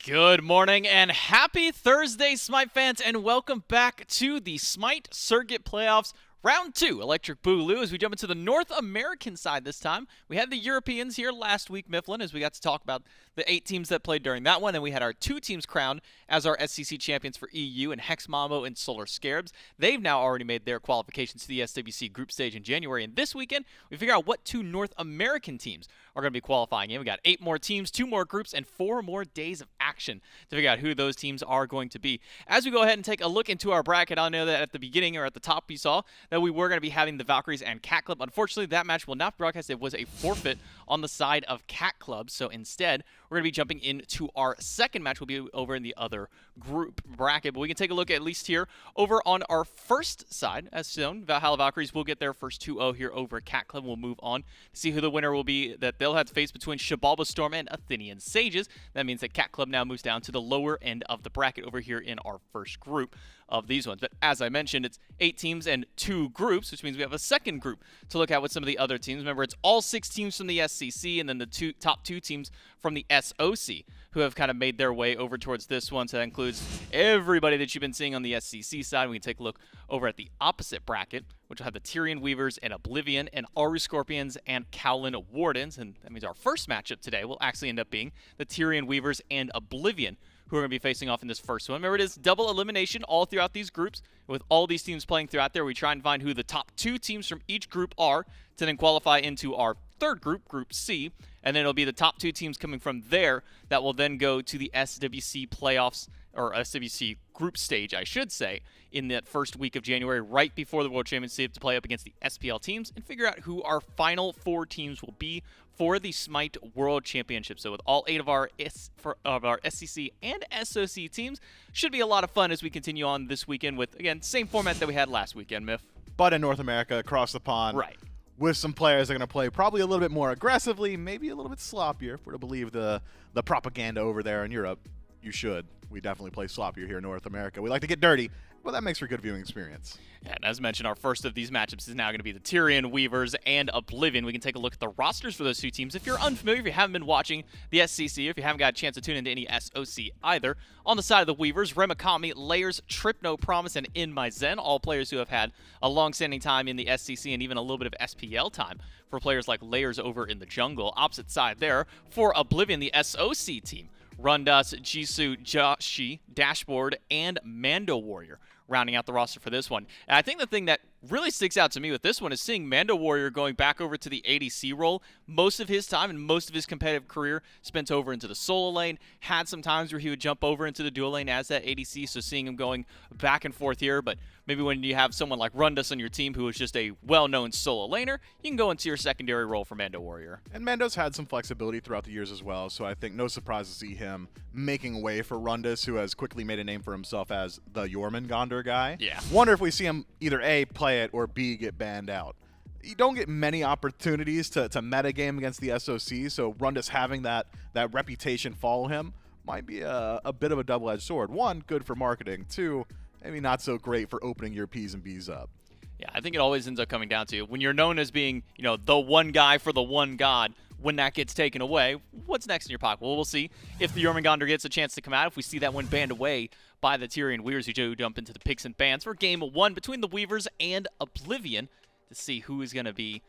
Good morning and happy Thursday, SMITE fans, and welcome back to the SMITE Circuit Playoffs Round 2, Electric Boogaloo, as we jump into the North American side this time. We had the Europeans here last week, Mifflin, as we got to talk about the 8 teams that played during that one, and we had our 2 teams crowned as our SCC champions for EU and Hex Mambo and Solar Scarabs. They've now already made their qualifications to the SWC group stage in January, and this weekend we figure out what 2 North American teams are going to be qualifying in. We got 8 more teams, 2 more groups, and 4 more days of action to figure out who those teams are going to be. As we go ahead and take a look into our bracket, I know that at the beginning or at the top you saw that we were going to be having the Valkyries and Cat Club. Unfortunately, that match will not be broadcast. It was a forfeit on the side of Cat Club, so instead we're going to be jumping into our second match. We'll be over in the other group bracket, but we can take a look at least here over on our first side. As shown, Valhalla Valkyries will get their first 2-0 here over Cat Club. We'll move on to see who the winner will be that they'll have to face between Shabalba Storm and Athenian Sages. That means that Cat Club now moves down to the lower end of the bracket over here in our first group of these ones. But as I mentioned, it's 8 teams and 2 groups, which means we have a second group to look at with some of the other teams. Remember, it's all 6 teams from the SCC and then the top 2 teams from the SOC who have kind of made their way over towards this one. So that includes everybody that you've been seeing on the SCC side. We can take a look over at the opposite bracket, which will have the Tyrian Weavers and Oblivion and Aru Scorpions and Cowlin Wardens. And that means our first matchup today will actually end up being the Tyrian Weavers and Oblivion, who are going to be facing off in this first one. Remember, it is double elimination all throughout these groups. With all these teams playing throughout there, we try and find who the top 2 teams from each group are to then qualify into our third group, Group C, and then it'll be the top 2 teams coming from there that will then go to the SWC playoffs, or SWC group stage, I should say, in that first week of January, right before the World Championship, to play up against the SPL teams and figure out who our final 4 teams will be for the SMITE World Championship. So with all 8 of our SCC and SOC teams, should be a lot of fun as we continue on this weekend with, again, same format that we had last weekend, Miff. But in North America, across the pond. Right. With some players that are going to play probably a little bit more aggressively, maybe a little bit sloppier. If we're to believe the propaganda over there in Europe, you should. We definitely play sloppier here in North America. We like to get dirty, but that makes for a good viewing experience. Yeah, and as mentioned, our first of these matchups is now going to be the Tyrian Weavers and Oblivion. We can take a look at the rosters for those 2 teams. If you're unfamiliar, if you haven't been watching the SCC, or if you haven't got a chance to tune into any SOC either, on the side of the Weavers, Remakami, Layers, Trypno, Promise, and InMyZen, all players who have had a long-standing time in the SCC and even a little bit of SPL time for players like Layers over in the jungle. Opposite side there, for Oblivion, the SOC team, Rundas, MainJisoo, Joshy, Dashboardzd, and MandoWarrior rounding out the roster for this one. And I think the thing that really sticks out to me with this one is seeing MandoWarrior going back over to the ADC role. Most of his time and most of his competitive career spent over into the solo lane. Had some times where he would jump over into the dual lane as that ADC, so seeing him going back and forth here. But maybe when you have someone like Rundas on your team who is just a well-known solo laner, you can go into your secondary role for MandoWarrior. And Mando's had some flexibility throughout the years as well, so I think no surprise to see him making way for Rundas, who has quickly made a name for himself as the Jormungandr guy. Yeah. Wonder if we see him either A, play it, or B, get banned out. You don't get many opportunities to metagame against the SOC, so Rundas having that reputation follow him might be a bit of a double-edged sword. 1, good for marketing. 2, maybe not so great for opening your P's and B's up. Yeah, I think it always ends up coming down to when you're known as being, the one guy for the one god. When that gets taken away, what's next in your pocket? Well, we'll see if the Jormungandr gets a chance to come out. If we see that one banned away by the Tyrian Weavers, who do jump into the picks and bans for game 1 between the Weavers and Oblivion to see who is going to be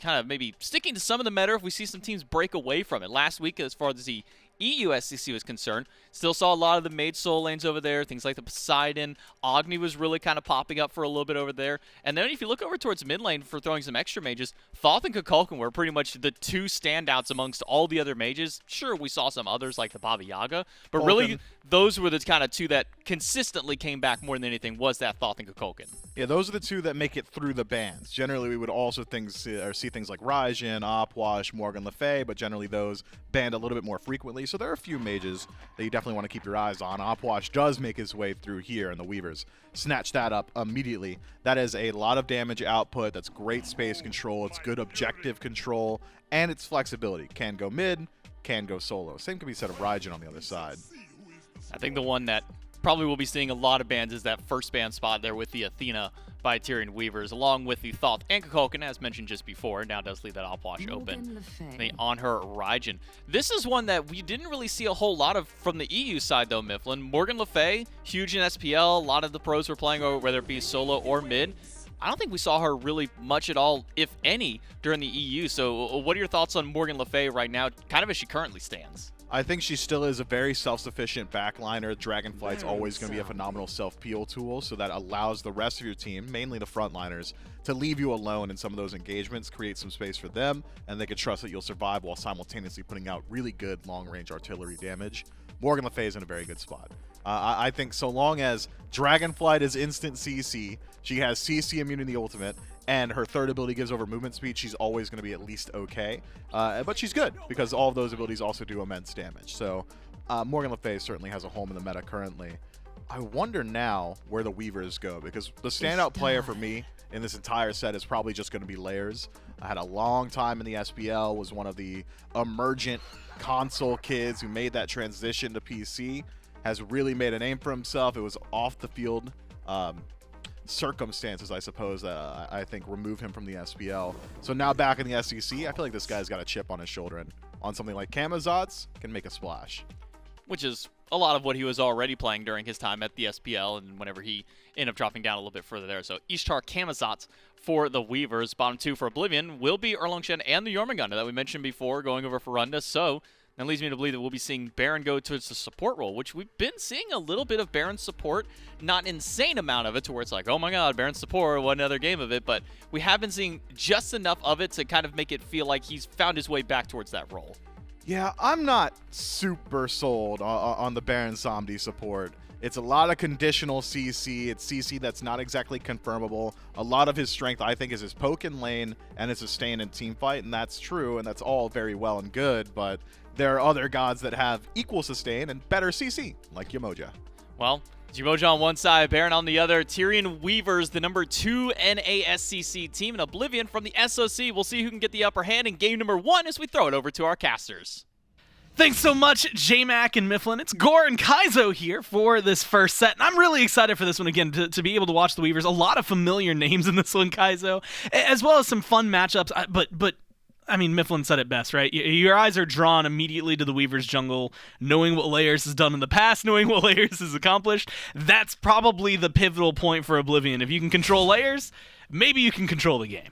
kind of maybe sticking to some of the meta if we see some teams break away from it. Last week, as far as the EU SCC was concerned, still saw a lot of the made soul lanes over there, things like the Poseidon. Agni was really kind of popping up for a little bit over there. And then if you look over towards mid lane for throwing some extra mages, Thoth and Kukulkan were pretty much the 2 standouts amongst all the other mages. Sure, we saw some others like the Baba Yaga, but Vulcan. Really those were the kind of 2 that consistently came back more than anything, was that Thoth and Kukulkan. Yeah, those are the 2 that make it through the bans. Generally, we would also see things like Raijin, Opwash, Morgan Le Fay, but generally those banned a little bit more frequently. So there are a few mages that you definitely want to keep your eyes on. Opwash does make his way through here, and the Weavers snatch that up immediately. That is a lot of damage output. That's great space control. It's good objective control, and it's flexibility. Can go mid, can go solo. Same can be said of Raijin on the other side. I think the one that probably will be seeing a lot of bans is that first ban spot there with the Athena by Tyrian Weavers, along with the Thoth and Kukulkan, as mentioned just before. Now does leave that Opwash open. The Anhur Raijin. This is one that we didn't really see a whole lot of from the EU side, though, Mifflin. Morgan Le Fay, huge in SPL. A lot of the pros were playing over, whether it be solo or mid. I don't think we saw her really much at all, if any, during the EU. So what are your thoughts on Morgan Le Fay right now, kind of as she currently stands? I think she still is a very self-sufficient backliner. Dragonflight's always going to be a phenomenal self-peel tool, so that allows the rest of your team, mainly the frontliners, to leave you alone in some of those engagements, create some space for them, and they can trust that you'll survive while simultaneously putting out really good long-range artillery damage. Morgan Le Fay is in a very good spot. I think so long as Dragonflight is instant CC, she has CC immunity ultimate, and her third ability gives over movement speed, she's always going to be at least okay. But she's good, because all of those abilities also do immense damage. So Morgan Le Fay certainly has a home in the meta currently. I wonder now where the Weavers go, because the standout player for me in this entire set is probably just going to be Layers. I had a long time in the SPL, was one of the emergent console kids who made that transition to PC, has really made a name for himself. It was off the field circumstances, I suppose, I think remove him from the SPL. So now back in the SEC, I feel like this guy's got a chip on his shoulder, and on something like Camazotz can make a splash. Which is a lot of what he was already playing during his time at the SPL and whenever he ended up dropping down a little bit further there. So Ishtar, Camazotz for the Weavers. Bottom two for Oblivion will be Erlang, Shen, and the Jormungandr that we mentioned before going over for Rundas. So that leads me to believe that we'll be seeing Baron go towards the support role, which we've been seeing a little bit of Baron support. Not an insane amount of it to where it's like, oh my god, Baron support, one other game of it. But we have been seeing just enough of it to kind of make it feel like he's found his way back towards that role. Yeah, I'm not super sold on the Baron Samedi support. It's a lot of conditional CC. It's CC that's not exactly confirmable. A lot of his strength, I think, is his poke in lane and his sustain in teamfight, and that's true, and that's all very well and good, but there are other gods that have equal sustain and better CC, like Yemoja. Well, Yemoja on one side, Baron on the other. Tyrian Weavers, the number 2 NASCC team, and Oblivion from the SOC. We'll see who can get the upper hand in game number 1 as we throw it over to our casters. Thanks so much, J-Mac and Mifflin. It's Gore and Kaizo here for this first set, and I'm really excited for this one again, to be able to watch the Weavers. A lot of familiar names in this one, Kaizo, as well as some fun matchups, but I mean, Mifflin said it best, right? Your eyes are drawn immediately to the Weavers jungle, knowing what Layers has done in the past, knowing what Layers has accomplished. That's probably the pivotal point for Oblivion. If you can control Layers, maybe you can control the game.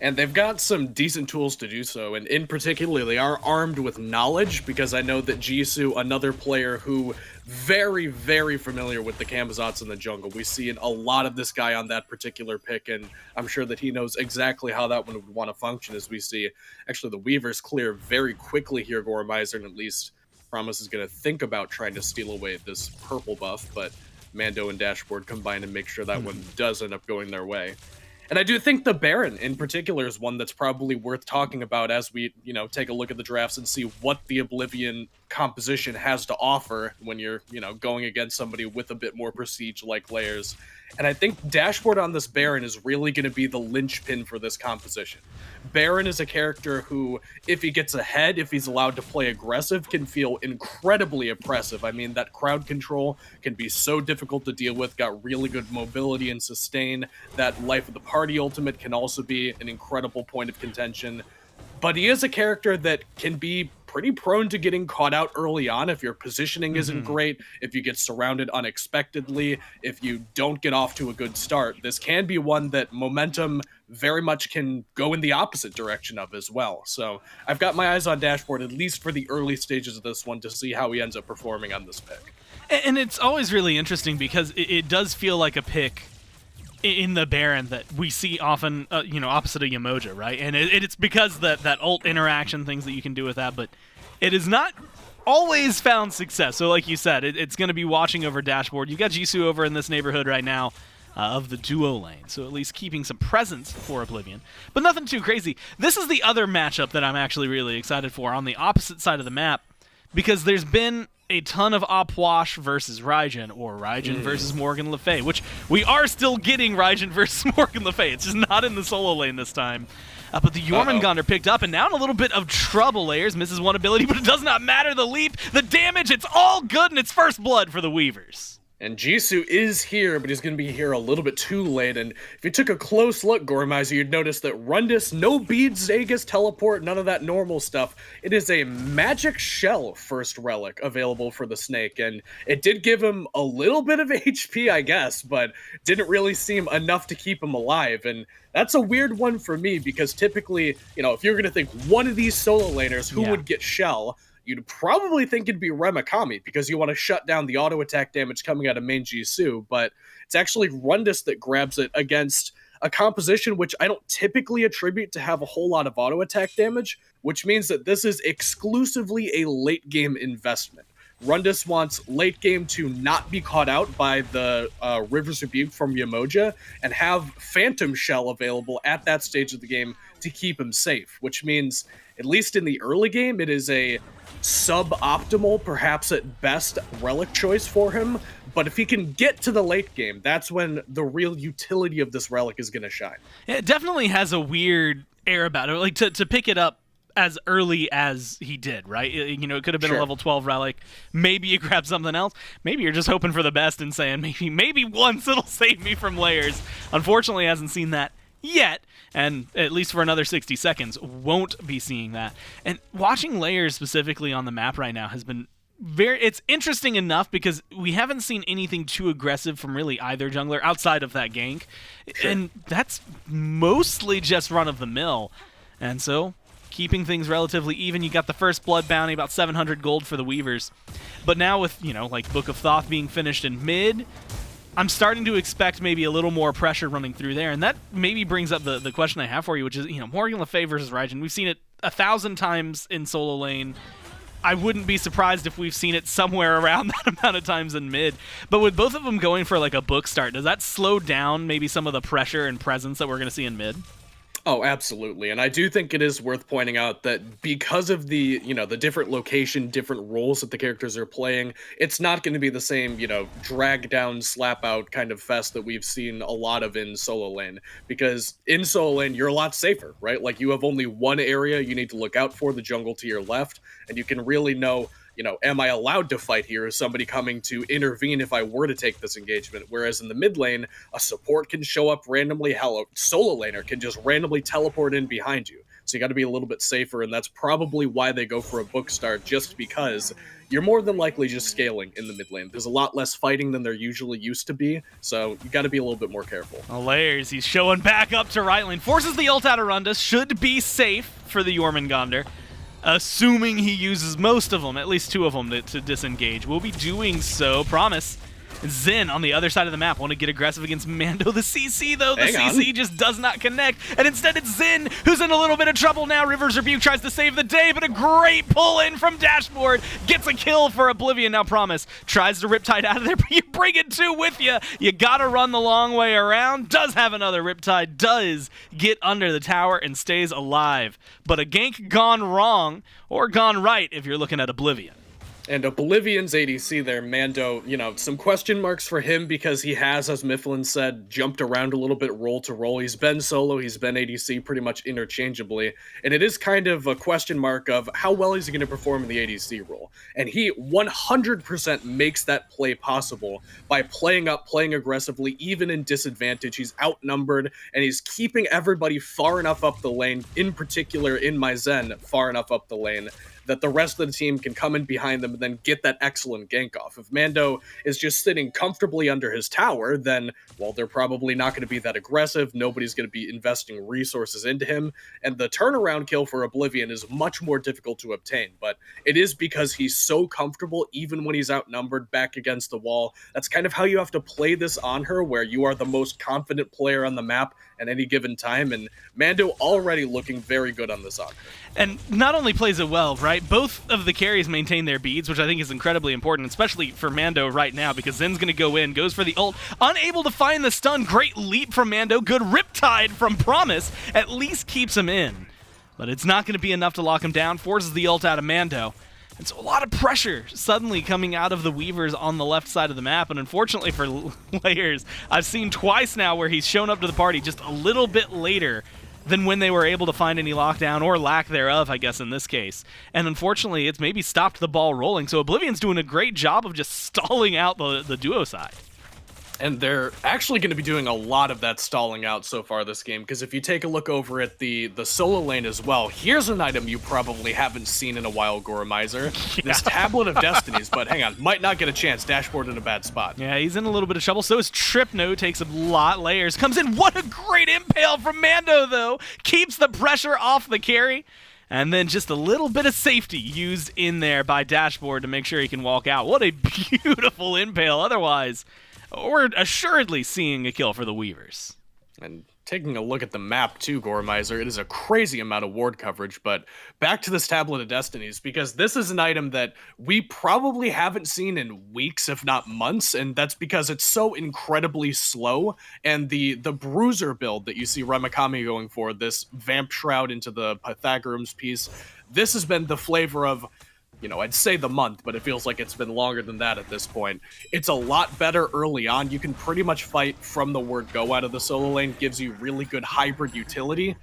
And they've got some decent tools to do so, and in particular, they are armed with knowledge, because I know that MainJisoo, another player who very, very familiar with the Camazotz in the jungle. We see a lot of this guy on that particular pick, and I'm sure that he knows exactly how that one would want to function, as we see actually the Weavers clear very quickly here. MainJisoo, at least Promise is going to think about trying to steal away this purple buff, but Mando and Dashboardzd combine and make sure that one does end up going their way. And I do think the Baron in particular is one that's probably worth talking about as we, take a look at the drafts and see what the Oblivion composition has to offer when you're, going against somebody with a bit more prestige like Layers. And I think Dashboardzd on this Baron is really going to be the linchpin for this composition. Baron is a character who, if he gets ahead, if he's allowed to play aggressive, can feel incredibly oppressive. I mean, that crowd control can be so difficult to deal with, got really good mobility and sustain. That Life of the Party ultimate can also be an incredible point of contention. But he is a character that can be pretty prone to getting caught out early on if your positioning isn't great, if you get surrounded unexpectedly, if you don't get off to a good start. This can be one that momentum very much can go in the opposite direction of as well. So I've got my eyes on Dashboardzd, at least for the early stages of this one, to see how he ends up performing on this pick. And it's always really interesting because it does feel like a pick in the Baron that we see often, opposite of Yemoja, right? And it's because that ult interaction, things that you can do with that, but it is not always found success. So like you said, it's going to be watching over Dashboardzd. You've got MainJisoo over in this neighborhood right now of the duo lane, so at least keeping some presence for Oblivion. But nothing too crazy. This is the other matchup that I'm actually really excited for on the opposite side of the map, because there's been a ton of Opwash versus Raijin, or Raijin versus Morgan Le Fay, which we are still getting Raijin versus Morgan Le Fay. It's just not in the solo lane this time. But the Jormungandr picked up, and now in a little bit of trouble. Layers misses one ability, but it does not matter. The leap, the damage, it's all good, and it's first blood for the Weavers. And Jisoo is here, but he's going to be here a little bit too late. And if you took a close look, MainJisoo, you'd notice that Rundas, no beads, Aegis, teleport, none of that normal stuff. It is a magic shell first relic available for the snake. And it did give him a little bit of HP, I guess, but didn't really seem enough to keep him alive. And that's a weird one for me because typically, you know, if you're going to think one of these solo laners, who would get shell? You'd probably think it'd be Remakami because you want to shut down the auto attack damage coming out of MainJisoo, but it's actually Rundas that grabs it against a composition which I don't typically attribute to have a whole lot of auto attack damage, which means that this is exclusively a late game investment. Rundas wants late game to not be caught out by the River's Rebuke from Yemoja and have Phantom Shell available at that stage of the game to keep him safe, which means, at least in the early game, it is a suboptimal, perhaps at best, relic choice for him. But if he can get to the late game, that's when the real utility of this relic is going to shine. It definitely has a weird air about it, like to pick it up as early as he did, right? You know, it could have been a level 12 relic. Maybe you grab something else. Maybe you're just hoping for the best and saying, maybe once it'll save me from layers. Unfortunately, hasn't seen that yet, and at least for another 60 seconds, won't be seeing that. And watching layers specifically on the map right now has been it's interesting enough because we haven't seen anything too aggressive from really either jungler outside of that gank. And that's mostly just run-of-the-mill. And so, keeping things relatively even. You got the first blood bounty, about 700 gold for the Weavers. But now with, you know, like Book of Thoth being finished in mid, I'm starting to expect maybe a little more pressure running through there. And that maybe brings up the question I have for you, which is, you know, Morgan Le Fay versus Raijin. We've seen it 1,000 times in solo lane. I wouldn't be surprised if we've seen it somewhere around that amount of times in mid. But with both of them going for like a book start, does that slow down maybe some of the pressure and presence that we're going to see in mid? Oh, absolutely. And I do think it is worth pointing out that because of the, you know, the different location, different roles that the characters are playing, it's not going to be the same, you know, drag down, slap out kind of fest that we've seen a lot of in solo lane. Because in solo lane, you're a lot safer, right? Like you have only one area you need to look out for, the jungle to your left, and you can really know, you know, am I allowed to fight here? Is somebody coming to intervene if I were to take this engagement? Whereas in the mid lane, a support can show up randomly. Hell, a solo laner can just randomly teleport in behind you. So you got to be a little bit safer, and that's probably why they go for a book start, just because you're more than likely just scaling in the mid lane. There's a lot less fighting than there usually used to be, so you got to be a little bit more careful. Layers, he's showing back up to right lane. Forces the ult out of Rundas. Should be safe for the Jormungandr. Assuming he uses most of them, at least 2 of them, to disengage. We'll be doing so, promise. Zen on the other side of the map want to get aggressive against Mando. The CC, though, the CC just does not connect. And instead it's Zen who's in a little bit of trouble now. River's Rebuke tries to save the day, but a great pull-in from Dashboardzd. Gets a kill for Oblivion. Now Promise tries to Riptide out of there, but you bring it 2 with you. You got to run the long way around. Does have another Riptide. Does get under the tower and stays alive. But a gank gone wrong, or gone right if you're looking at Oblivion. And Oblivion's ADC there, Mando, you know, some question marks for him because he has, as Mifflin said, jumped around a little bit role to role. He's been solo, he's been ADC pretty much interchangeably. And it is kind of a question mark of how well is he going to perform in the ADC role. And he 100% makes that play possible by playing up, playing aggressively, even in disadvantage. He's outnumbered, and he's keeping everybody far enough up the lane, in particular InMyZen, far enough up the lane, that the rest of the team can come in behind them and then get that excellent gank off. If Mando is just sitting comfortably under his tower, then, well, they're probably not going to be that aggressive. Nobody's going to be investing resources into him. And the turnaround kill for Oblivion is much more difficult to obtain. But it is because he's so comfortable, even when he's outnumbered back against the wall. That's kind of how you have to play this Anhur, where you are the most confident player on the map at any given time. And Mando already looking very good on this Anhur. And not only plays it well, right? Both of the carries maintain their beads, which I think is incredibly important, especially for Mando right now, because Zen's going to go in, goes for the ult, unable to find the stun. Great leap from Mando, good Riptide from Promise, at least keeps him in. But it's not going to be enough to lock him down, forces the ult out of Mando. And so a lot of pressure suddenly coming out of the Weavers on the left side of the map. And unfortunately for Layers, I've seen twice now where he's shown up to the party just a little bit later than when they were able to find any lockdown or lack thereof, I guess, in this case. And unfortunately, it's maybe stopped the ball rolling. So Oblivion's doing a great job of just stalling out the duo side. And they're actually going to be doing a lot of that stalling out so far this game, because if you take a look over at the solo lane as well, here's an item you probably haven't seen in a while, Goremizer. Yeah. This Tablet of Destinies, but hang on, might not get a chance. Dashboard in a bad spot. Yeah, he's in a little bit of trouble. So is Trypno, takes a lot layers. Comes in, what a great impale from Mando, though. Keeps the pressure off the carry. And then just a little bit of safety used in there by Dashboard to make sure he can walk out. What a beautiful impale otherwise. We're assuredly seeing a kill for the Weavers. And taking a look at the map too, Goremizer, it is a crazy amount of ward coverage, but back to this Tablet of Destinies, because this is an item that we probably haven't seen in weeks, if not months, and that's because it's so incredibly slow, and the Bruiser build that you see Remakami going for, this Vamp Shroud into the Pythagoreans piece, this has been the flavor of, you know, I'd say the month, but it feels like it's been longer than that at this point. It's a lot better early on. You can pretty much fight from the word go out of the solo lane, gives you really good hybrid utility.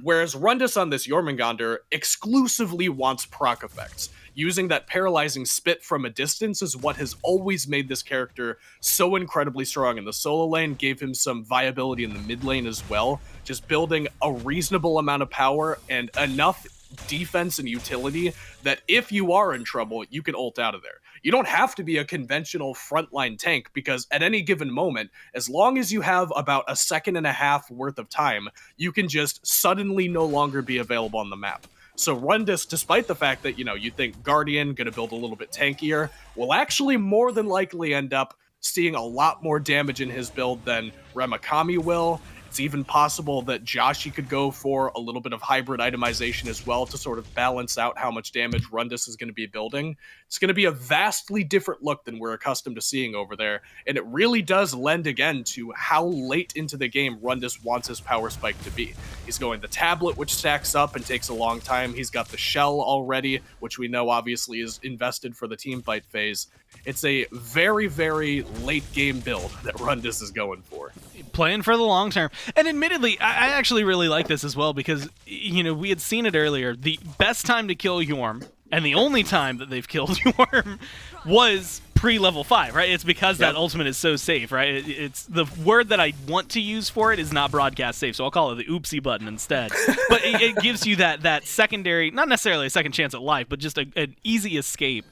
Whereas Rundas on this Jormungandr exclusively wants proc effects. Using that paralyzing spit from a distance is what has always made this character so incredibly strong in the solo lane, gave him some viability in the mid lane as well. Just building a reasonable amount of power and enough defense and utility that if you are in trouble, you can ult out of there. You don't have to be a conventional frontline tank, because at any given moment, as long as you have about a second and a half worth of time, you can just suddenly no longer be available on the map. So Rundas, despite the fact that, you know, you think Guardian gonna build a little bit tankier, will actually more than likely end up seeing a lot more damage in his build than Remakami will. It's even possible that Joshy could go for a little bit of hybrid itemization as well to sort of balance out how much damage Rundas is going to be building. It's going to be a vastly different look than we're accustomed to seeing over there, and it really does lend again to how late into the game Rundas wants his power spike to be. He's going the Tablet, which stacks up and takes a long time. He's got the Shell already, which we know obviously is invested for the team fight phase. It's a very, very late game build that Rundas is going for. Playing for the long term. And admittedly, I actually really like this as well, because, you know, we had seen it earlier. The best time to kill Yorm, and the only time that they've killed Yorm, was pre-level 5, right? It's because that ultimate is so safe, right? It's the word that I want to use for it is not broadcast safe, so I'll call it the oopsie button instead. But it gives you that secondary, not necessarily a second chance at life, but just an easy escape.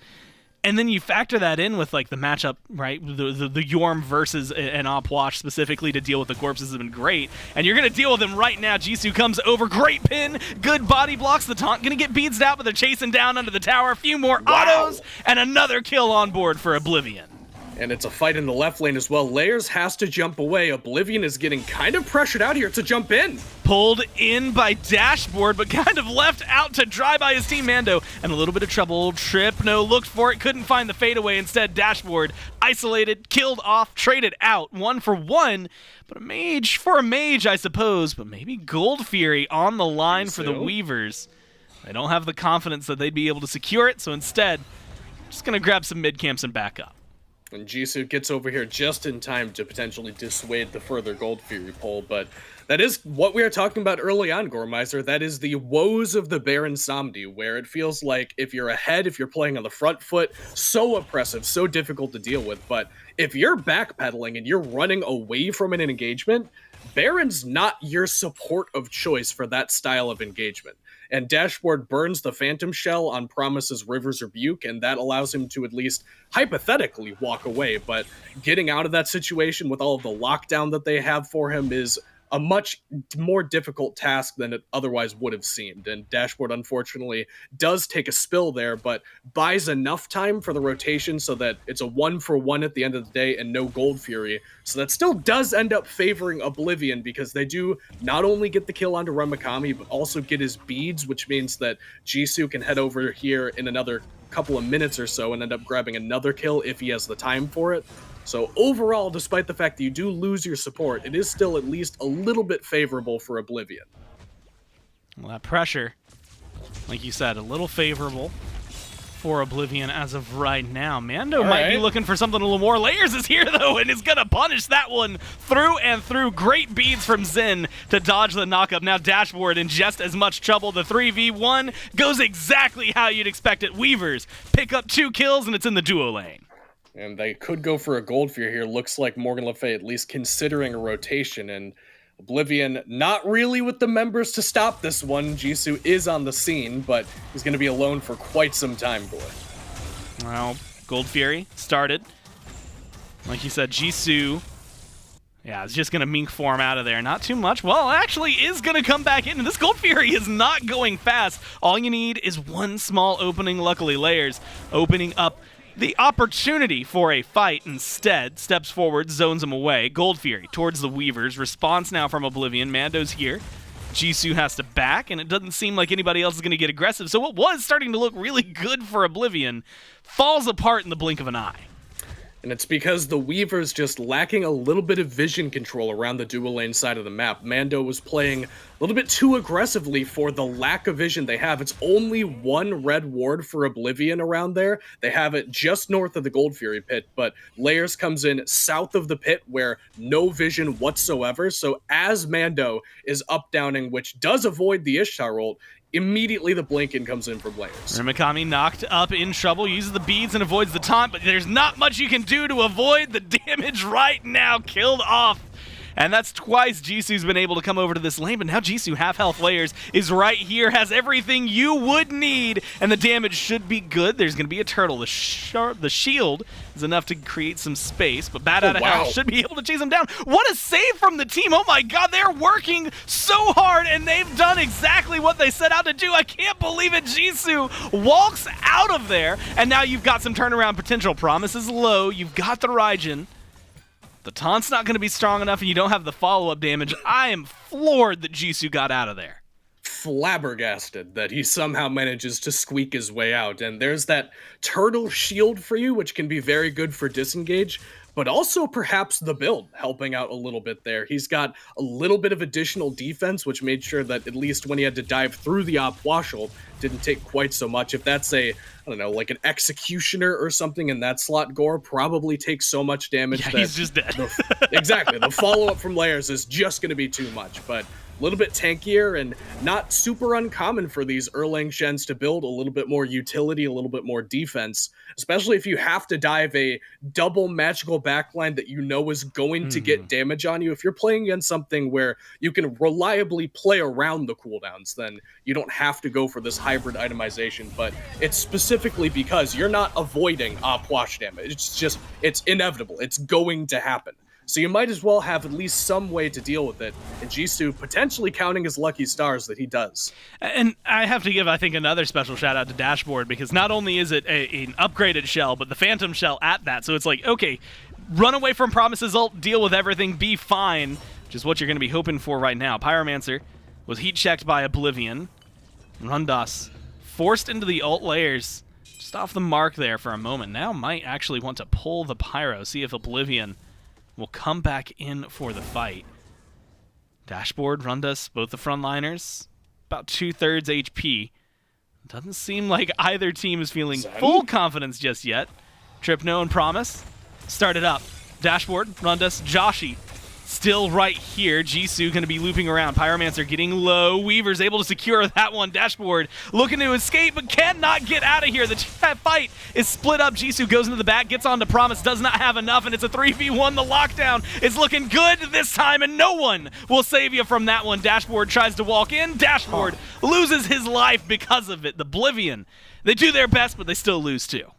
And then you factor that in with, like, the matchup, right? The Yorm versus an Opwash specifically to deal with the corpses has been great. And you're going to deal with him right now. Jisoo comes over. Great pin. Good body blocks. The taunt going to get beads out, but they're chasing down under the tower. A few more autos and another kill on board for Oblivion. And it's a fight in the left lane as well. Layers has to jump away. Oblivion is getting kind of pressured out here to jump in. Pulled in by Dashboard, but kind of left out to dry by his team Mando. And a little bit of trouble. Trypno looked for it, couldn't find the fadeaway. Instead, Dashboard isolated, killed off, traded out 1-for-1. But a mage for a mage, I suppose. But maybe Gold Fury on the line for the Weavers. They don't have the confidence that they'd be able to secure it, so instead, just going to grab some mid camps and back up. And Jisoo gets over here just in time to potentially dissuade the further Gold Fury pull, but that is what we were talking about early on, Goremizer. That is the woes of the Baron Samedi, where it feels like if you're ahead, if you're playing on the front foot, so oppressive, so difficult to deal with. But if you're backpedaling and you're running away from an engagement, Baron's not your support of choice for that style of engagement. And Dashboard burns the Phantom Shell on Promise's River's Rebuke, and that allows him to at least hypothetically walk away. But getting out of that situation with all of the lockdown that they have for him is a much more difficult task than it otherwise would have seemed. And Dashboard, unfortunately, does take a spill there, but buys enough time for the rotation so that it's a 1-for-1 at the end of the day and no Gold Fury. So that still does end up favoring Oblivion, because they do not only get the kill onto Remakami, but also get his beads, which means that Jisoo can head over here in another couple of minutes or so and end up grabbing another kill if he has the time for it. So overall, despite the fact that you do lose your support, it is still at least a little bit favorable for Oblivion. Well, that pressure, like you said, a little favorable. for Oblivion as of right now. Mando might be looking for something a little more. Layers is here, though, and is going to punish that one through and through. Great beads from Zen to dodge the knockup. Now Dashboard in just as much trouble. The 3v1 goes exactly how you'd expect it. Weavers pick up 2 kills, and it's in the duo lane. And they could go for a gold fear here. Looks like Morgan Le Fay at least considering a rotation, and Oblivion not really with the members to stop this one. Jisoo is on the scene, but he's going to be alone for quite some time, boy. Well, Gold Fury started. Like you said, Jisoo, yeah, is just going to mink form out of there. Not too much. Well, actually is going to come back in, and this Gold Fury is not going fast. All you need is one small opening. Luckily, Layers opening up the opportunity for a fight. Instead, steps forward, zones him away. Gold Fury towards the Weavers. Response now from Oblivion. Mando's here. Jisoo has to back, and it doesn't seem like anybody else is going to get aggressive. So what was starting to look really good for Oblivion falls apart in the blink of an eye. And it's because the Weavers just lacking a little bit of vision control around the dual lane side of the map. Mando was playing a little bit too aggressively for the lack of vision they have. It's only one red ward for Oblivion around there. They have it just north of the Gold Fury pit, but Layers comes in south of the pit where no vision whatsoever. So as Mando is up-downing, which does avoid the Ishtar ult, immediately the Blinken comes in from Layers. Remakami knocked up in trouble, uses the beads and avoids the taunt, but there's not much you can do to avoid the damage right now. Killed off. And that's twice Jisoo's been able to come over to this lane, but now Jisoo, half health Layers, is right here, has everything you would need, and the damage should be good. There's going to be a turtle. The shield is enough to create some space, but bad out of health should be able to chase him down. What a save from the team. Oh my god, they're working so hard, and they've done exactly what they set out to do. I can't believe it. Jisoo walks out of there, and now you've got some turnaround potential. Promise is low. You've got the Raijin. The taunt's not going to be strong enough, and you don't have the follow-up damage. I am floored that Jisoo got out of there. Flabbergasted that he somehow manages to squeak his way out. And there's that turtle shield for you, which can be very good for disengage, but also perhaps the build helping out a little bit there. He's got a little bit of additional defense, which made sure that at least when he had to dive through the Opwash ult, didn't take quite so much. If that's a, I don't know, like an Executioner or something in that slot, Gore probably takes so much damage that he's just dead. Exactly. The follow-up from Layers is just going to be too much, but a little bit tankier and not super uncommon for these Erlang Shens to build a little bit more utility, a little bit more defense, especially if you have to dive a double magical backline that you know is going to get damage on you. If you're playing against something where you can reliably play around the cooldowns, then you don't have to go for this hybrid itemization, but it's specifically because you're not avoiding Opwash damage. It's just, it's inevitable. It's going to happen. So you might as well have at least some way to deal with it, and Jisoo potentially counting his lucky stars that he does. And I have to give, I think, another special shout out to Dashboard, because not only is it an upgraded shell, but the Phantom shell at that. So it's like, okay, run away from Promise's ult, deal with everything, be fine, which is what you're going to be hoping for right now. Pyromancer was heat checked by Oblivion. Rundas forced into the ult. Layers just off the mark there for a moment. Now might actually want to pull the Pyro, see if Oblivion will come back in for the fight. Dashboard, Rundas, both the frontliners, about 2/3 HP. Doesn't seem like either team is feeling full confidence just yet. Trypno and Promise started up. Dashboard, Rundas, Joshy still right here. Jisoo going to be looping around. Pyromancer getting low. Weaver's able to secure that one. Dashboard looking to escape, but cannot get out of here. The fight is split up. Jisoo goes into the back, gets onto Promise, does not have enough, and it's a 3v1. The lockdown is looking good this time, and no one will save you from that one. Dashboard tries to walk in. Dashboard loses his life because of it. The Oblivion, they do their best, but they still lose too.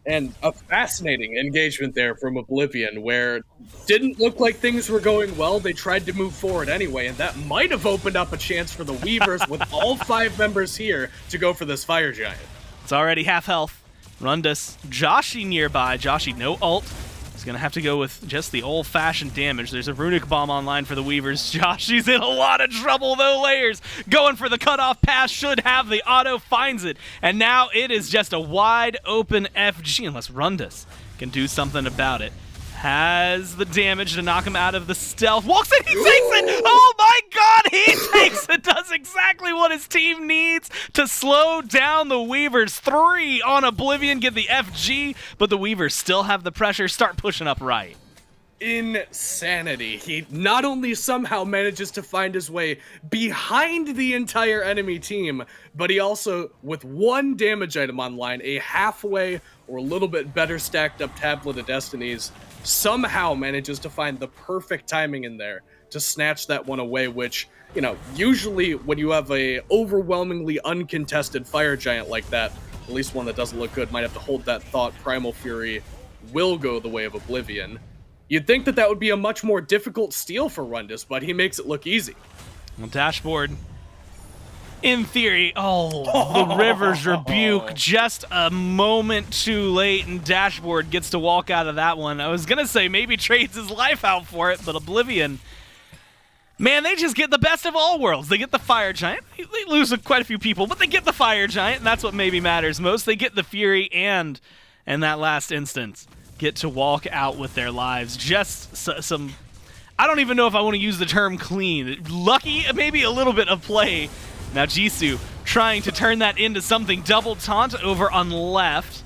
And a fascinating engagement there from Oblivion, where didn't look like things were going well. They tried to move forward anyway, and that might have opened up a chance for the Weavers with all 5 members here to go for this Fire Giant. It's already half health. Rundas, Joshy nearby. Joshy, no ult. He's going to have to go with just the old-fashioned damage. There's a Runic Bomb online for the Weavers. Joshy's in a lot of trouble, though. Layers going for the cutoff pass. Should have the auto, finds it. And now it is just a wide-open FG, unless Rundas can do something about it. has the damage to knock him out of the stealth. Walks in, he takes it! Oh my god, he takes it! Does exactly what his team needs to slow down the Weavers. 3 on Oblivion, get the FG, but the Weavers still have the pressure, start pushing up right. Insanity. He not only somehow manages to find his way behind the entire enemy team, but he also, with 1 damage item online, a halfway or a little bit better stacked up Tablet of Destinies, somehow manages to find the perfect timing in there to snatch that one away, which, you know, usually when you have a overwhelmingly uncontested fire giant like that, at least one that doesn't look good, might have to hold that thought. Primal Fury will go the way of Oblivion. You'd think that that would be a much more difficult steal for Rundas, but he makes it look easy. Well, Dashboard, in theory, the River's Rebuke, just a moment too late, and Dashboard gets to walk out of that one. I was going to say maybe trades his life out for it, but Oblivion, man, they just get the best of all worlds. They get the Fire Giant. They lose quite a few people, but they get the Fire Giant, and that's what maybe matters most. They get the Fury, and in that last instance, get to walk out with their lives. Just some, I don't even know if I want to use the term clean. Lucky, maybe a little bit of play. Now MainJisoo trying to turn that into something. Double taunt over on left.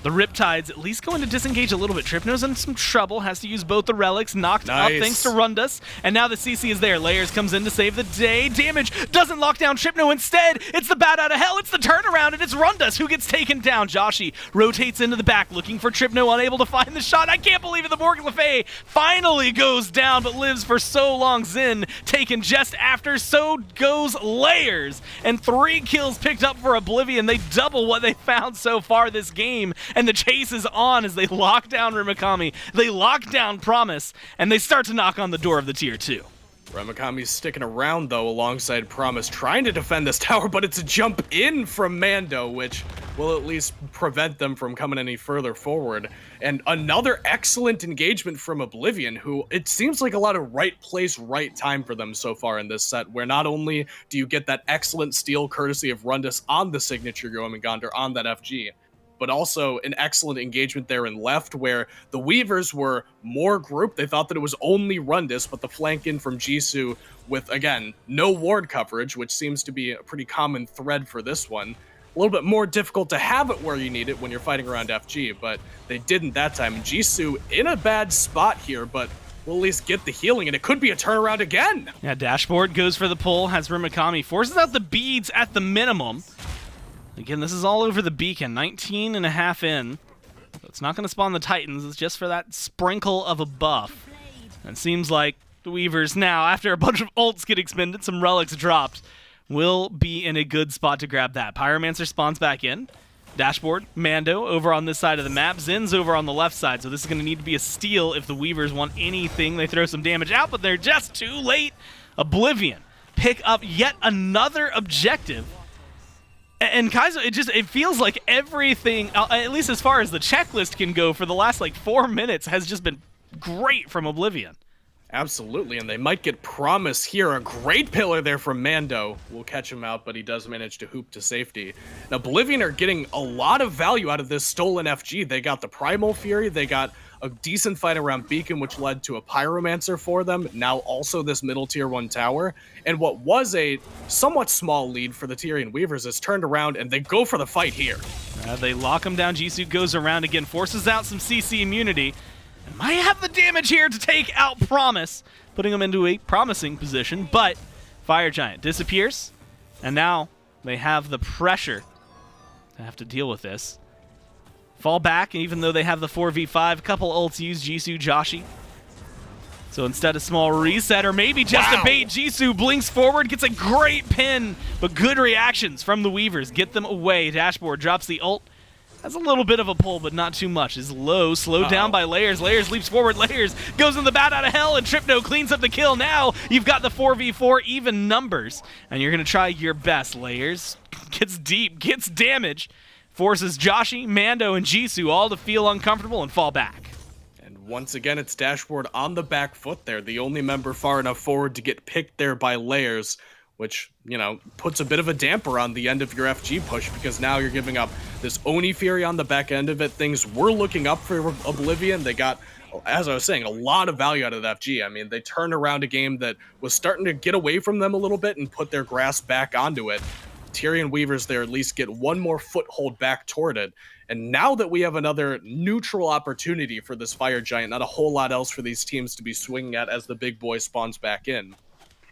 The Riptide's at least going to disengage a little bit. Trypno's in some trouble, has to use both the relics, knocked up thanks to Rundas, and now the CC is there. Layers comes in to save the day. Damage doesn't lock down Trypno. Instead, it's the bat out of hell. It's the turnaround, and it's Rundas who gets taken down. Joshy rotates into the back, looking for Trypno, unable to find the shot. I can't believe it. The Morgan Le Fay finally goes down, but lives for so long. Zen taken just after, so goes Layers, and 3 kills picked up for Oblivion. They double what they found so far this game. And the chase is on as they lock down Remakami. They lock down Promise, and they start to knock on the door of the Tier 2. Remakami's sticking around, though, alongside Promise, trying to defend this tower, but it's a jump in from Mando, which will at least prevent them from coming any further forward. And another excellent engagement from Oblivion, who it seems like a lot of right place, right time for them so far in this set, where not only do you get that excellent steal courtesy of Rundas on the signature Jormungandr on that FG, but also an excellent engagement there in left, where the Weavers were more grouped. They thought that it was only Rundas, but the flank in from Jisoo with, again, no ward coverage, which seems to be a pretty common thread for this one. A little bit more difficult to have it where you need it when you're fighting around FG, but they didn't that time. And Jisoo in a bad spot here, but we'll at least get the healing, and it could be a turnaround again. Yeah, Dashboard goes for the pull, has Remakami, forces out the beads at the minimum. Again, this is all over the beacon, 19.5 in. So it's not going to spawn the Titans, it's just for that sprinkle of a buff. And it seems like the Weavers now, after a bunch of ults get expended, some relics dropped, will be in a good spot to grab that. Pyromancer spawns back in. Dashboard, Mando over on this side of the map. Zen's over on the left side, so this is going to need to be a steal if the Weavers want anything. They throw some damage out, but they're just too late. Oblivion pick up yet another objective. And Kaizo, it feels like everything, at least as far as the checklist can go, for the last like 4 minutes has just been great from Oblivion. Absolutely, and they might get Promise here. A great pillar there from Mando. We'll catch him out, but he does manage to hoop to safety. Now, Oblivion are getting a lot of value out of this stolen FG. They got the Primal Fury, they got a decent fight around Beacon, which led to a Pyromancer for them, now also this middle tier 1 tower. And what was a somewhat small lead for the Tyrian Weavers is turned around, and they go for the fight here. They lock him down. Jisoo goes around again, forces out some CC immunity, and might have the damage here to take out Promise, putting him into a promising position, but Fire Giant disappears, and now they have the pressure to have to deal with this. Fall back, even though they have the 4v5, a couple ults used, Jisoo, Joshy. So instead of small reset, or maybe just a bait, Jisoo blinks forward, gets a great pin, but good reactions from the Weavers. Get them away. Dashboard drops the ult. Has a little bit of a pull, but not too much. Is low, slowed down by Layers. Layers leaps forward. Layers goes in the bat out of hell, and Trypno cleans up the kill. Now you've got the 4v4 even numbers, and you're going to try your best. Layers gets deep, gets damage, forces Joshy, Mando, and Jisoo all to feel uncomfortable and fall back. And once again, it's Dashboard on the back foot there, the only member far enough forward to get picked there by Layers, which, you know, puts a bit of a damper on the end of your FG push, because now you're giving up this Oni Fury on the back end of it. Things were looking up for Oblivion. They got, as I was saying, a lot of value out of the FG. I mean, they turned around a game that was starting to get away from them a little bit and put their grasp back onto it. Tyrian Weavers there at least get one more foothold back toward it. And now that we have another neutral opportunity for this Fire Giant, not a whole lot else for these teams to be swinging at as the big boy spawns back in.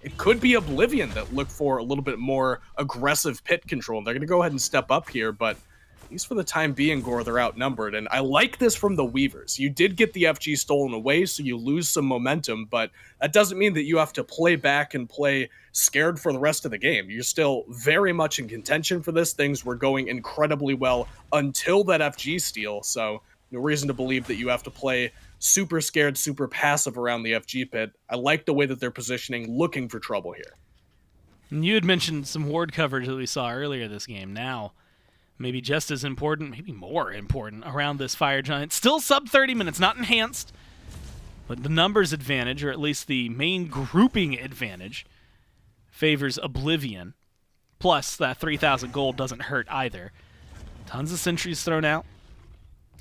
It could be Oblivion that look for a little bit more aggressive pit control. They're going to go ahead and step up here, but at least for the time being, Gore, they're outnumbered. And I like this from the Weavers. You did get the FG stolen away, so you lose some momentum, but that doesn't mean that you have to play back and play scared for the rest of the game. You're still very much in contention for this. Things were going incredibly well until that FG steal, so no reason to believe that you have to play super scared, super passive around the FG pit. I like the way that they're positioning, looking for trouble here. And you had mentioned some ward coverage that we saw earlier this game. Now, maybe just as important, maybe more important, around this Fire Giant. Still sub 30 minutes, not enhanced, but the numbers advantage, or at least the main grouping advantage, favors Oblivion. Plus, that 3,000 gold doesn't hurt either. Tons of sentries thrown out.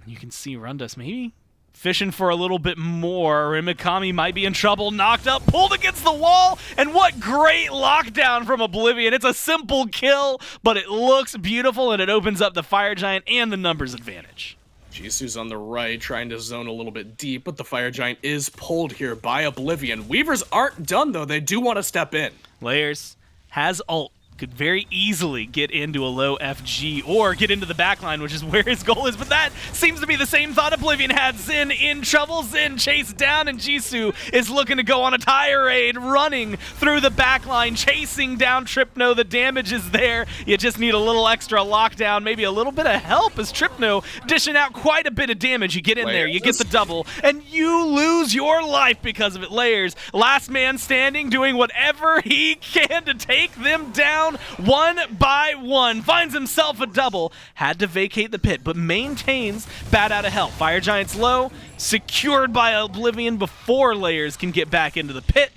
You can see Rundas maybe fishing for a little bit more. Remakami might be in trouble. Knocked up, pulled against the wall, and what great lockdown from Oblivion. It's a simple kill, but it looks beautiful, and it opens up the Fire Giant and the numbers advantage. Jisoo's on the right, trying to zone a little bit deep, but the Fire Giant is pulled here by Oblivion. Weavers aren't done, though. They do want to step in. Layers has ult. Could very easily get into a low FG or get into the backline, which is where his goal is, but that seems to be the same thought Oblivion had. Zen in trouble, Zen chased down, and Jisoo is looking to go on a tirade, running through the backline, chasing down Trypno. The damage is there. You just need a little extra lockdown, maybe a little bit of help as Trypno dishing out quite a bit of damage. You get in there, you get the double, and you lose your life because of it. Layers, last man standing, doing whatever he can to take them down one by one, finds himself a double, had to vacate the pit, but maintains Bat out of hell. Fire Giant's low, secured by Oblivion before Layers can get back into the pit.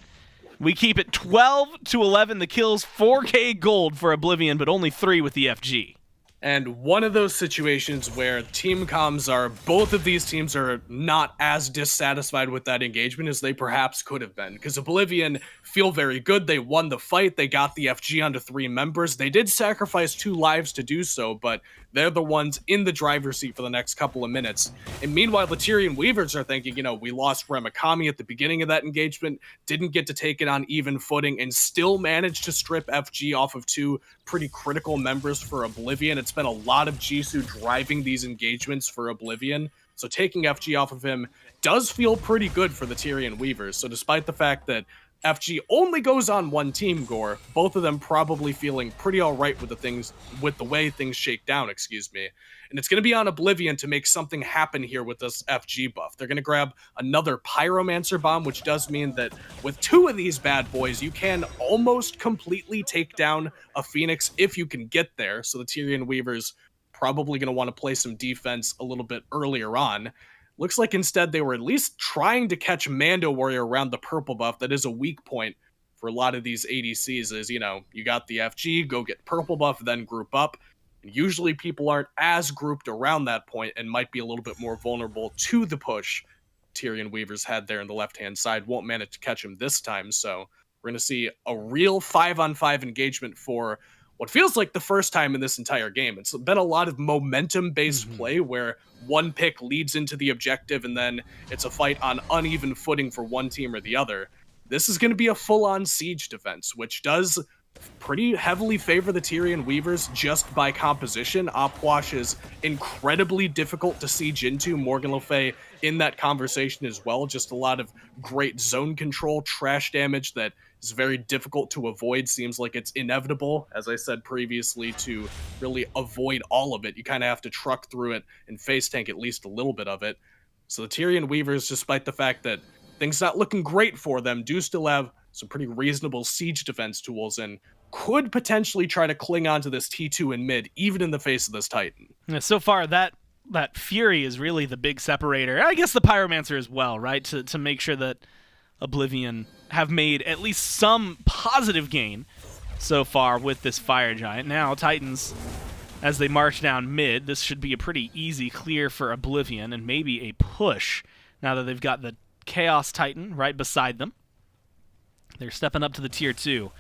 We keep it 12-11, the kills, 4k gold for Oblivion, but only 3 with the FG. And one of those situations where team comms are, both of these teams are not as dissatisfied with that engagement as they perhaps could have been. Because Oblivion feel very good. They won the fight. They got the FG onto 3 members. They did sacrifice 2 lives to do so, but they're the ones in the driver's seat for the next couple of minutes. And meanwhile, the Tyrian Weavers are thinking, you know, we lost Remakami at the beginning of that engagement, didn't get to take it on even footing, and still managed to strip FG off of 2 pretty critical members for Oblivion. It's been a lot of Jisoo driving these engagements for Oblivion, so taking FG off of him does feel pretty good for the Tyrian Weavers. So despite the fact that FG only goes on one team, Gore, both of them probably feeling pretty all right with the way things shake down, excuse me. And it's going to be on Oblivion to make something happen here with this FG buff. They're going to grab another Pyromancer bomb, which does mean that with 2 of these bad boys, you can almost completely take down a Phoenix if you can get there. So the Tyrian Weavers probably going to want to play some defense a little bit earlier on. Looks like instead they were at least trying to catch MandoWarrior around the purple buff. That is a weak point for a lot of these ADCs is, you know, you got the FG, go get purple buff, then group up. And usually people aren't as grouped around that point and might be a little bit more vulnerable to the push Tyrian Weavers had there on the left-hand side. Won't manage to catch him this time, so we're going to see a real 5-on-5 engagement for what feels like the first time in this entire game. It's been a lot of momentum-based play where one pick leads into the objective and then it's a fight on uneven footing for one team or the other. This is going to be a full-on siege defense, which does pretty heavily favor the Tyrian Weavers just by composition. Opwash is incredibly difficult to siege into. Morgan Le Fay in that conversation as well. Just a lot of great zone control, trash damage that is very difficult to avoid. Seems like it's inevitable, as I said previously, to really avoid all of it. You kind of have to truck through it and face tank at least a little bit of it. So the Tyrian Weavers, despite the fact that things not looking great for them, do still have some pretty reasonable siege defense tools and could potentially try to cling on to this T2 in mid, even in the face of this Titan. Yeah, so far, that Fury is really the big separator. I guess the Pyromancer as well, right? To make sure that Oblivion have made at least some positive gain so far with this Fire Giant. Now, Titans, as they march down mid, this should be a pretty easy clear for Oblivion and maybe a push now that they've got the Chaos Titan right beside them. They're stepping up to the tier 2.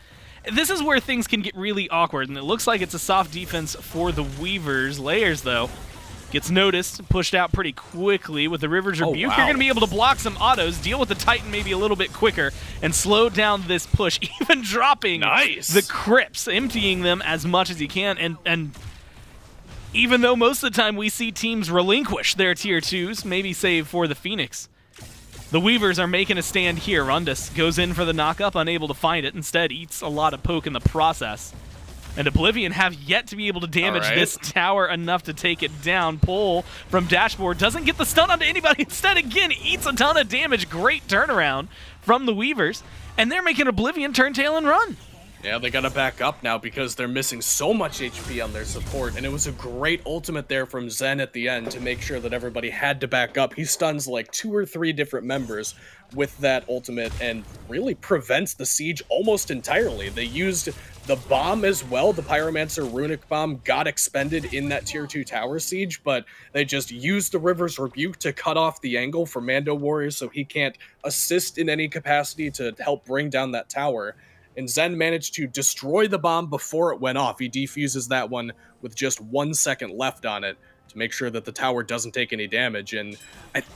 This is where things can get really awkward, and it looks like it's a soft defense for the Weavers. Layers, though, gets noticed, pushed out pretty quickly with the River's Rebuke. Wow. You're going to be able to block some autos, deal with the Titan maybe a little bit quicker, and slow down this push, even dropping the crypts, emptying them as much as you can. And even though most of the time we see teams relinquish their tier 2s, maybe save for the Phoenix, the Weavers are making a stand here. Rundas goes in for the knockup, unable to find it. Instead, eats a lot of poke in the process. And Oblivion have yet to be able to damage this tower enough to take it down. Pull from Dashboardzd doesn't get the stun onto anybody. Instead, again, eats a ton of damage. Great turnaround from the Weavers. And they're making Oblivion turn tail and run. Yeah, they gotta back up now because they're missing so much HP on their support, and it was a great ultimate there from Zen at the end to make sure that everybody had to back up. He stuns like 2 or 3 different members with that ultimate and really prevents the siege almost entirely. They used the bomb as well. The Pyromancer Runic Bomb got expended in that tier 2 tower siege, but they just used the River's Rebuke to cut off the angle for MandoWarrior so he can't assist in any capacity to help bring down that tower. And Zen managed to destroy the bomb before it went off. He defuses that one with just 1 second left on it to make sure that the tower doesn't take any damage. And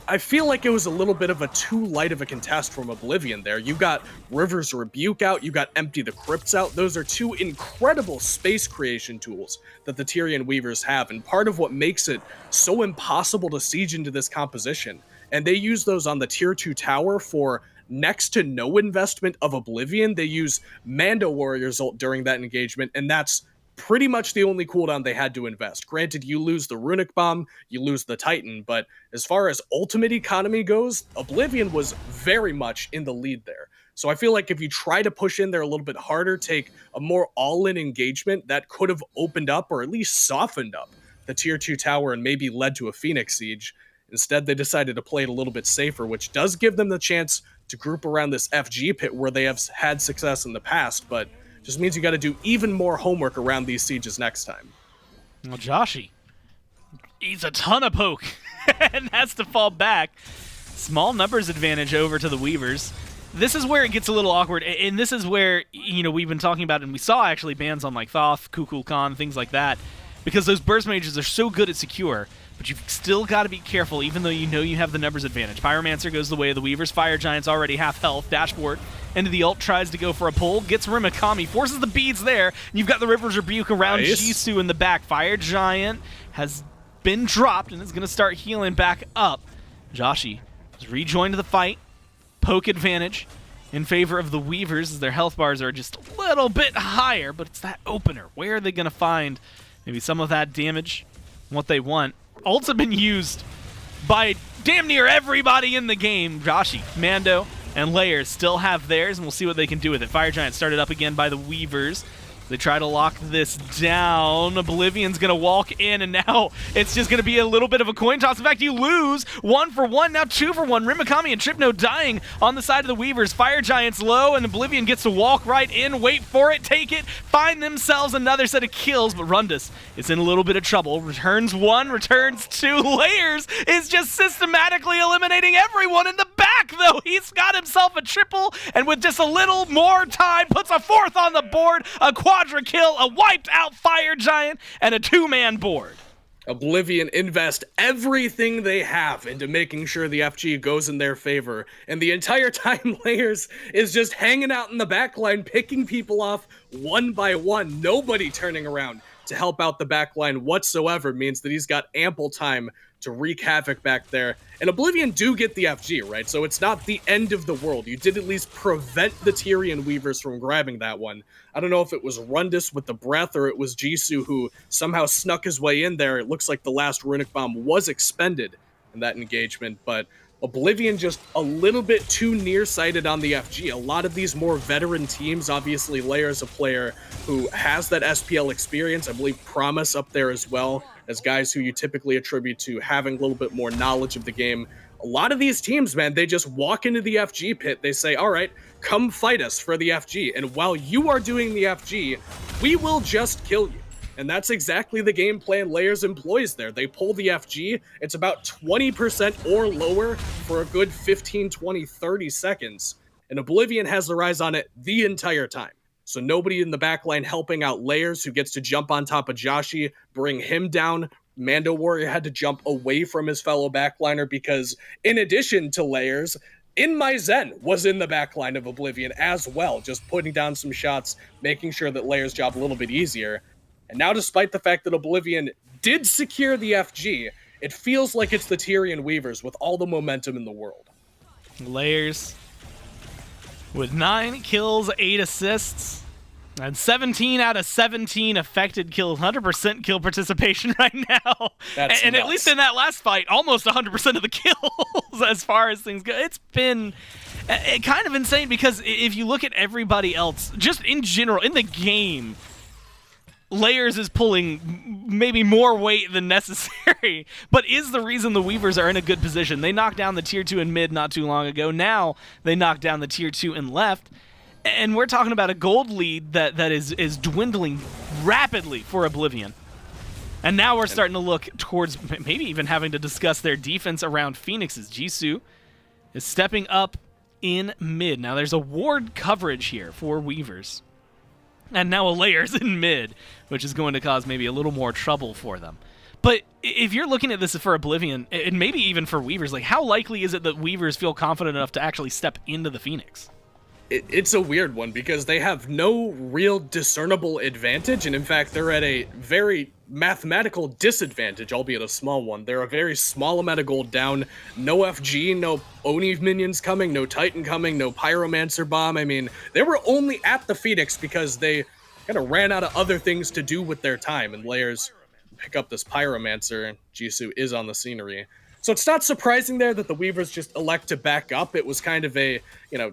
I feel like it was a little bit of a too light of a contest from Oblivion there. You got River's Rebuke out, you got Empty the Crypts out. Those are 2 incredible space creation tools that the Tyrian Weavers have, and part of what makes it so impossible to siege into this composition. And they use those on the tier 2 tower for next to no investment of Oblivion. They use MandoWarrior's ult during that engagement, and that's pretty much the only cooldown they had to invest. Granted, you lose the Runic Bomb, you lose the Titan, but as far as ultimate economy goes, Oblivion was very much in the lead there. So I feel like if you try to push in there a little bit harder, take a more all-in engagement, that could have opened up or at least softened up the tier 2 tower and maybe led to a Phoenix siege. Instead, they decided to play it a little bit safer, which does give them the chance to group around this FG pit where they have had success in the past, but just means you got to do even more homework around these sieges next time. Well, Joshy eats a ton of poke and has to fall back. Small numbers advantage over to the Weavers. This is where it gets a little awkward, and this is where, you know, we've been talking about, and we saw actually bans on like Thoth, Kukulkan, things like that, because those burst mages are so good at secure. But you've still got to be careful, even though you know you have the numbers advantage. Pyromancer goes the way of the Weavers. Fire Giant's already half health. Dashboard into the ult, tries to go for a pull. Gets Remakami, forces the beads there. And you've got the River's Rebuke around Jisoo in the back. Fire Giant has been dropped and is going to start healing back up. Joshy has rejoined the fight. Poke advantage in favor of the Weavers as their health bars are just a little bit higher, but it's that opener. Where are they going to find maybe some of that damage, what they want? Ults have been used by damn near everybody in the game. Joshy, Mando, and Layers still have theirs, and we'll see what they can do with it. Fire Giant started up again by the Weavers. They try to lock this down. Oblivion's going to walk in, and now it's just going to be a little bit of a coin toss. In fact, you lose 1 for 1, now 2 for 1. Remakami and Trypno dying on the side of the Weavers. Fire Giant's low, and Oblivion gets to walk right in, wait for it, take it, find themselves another set of kills, but Rundas is in a little bit of trouble. Returns 1, returns 2. Layers is just systematically eliminating everyone in the back, though. He's got himself a triple, and with just a little more time, puts a 4th on the board, a quadra kill, a wiped out Fire Giant, and a 2-man board. Oblivion invest everything they have into making sure the FG goes in their favor, and the entire time Layers is just hanging out in the backline, picking people off one by one. Nobody turning around to help out the backline whatsoever means that he's got ample time to wreak havoc back there. And Oblivion do get the FG, right? So it's not the end of the world. You did at least prevent the Tyrian Weavers from grabbing that one. I don't know if it was Rundas with the breath or it was Jisoo who somehow snuck his way in there. It looks like the last Runic Bomb was expended in that engagement, but Oblivion just a little bit too nearsighted on the FG. A lot of these more veteran teams, obviously Layer's a player who has that SPL experience. I believe Promise up there as well, as guys who you typically attribute to having a little bit more knowledge of the game. a lot of these teams, man, they just walk into the FG pit. They say, all right, come fight us for the FG. And while you are doing the FG, we will just kill you. And that's exactly the game plan Layers employs there. They pull the FG. It's about 20% or lower for a good 15, 20, 30 seconds. And Oblivion has their eyes on it the entire time. So nobody in the backline helping out Layers, who gets to jump on top of Joshy, bring him down. MandoWarrior had to jump away from his fellow backliner because, in addition to Layers, InMyZen was in the backline of Oblivion as well, just putting down some shots, making sure that Layers' job a little bit easier. And now, despite the fact that Oblivion did secure the FG, it feels like it's the Tyrian Weavers with all the momentum in the world. Layers with 9 kills, 8 assists, and 17 out of 17 affected kills, 100% kill participation right now. That's and nuts. at least in that last fight, almost 100% of the kills as far as things go. It's been kind of insane because if you look at everybody else, just in general, in the game, Layers is pulling maybe more weight than necessary, but is the reason the Weavers are in a good position. They knocked down the tier 2 in mid not too long ago. Now they knocked down the tier 2 in left. And we're talking about a gold lead that is dwindling rapidly for Oblivion. And now we're starting to look towards maybe even having to discuss their defense around Phoenix's. Jisoo is stepping up in mid. Now there's a ward coverage here for Weavers. And now a Layers in mid, which is going to cause maybe a little more trouble for them. But if you're looking at this for Oblivion, and maybe even for Weavers, like how likely is it that Weavers feel confident enough to actually step into the Phoenix? It's a weird one because they have no real discernible advantage, and in fact, they're at a very mathematical disadvantage, albeit a small one. They're a very small amount of gold down, no FG, no Oni minions coming, no Titan coming, no Pyromancer bomb. I mean, they were only at the Phoenix because they kind of ran out of other things to do with their time, and Layers pick up this Pyromancer, and Jisoo is on the scenery. So it's not surprising there that the Weavers just elect to back up. It was kind of a,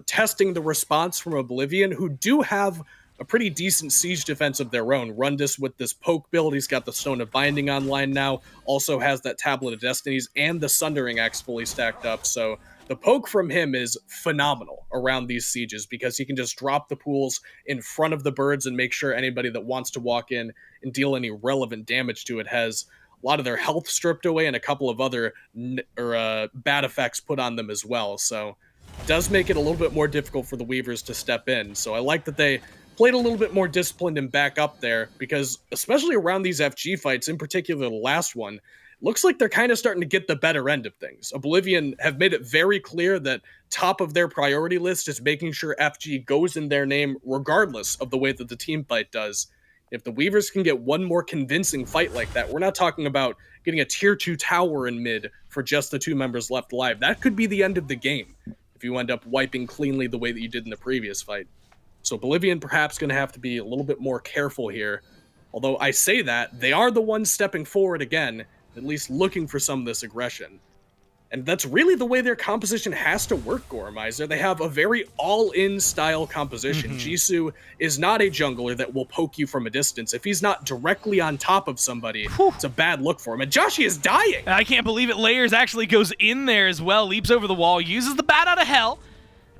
testing the response from Oblivion, who do have a pretty decent siege defense of their own. Rundas with this poke build, he's got the Stone of Binding online now, also has that Tablet of Destinies and the Sundering Axe fully stacked up. So the poke from him is phenomenal around these sieges because he can just drop the pools in front of the birds and make sure anybody that wants to walk in and deal any relevant damage to it has a lot of their health stripped away and a couple of other bad effects put on them as well. So it does make it a little bit more difficult for the Weavers to step in. So I like that they played a little bit more disciplined and back up there because especially around these FG fights, in particular the last one, looks like they're kind of starting to get the better end of things. Oblivion have made it very clear that top of their priority list is making sure FG goes in their name regardless of the way that the team fight does. If the Weavers can get one more convincing fight like that, we're not talking about getting a tier 2 tower in mid for just the 2 members left alive. That could be the end of the game if you end up wiping cleanly the way that you did in the previous fight. So Oblivion perhaps going to have to be a little bit more careful here. Although I say that, they are the ones stepping forward again, at least looking for some of this aggression. And that's really the way their composition has to work, GoreMizer. They have a very all-in style composition. Jisoo is not a jungler that will poke you from a distance. If he's not directly on top of somebody, it's a bad look for him. And Joshy is dying! I can't believe it. Layers actually goes in there as well, leaps over the wall, uses the bat out of hell,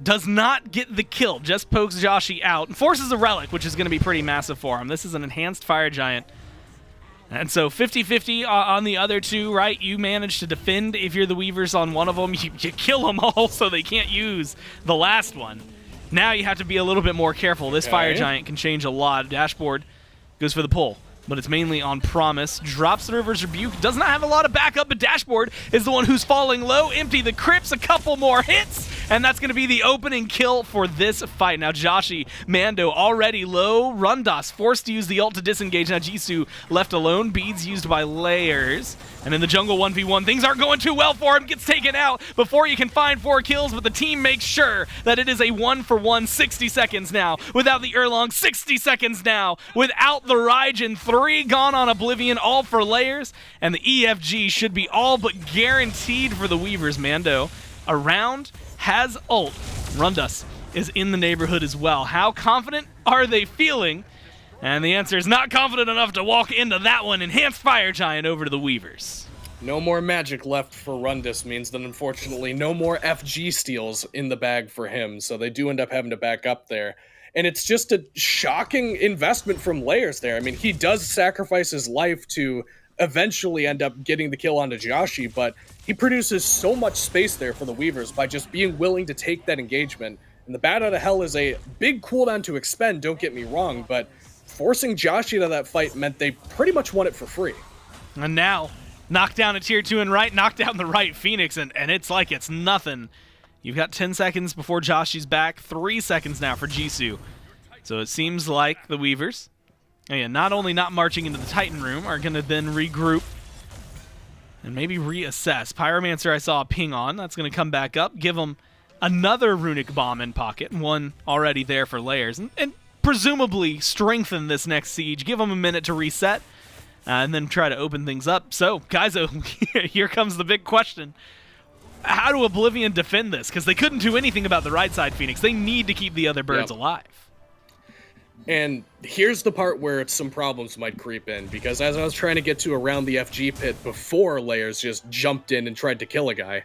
does not get the kill, just pokes Joshy out, and forces a relic, which is going to be pretty massive for him. This is an enhanced fire giant. And so 50-50 on the other two, right? You manage to defend if you're the Weavers on one of them. You kill them all so they can't use the last one. Now you have to be a little bit more careful. This fire giant can change a lot. Dashboard goes for the pull, but it's mainly on promise. Drops the River's Rebuke. Does not have a lot of backup, but Dashboard is the one who's falling low. Empty the crypts, a couple more hits, and that's going to be the opening kill for this fight. Now Joshy, Mando already low. Rundas forced to use the ult to disengage. Now Jisoo left alone. Beads used by Layers. And in the jungle 1v1, things aren't going too well for him. Gets taken out before you can find 4 kills, but the team makes sure that it is a 1-for-1, 60 seconds now. Without the Erlang, 60 seconds now. Without the Raijin, 3 gone on Oblivion, all for Layers. And the EFG should be all but guaranteed for the Weavers. Mando around, has ult. Rundas is in the neighborhood as well. How confident are they feeling? And the answer is not confident enough to walk into that one. Enhanced Fire Giant over to the Weavers. No more magic left for Rundas means that unfortunately no more FG steals in the bag for him, so they do end up having to back up there. And it's just a shocking investment from Layers there. I mean, he does sacrifice his life to eventually end up getting the kill onto Joshy, but he produces so much space there for the Weavers by just being willing to take that engagement. And the Bat Out of Hell is a big cooldown to expend, don't get me wrong, but forcing Joshy to that fight meant they pretty much won it for free. And now, knock down a tier 2 and right, knock down the right Phoenix, and it's like it's nothing. You've got 10 seconds before Joshy's back, 3 seconds now for Jisoo. So it seems like the Weavers, again, not only not marching into the Titan room, are going to then regroup and maybe reassess. Pyromancer I saw a ping on. That's going to come back up, give them another runic bomb in pocket, one already there for Layers, and presumably strengthen this next siege, give them a minute to reset, and then try to open things up. So, guys, here comes the big question. How do Oblivion defend this? Because they couldn't do anything about the right side Phoenix. They need to keep the other birds alive. And here's the part where some problems might creep in, because as I was trying to get to around the FG pit before Layers just jumped in and tried to kill a guy,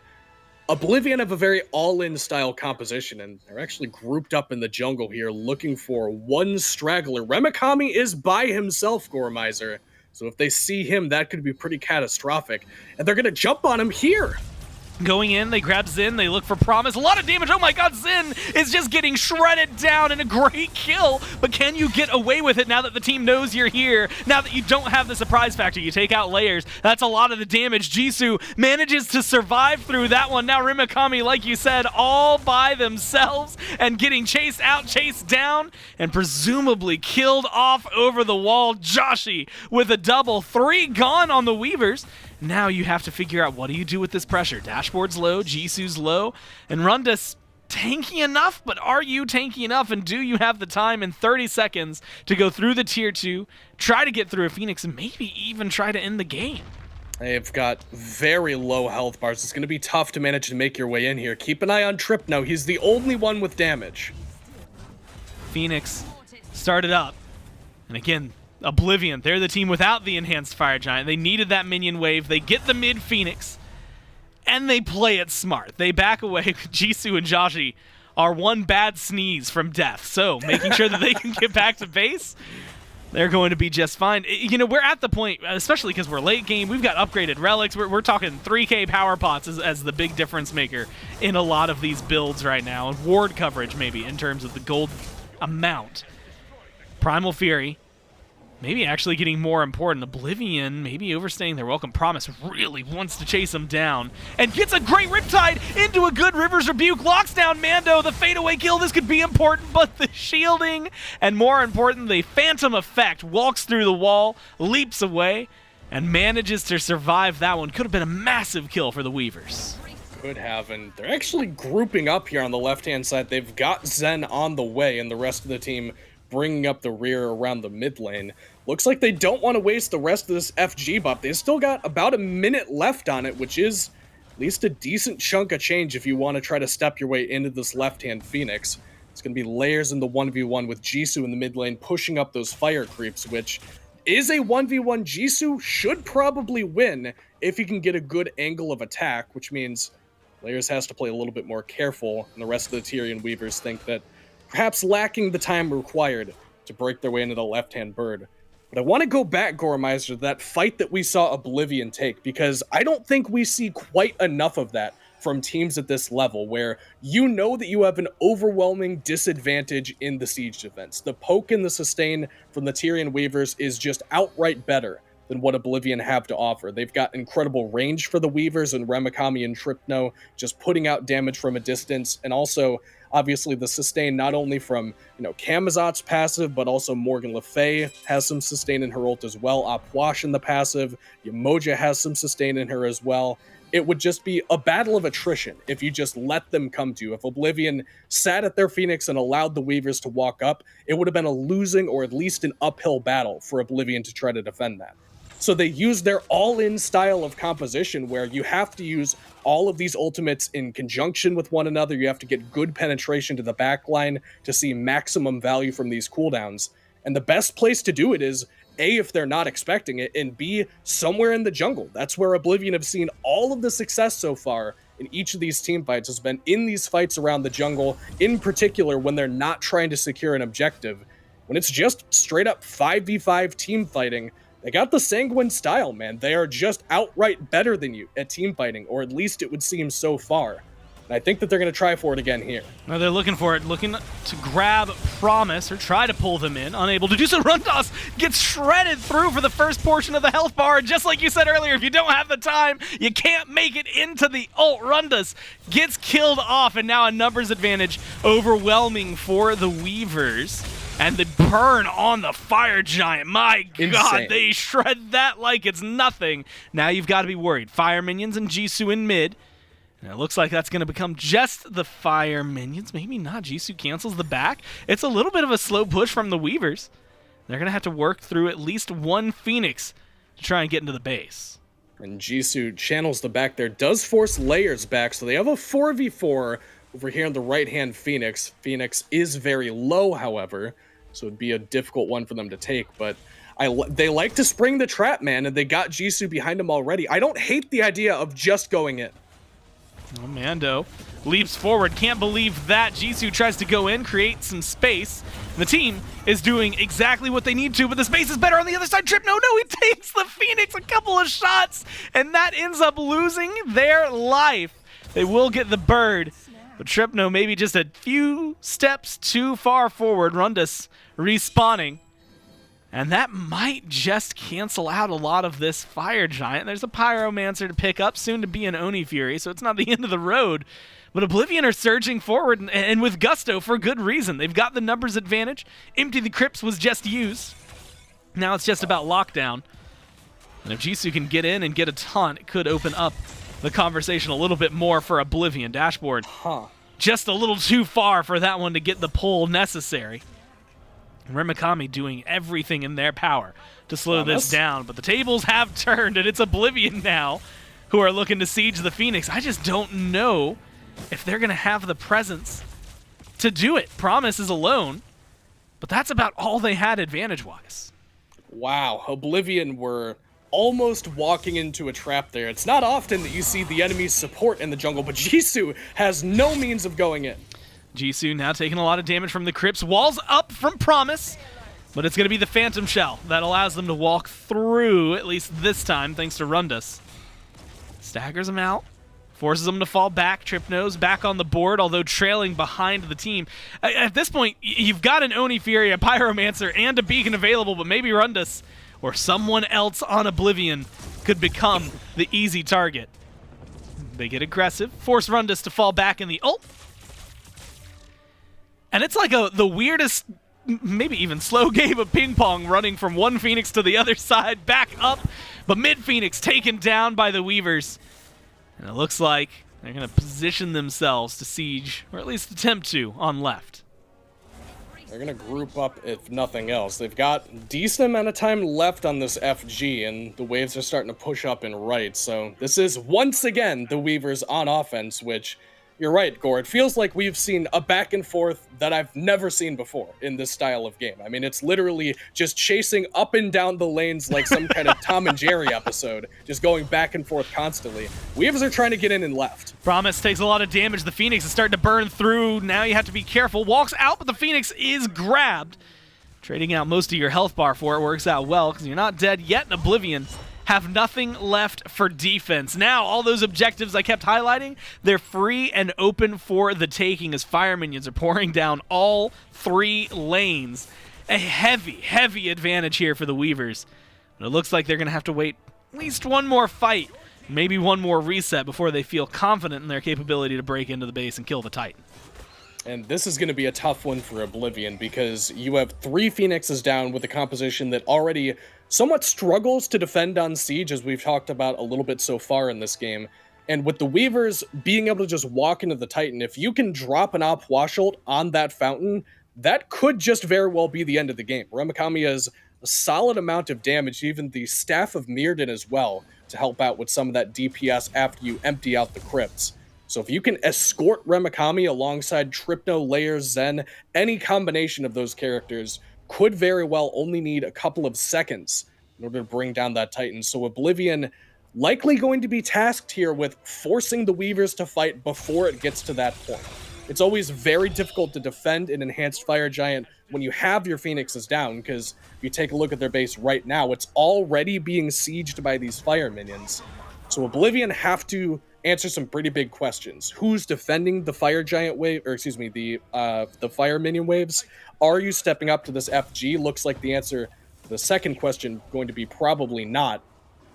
Oblivion have a very all-in style composition, and they're actually grouped up in the jungle here looking for one straggler. Remakami is by himself, Gormizer, so if they see him, that could be pretty catastrophic. And they're going to jump on him here. Going in, they grab Zen, they look for Promise. A lot of damage. Oh my god, Zen is just getting shredded down in a great kill. But can you get away with it now that the team knows you're here? Now that you don't have the surprise factor, you take out Layers. That's a lot of the damage. Jisoo manages to survive through that one. Now Remakami, like you said, all by themselves and getting chased out, chased down, and presumably killed off over the wall. Joshy with a double. 3 gone on the Weavers. Now you have to figure out, what do you do with this pressure? Dashboard's low, Jisoo's low, and Rundas tanky enough, but are you tanky enough, and do you have the time in 30 seconds to go through the tier 2, try to get through a Phoenix, and maybe even try to end the game? They've got very low health bars. It's going to be tough to manage to make your way in here. Keep an eye on Trypno. He's the only one with damage. Phoenix started up, and again, Oblivion, they're the team without the enhanced fire giant. They needed that minion wave. They get the mid Phoenix, and they play it smart. They back away. Jisoo and Joshy are one bad sneeze from death, so making sure that they can get back to base, they're going to be just fine. You know, we're at the point, especially because we're late game, we've got upgraded relics. We're talking 3k power pots as the big difference maker in a lot of these builds right now, and ward coverage maybe in terms of the gold amount. Primal Fury, maybe actually getting more important. Oblivion maybe overstaying their welcome. Promise really wants to chase him down and gets a great Riptide into a good River's Rebuke. Locks down Mando. The fadeaway kill. This could be important, but the shielding and more important, the Phantom effect walks through the wall, leaps away, and manages to survive that one. Could have been a massive kill for the Weavers. Could have, and they're actually grouping up here on the left-hand side. They've got Zen on the way, and the rest of the team bringing up the rear around the mid lane. Looks like they don't want to waste the rest of this FG buff. They've still got about a minute left on it, which is at least a decent chunk of change if you want to try to step your way into this left-hand Phoenix. It's going to be Layers in the 1v1 with Jisoo in the mid lane pushing up those fire creeps, which is a 1v1. Jisoo should probably win if he can get a good angle of attack, which means Layers has to play a little bit more careful, and the rest of the Tyrian Weavers think that perhaps lacking the time required to break their way into the left-hand bird. But I want to go back, Gormizer, to that fight that we saw Oblivion take, because I don't think we see quite enough of that from teams at this level, where you know that you have an overwhelming disadvantage in the siege defense. The poke and the sustain from the Tyrian Weavers is just outright better than what Oblivion have to offer. They've got incredible range for the Weavers, and Remakami and Trypno just putting out damage from a distance, and also obviously the sustain not only from, Camazotz passive, but also Morgan Le Fay has some sustain in her ult as well. Opwash in the passive. Yemoja has some sustain in her as well. It would just be a battle of attrition if you just let them come to you. If Oblivion sat at their Phoenix and allowed the Weavers to walk up, it would have been a losing or at least an uphill battle for Oblivion to try to defend that. So they use their all-in style of composition where you have to use all of these ultimates in conjunction with one another. You have to get good penetration to the backline to see maximum value from these cooldowns. And the best place to do it is A, if they're not expecting it, and B, somewhere in the jungle. That's where Oblivion have seen all of the success so far in each of these team fights has been in these fights around the jungle, in particular when they're not trying to secure an objective. When it's just straight up 5v5 team fighting, they got the sanguine style, man. They are just outright better than you at team fighting, or at least it would seem so far. And I think that they're going to try for it again here. Now they're looking for it, looking to grab Promise or try to pull them in. Unable to do so. Rundas gets shredded through for the first portion of the health bar. And just like you said earlier, if you don't have the time, you can't make it into the ult. Rundas gets killed off, and now a numbers advantage overwhelming for the Weavers. And the burn on the fire giant. My God, they shred that like it's nothing. Now you've got to be worried. Fire minions and Jisoo in mid. And it looks like that's going to become just the fire minions. Maybe not. Jisoo cancels the back. It's a little bit of a slow push from the Weavers. They're going to have to work through at least one Phoenix to try and get into the base. And Jisoo channels the back there, does force layers back, so they have a 4v4 over here on the right-hand Phoenix. Phoenix is very low, however, so it'd be a difficult one for them to take, but they like to spring the trap, man, and they got Jisoo behind them already. I don't hate the idea of just going in. Oh, Mando leaps forward. Can't believe that. Jisoo tries to go in, create some space. The team is doing exactly what they need to, but the space is better on the other side. Trypno, no, he takes the Phoenix a couple of shots, and that ends up losing their life. They will get the bird, but Trypno maybe just a few steps too far forward. Rundas respawning. And that might just cancel out a lot of this fire giant. There's a pyromancer to pick up, soon to be an Oni Fury, so it's not the end of the road. But Oblivion are surging forward, and with gusto for good reason. They've got the numbers advantage. Empty the Crypts was just used. Now it's just about lockdown. And if Jisoo can get in and get a taunt, it could open up the conversation a little bit more for Oblivion. Dashboardzd just a little too far for that one to get the pull necessary. Remakami doing everything in their power to slow this down, but the tables have turned, and it's Oblivion now who are looking to siege the Phoenix. I just don't know if they're going to have the presence to do it. Promise is alone, but that's about all they had advantage-wise. Wow, Oblivion were almost walking into a trap there. It's not often that you see the enemy's support in the jungle, but Jisoo has no means of going in. Jisoo now taking a lot of damage from the Crypts. Walls up from Promise, but it's going to be the Phantom Shell that allows them to walk through, at least this time, thanks to Rundas. Staggers them out, forces them to fall back. Trypno's back on the board, although trailing behind the team. At this point, you've got an Oni Fury, a Pyromancer, and a Beacon available, but maybe Rundas or someone else on Oblivion could become the easy target. They get aggressive, force Rundas to fall back in the ult. And it's like the weirdest, maybe even slow game of ping pong, running from one Phoenix to the other side, back up, but mid-Phoenix taken down by the Weavers. And it looks like they're going to position themselves to siege, or at least attempt to, on left. They're going to group up, if nothing else. They've got a decent amount of time left on this FG, and the waves are starting to push up in right. So this is, once again, the Weavers on offense, which... You're right, Gore. It feels like we've seen a back and forth that I've never seen before in this style of game. I mean, it's literally just chasing up and down the lanes like some kind of Tom and Jerry episode, just going back and forth constantly. Weavers are trying to get in and left. Promise takes a lot of damage. The Phoenix is starting to burn through. Now you have to be careful. Walks out, but the Phoenix is grabbed. Trading out most of your health bar for it works out well because you're not dead yet in Oblivion. Have nothing left for defense. Now, all those objectives I kept highlighting, they're free and open for the taking as fire minions are pouring down all three lanes. A heavy, heavy advantage here for the Weavers. But it looks like they're going to have to wait at least one more fight, maybe one more reset before they feel confident in their capability to break into the base and kill the Titan. And this is going to be a tough one for Oblivion because you have three Phoenixes down with a composition that already somewhat struggles to defend on siege, as we've talked about a little bit so far in this game. And with the Weavers being able to just walk into the Titan, if you can drop an Op Wash ult on that fountain, that could just very well be the end of the game. Remakami has a solid amount of damage, even the Staff of Mirrodin as well, to help out with some of that DPS after you empty out the crypts. So if you can escort Remakami alongside Trypno, Layers, Zen, any combination of those characters could very well only need a couple of seconds in order to bring down that Titan. So Oblivion likely going to be tasked here with forcing the Weavers to fight before it gets to that point. It's always very difficult to defend an enhanced Fire Giant when you have your Phoenixes down, because if you take a look at their base right now, it's already being sieged by these Fire Minions. So Oblivion have to answer some pretty big questions. Who's defending the Fire Giant wave, or excuse me, the Fire Minion waves? Are you stepping up to this FG? Looks like the answer to the second question going to be probably not.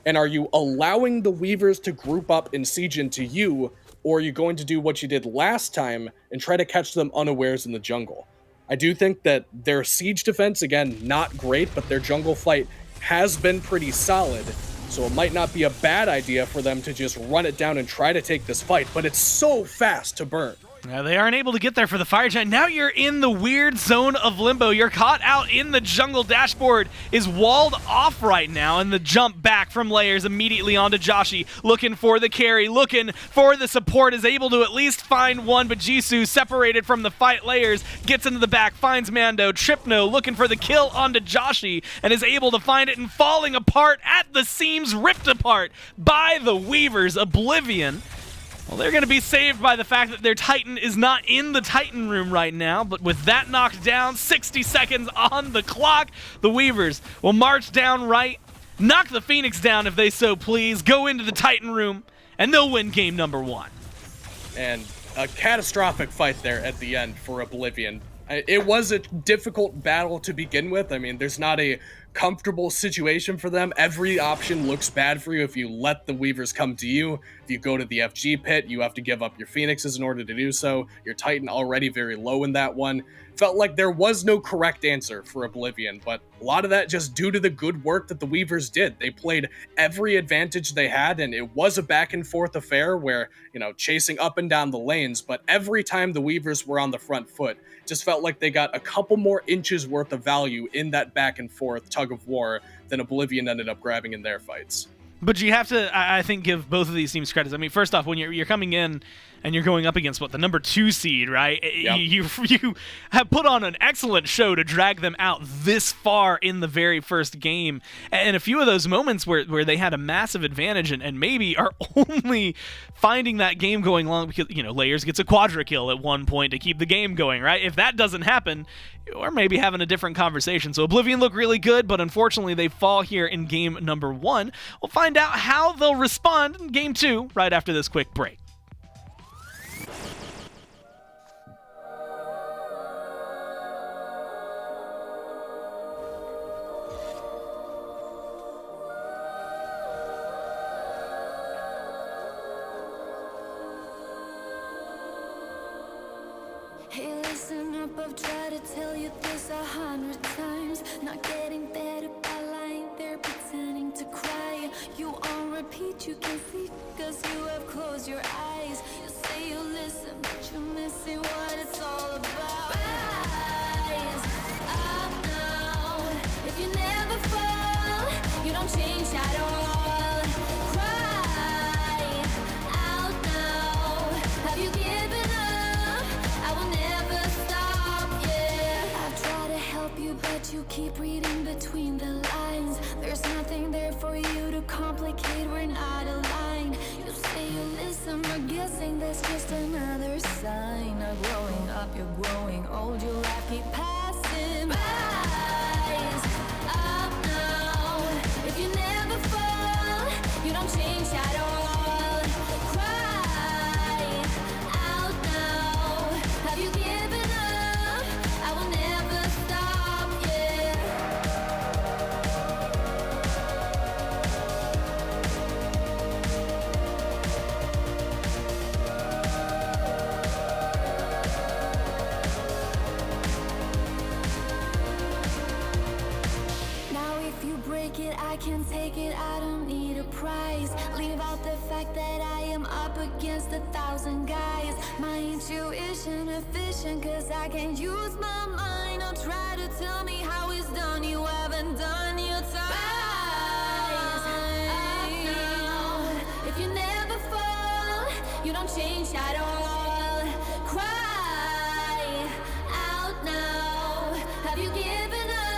And are you allowing the Weavers to group up and siege into you, or are you going to do what you did last time and try to catch them unawares in the jungle? I do think that their siege defense, again, not great, but their jungle fight has been pretty solid. So it might not be a bad idea for them to just run it down and try to take this fight, but it's so fast to burn. Now they aren't able to get there for the Fire Giant. Now you're in the weird zone of limbo. You're caught out in the jungle. Dashboard is walled off right now, and the jump back from layers immediately onto Joshy, looking for the carry, looking for the support, is able to at least find one, but MainJisoo, separated from the fight layers, gets into the back, finds Mando. Trypno looking for the kill onto Joshy, and is able to find it, and falling apart at the seams, ripped apart by the Weavers. Oblivion, well, they're going to be saved by the fact that their Titan is not in the Titan room right now, but with that knocked down, 60 seconds on the clock, the Weavers will march down right, knock the Phoenix down if they so please, go into the Titan room, and they'll win game number 1. And a catastrophic fight there at the end for Oblivion. It was a difficult battle to begin with. I mean, there's not a comfortable situation for them. Every option looks bad for you if you let the Weavers come to you. If you go to the FG pit, you have to give up your Phoenixes in order to do so. Your Titan already very low in that one. Felt like there was no correct answer for Oblivion, but a lot of that just due to the good work that the Weavers did. They played every advantage they had, and it was a back and forth affair where, you know, chasing up and down the lanes, but every time the Weavers were on the front foot, just felt like they got a couple more inches worth of value in that back and forth tug of war than Oblivion ended up grabbing in their fights. But you have to, I think, give both of these teams credits. I mean, first off, when you're coming in and you're going up against, what, the number 2 seed, right? Yep. You have put on an excellent show to drag them out this far in the very first game. And a few of those moments where they had a massive advantage and maybe are only finding that game going long because, you know, Layers gets a quadra kill at one point to keep the game going, right? If that doesn't happen, we're maybe having a different conversation. So Oblivion look really good, but unfortunately they fall here in game number 1. We'll find out how they'll respond in game 2 right after this quick break. Hey, listen up, I've tried to tell you this 100 times. Not getting better by lying there, pretending to cry. You on repeat, you can see, cause you have closed your eyes. You say you listen, but you're missing what it's all about. Rise up now. If you never fall, you don't change at all. Cry out now. Have you given up? I will never stop, yeah. I try to help you, but you keep reading between the lines. There's nothing there for you to complicate, we're not aligned. You say you listen, but guessing that's just another sign. Not growing up, you're growing old, your life keep passing. Rise up now. If you never fall, you don't change at all. Cry out now. Have you given up? I will never stop, yeah. Now if you break it, I can take it, I don't need a prize. Leave out the fact that I am up against 1,000 guys. My intuition efficient, cause I can't use my mind. Don't try to tell me how it's done, you haven't done your time. Up now. If you never fall, you don't change at all. Cry out now. Have you given up?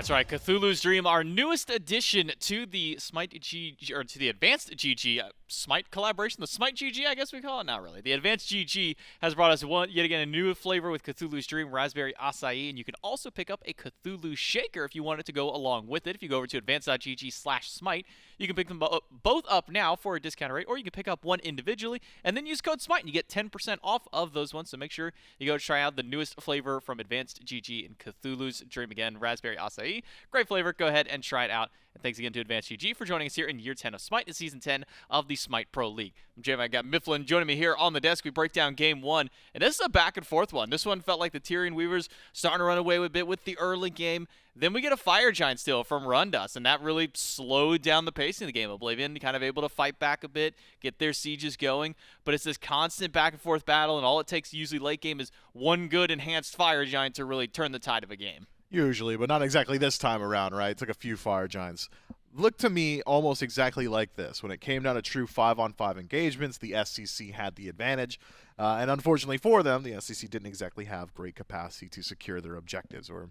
That's right, Cthulhu's Dream, our newest addition to the SMITE GG, or to the Advanced GG, SMITE collaboration, the SMITE GG, I guess we call it? Not really. The Advanced GG has brought us yet again a new flavor with Cthulhu's Dream, Raspberry Acai, and you can also pick up a Cthulhu Shaker if you want it to go along with it. If you go over to advanced.gg/SMITE, you can pick them both up now for a discount rate, or you can pick up one individually and then use code SMITE and you get 10% off of those ones. So make sure you go try out the newest flavor from Advanced GG and Cthulhu's Dream. Again, Raspberry Acai. Great flavor. Go ahead and try it out. And thanks again to Advanced GG for joining us here in Year 10 of SMITE and Season 10 of the SMITE Pro League. I'm Jim. I got Mifflin joining me here on the desk. We break down Game 1, and this is a back-and-forth one. This one felt like the Tyrian Weavers starting to run away with a bit with the early game. Then we get a Fire Giant steal from Rundas, and that really slowed down the pacing of the game. Oblivion kind of able to fight back a bit, get their sieges going, but it's this constant back-and-forth battle, and all it takes usually late game is one good enhanced Fire Giant to really turn the tide of a game. Usually, but not exactly this time around, right? It took a few Fire Giants. Looked to me almost exactly like this. When it came down to true 5-on-5 engagements, the SCC had the advantage. And unfortunately for them, the SCC didn't exactly have great capacity to secure their objectives. Or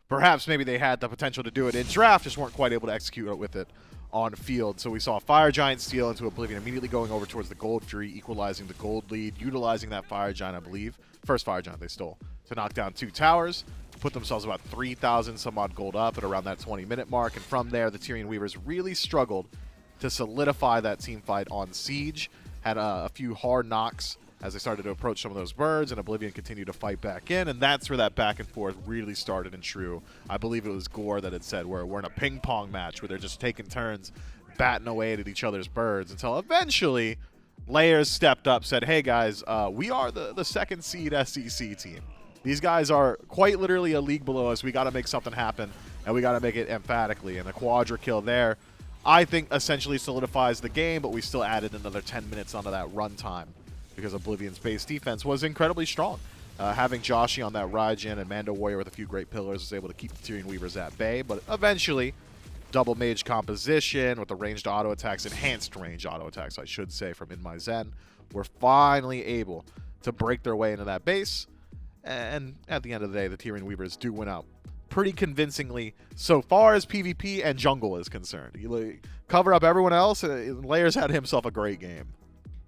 perhaps maybe they had the potential to do it in draft, just weren't quite able to execute with it on field. So we saw Fire Giant steal into Oblivion, immediately going over towards the Gold Fury, equalizing the gold lead, utilizing that Fire Giant, I believe. First Fire Giant they stole to knock down 2 towers. Put themselves about 3,000 some odd gold up at around that 20-minute mark, and from there the Tyrian Weavers really struggled to solidify that team fight on Siege. Had a few hard knocks as they started to approach some of those birds, and Oblivion continued to fight back in, and that's where that back and forth really started in true. I believe it was Gore that had said we're in a ping pong match where they're just taking turns batting away at each other's birds, until eventually Layers stepped up, said, hey guys, we are the second seed SEC team. These guys are quite literally a league below us. We got to make something happen, and we got to make it emphatically. And a quadra kill there, I think, essentially solidifies the game, but we still added another 10 minutes onto that runtime because Oblivion's base defense was incredibly strong. Having Joshy on that Raijin and MandoWarrior with a few great pillars was able to keep the Tyrian Weavers at bay, but eventually, double mage composition with the ranged auto attacks, enhanced ranged auto attacks, I should say, from InMyZen, were finally able to break their way into that base. And at the end of the day, the Tyrian Weavers do win out pretty convincingly so far as PvP and jungle is concerned. You cover up everyone else, and Layers had himself a great game.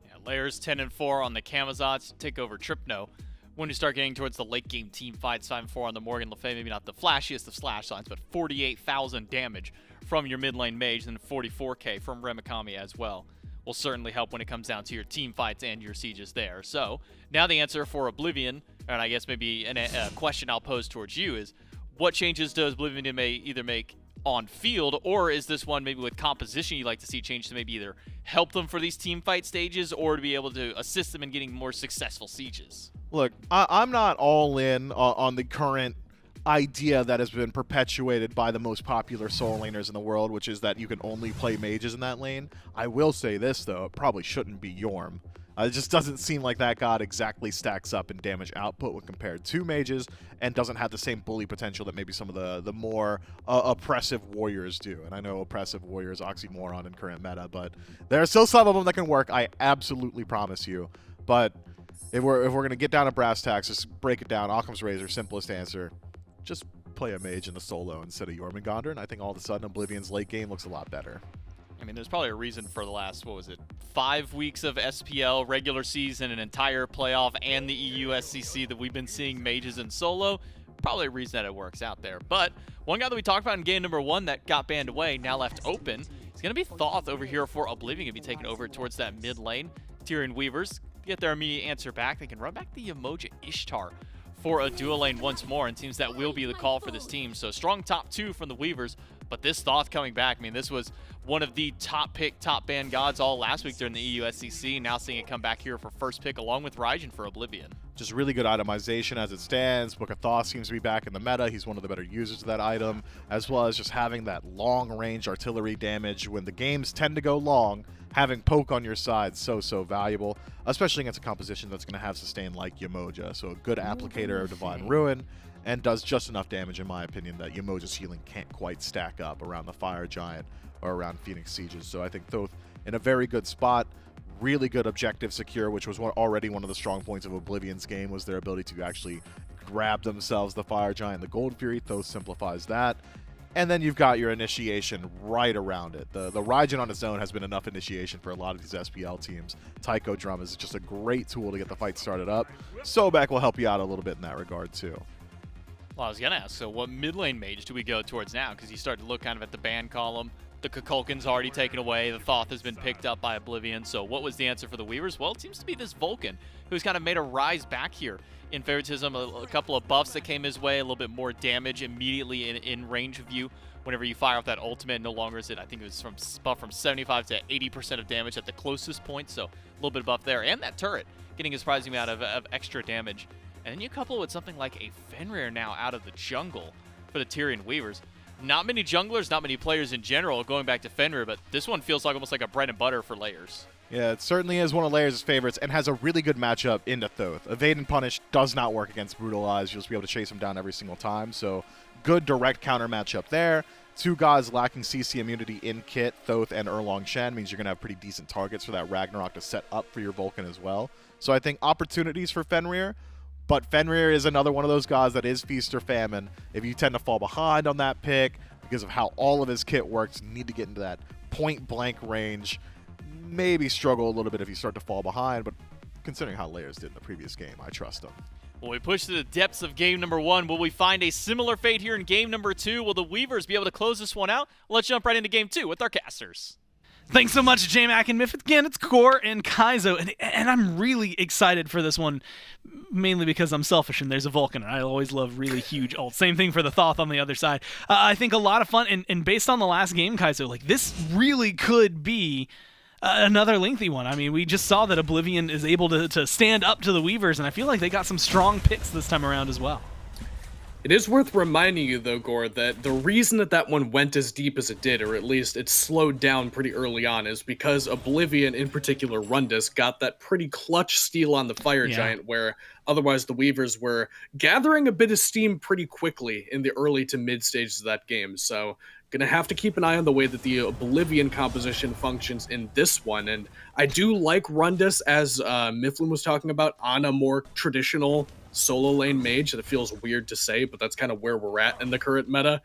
Yeah, Layers 10-4 on the Camazotz, take over Trypno. When you start getting towards the late game team fights, 5-4 on the Morgan Le Fay, maybe not the flashiest of slash lines, but 48,000 damage from your mid lane mage, and 44k from Remakami as well. Will certainly help when it comes down to your team fights and your sieges there. So now the answer for Oblivion, and I guess maybe a question I'll pose towards you is, what changes does Oblivion either make on field, or is this one maybe with composition you'd like to see change to maybe either help them for these team fight stages or to be able to assist them in getting more successful sieges? Look, I'm not all in on the current idea that has been perpetuated by the most popular soul laners in the world, which is that you can only play mages in that lane. I will say this, though, it probably shouldn't be Yorm. It just doesn't seem like that god exactly stacks up in damage output when compared to mages, and doesn't have the same bully potential that maybe some of the more oppressive warriors do. And I know oppressive warriors oxymoron in current meta, but there are still some of them that can work, I absolutely promise you. But if we're going to get down to brass tacks, just break it down, Occam's razor, simplest answer. Just play a mage in the solo instead of Jormungandr, and I think all of a sudden Oblivion's late game looks a lot better. I mean, there's probably a reason for the last, 5 weeks of SPL, regular season, an entire playoff, and the EU SCC that we've been seeing mages in solo. Probably a reason that it works out there. But one guy that we talked about in game number 1 that got banned away, now left open, is going to be Thoth over here for Oblivion. Going to be taken over towards that mid lane. Tyrian Weavers get their immediate answer back. They can run back the Yemoja Ishtar for a dual lane once more, and seems that will be the call for this team. So strong top 2 from the Weavers, but this Thoth coming back, I mean, this was one of the top pick, top ban gods all last week during the EU SCC. Now seeing it come back here for first pick along with Raijin for Oblivion. Just really good itemization as it stands. Book of Thoth seems to be back in the meta. He's one of the better users of that item, as well as just having that long-range artillery damage. When the games tend to go long, having Poke on your side so valuable, especially against a composition that's going to have sustain like Yemoja. So a good applicator of Divine Ruin, and does just enough damage, in my opinion, that Yemoja's healing can't quite stack up around the Fire Giant or around Phoenix Sieges. So I think Thoth in a very good spot. Really good objective secure, which was already one of the strong points of Oblivion's game, was their ability to actually grab themselves the Fire Giant, the Gold Fury. Thoth simplifies that. And then you've got your initiation right around it. The Raijin on its own has been enough initiation for a lot of these SPL teams. Taiko Drum is just a great tool to get the fight started up. Sobek will help you out a little bit in that regard too. Well, I was going to ask, so what mid lane mage do we go towards now? Because you start to look kind of at the ban column. The Kukulkan's already taken away. The Thoth has been picked up by Oblivion. So what was the answer for the Weavers? Well, it seems to be this Vulcan, who's kind of made a rise back here in favoritism. A couple of buffs that came his way, a little bit more damage immediately in range of you. Whenever you fire off that ultimate, no longer is it, I think it was buff from 75 to 80% of damage at the closest point. So a little bit of buff there. And that turret getting a surprising amount of extra damage. And then you couple it with something like a Fenrir now out of the jungle for the Tyrian Weavers. Not many junglers, not many players in general going back to Fenrir, but this one feels like almost like a bread and butter for Layers. Yeah, it certainly is one of Layers' favorites and has a really good matchup into Thoth. Evade and Punish does not work against Brutalize. You'll just be able to chase him down every single time, so good direct counter matchup there. Two guys lacking CC immunity in kit, Thoth and Shen, means you're going to have pretty decent targets for that Ragnarok to set up for your Vulcan as well. So I think opportunities for Fenrir, but Fenrir is another one of those guys that is feast or famine. If you tend to fall behind on that pick because of how all of his kit works, you need to get into that point-blank range. Maybe struggle a little bit if you start to fall behind, but considering how Layers did in the previous game, I trust him. Well, we push to the depths of game number 1. Will we find a similar fate here in game number 2? Will the Weavers be able to close this one out? Let's jump right into game 2 with our casters. Thanks so much, J-Mac and Miff. Again, it's Core and Kaizo, and I'm really excited for this one, mainly because I'm selfish and there's a Vulcan, and I always love really huge ults. Same thing for the Thoth on the other side. I think a lot of fun, and based on the last game, Kaizo, like this really could be another lengthy one. I mean, we just saw that Oblivion is able to stand up to the Weavers, and I feel like they got some strong picks this time around as well. It is worth reminding you, though, Gore, that the reason that one went as deep as it did, or at least it slowed down pretty early on, is because Oblivion, in particular Rundas, got that pretty clutch steal on the Fire Giant, where otherwise the Weavers were gathering a bit of steam pretty quickly in the early to mid stages of that game. So gonna have to keep an eye on the way that the Oblivion composition functions in this one. And I do like Rundas, as Mifflin was talking about, on a more traditional solo lane mage. That feels weird to say, but that's kind of where we're at in the current meta.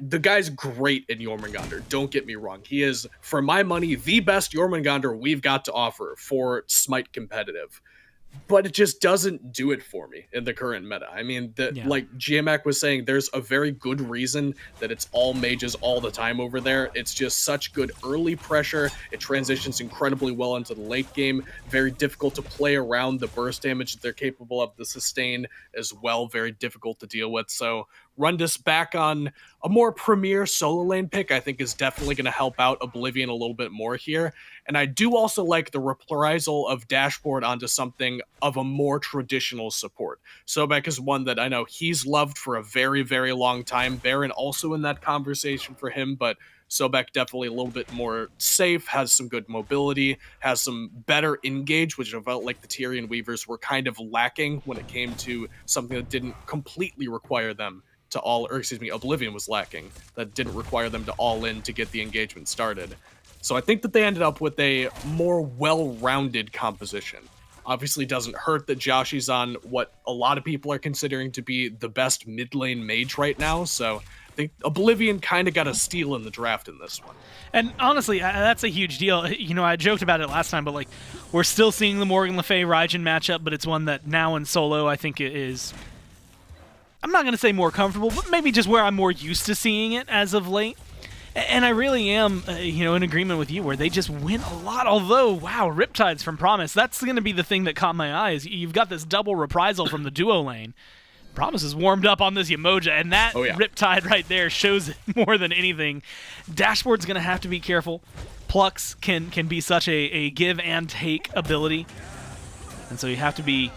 The guy's great in Jormungandr, don't get me wrong. He is, for my money, the best Jormungandr we've got to offer for SMITE competitive. But it just doesn't do it for me in the current meta. I mean, like GMAC was saying, there's a very good reason that it's all mages all the time over there. It's just such good early pressure. It transitions incredibly well into the late game. Very difficult to play around the burst damage that they're capable of, the sustain as well. Very difficult to deal with. So Rundas back on a more premier solo lane pick, I think, is definitely going to help out Oblivion a little bit more here. And I do also like the reprisal of Dashboardzd onto something of a more traditional support. Sobek is one that I know he's loved for a very, very long time. Baron also in that conversation for him, but Sobek definitely a little bit more safe, has some good mobility, has some better engage, which I felt like the Tyrian Weavers were kind of lacking when it came to something that didn't completely require them to Oblivion was lacking. That didn't require them to all in to get the engagement started. So I think that they ended up with a more well-rounded composition. Obviously doesn't hurt that Joshy's on what a lot of people are considering to be the best mid lane mage right now, so I think Oblivion kind of got a steal in the draft in this one. And honestly, that's a huge deal. You know, I joked about it last time, but like, we're still seeing the Morgan Le Fay Raijin matchup, but it's one that now in solo I think it is, I'm not going to say more comfortable, but maybe just where I'm more used to seeing it as of late. And I really am, in agreement with you, where they just win a lot. Although, wow, Riptides from Promise, that's going to be the thing that caught my eye. Is you've got this double reprisal from the duo lane. Promise is warmed up on this Yemoja, and that Riptide right there shows it more than anything. Dashboard's going to have to be careful. Plucks can be such a give and take ability. And so you have to be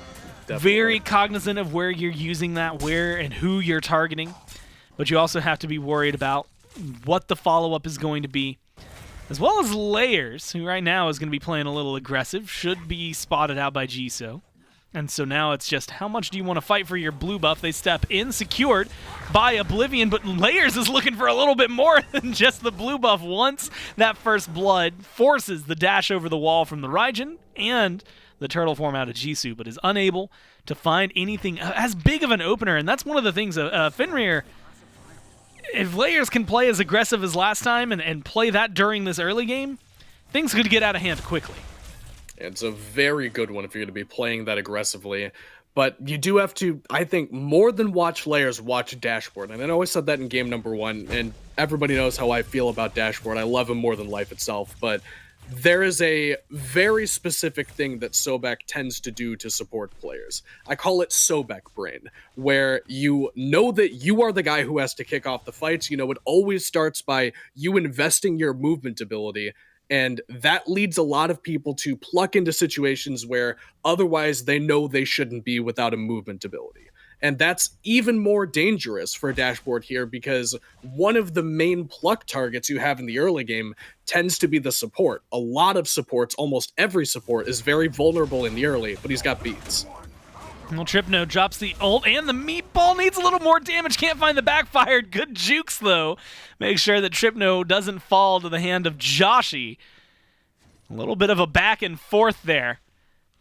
very cognizant of where you're using that, where and who you're targeting. But you also have to be worried about what the follow-up is going to be, as well as Layers, who right now is going to be playing a little aggressive, should be spotted out by MainJisoo. And so now it's just how much do you want to fight for your blue buff? They step in, secured by Oblivion, but Layers is looking for a little bit more than just the blue buff. Once that first blood forces the dash over the wall from the Raijin and the turtle form out of MainJisoo, but is unable to find anything as big of an opener. And that's one of the things Fenrir, if Layers can play as aggressive as last time and play that during this early game, things could get out of hand quickly. It's a very good one if you're going to be playing that aggressively. But you do have to, I think, more than watch Layers, watch Dashboard. And I know I said that in game number 1, and everybody knows how I feel about Dashboard. I love him more than life itself, but there is a very specific thing that Sobek tends to do to support players. I call it Sobek brain, where you know that you are the guy who has to kick off the fights. You know, it always starts by you investing your movement ability, and that leads a lot of people to pluck into situations where otherwise they know they shouldn't be without a movement ability. And that's even more dangerous for Dashboard here because one of the main pluck targets you have in the early game tends to be the support. A lot of supports, almost every support, is very vulnerable in the early, but he's got beats. Well, Trypno drops the ult, and the meatball needs a little more damage. Can't find the backfired. Good jukes, though. Make sure that Trypno doesn't fall to the hand of Joshy. A little bit of a back and forth there.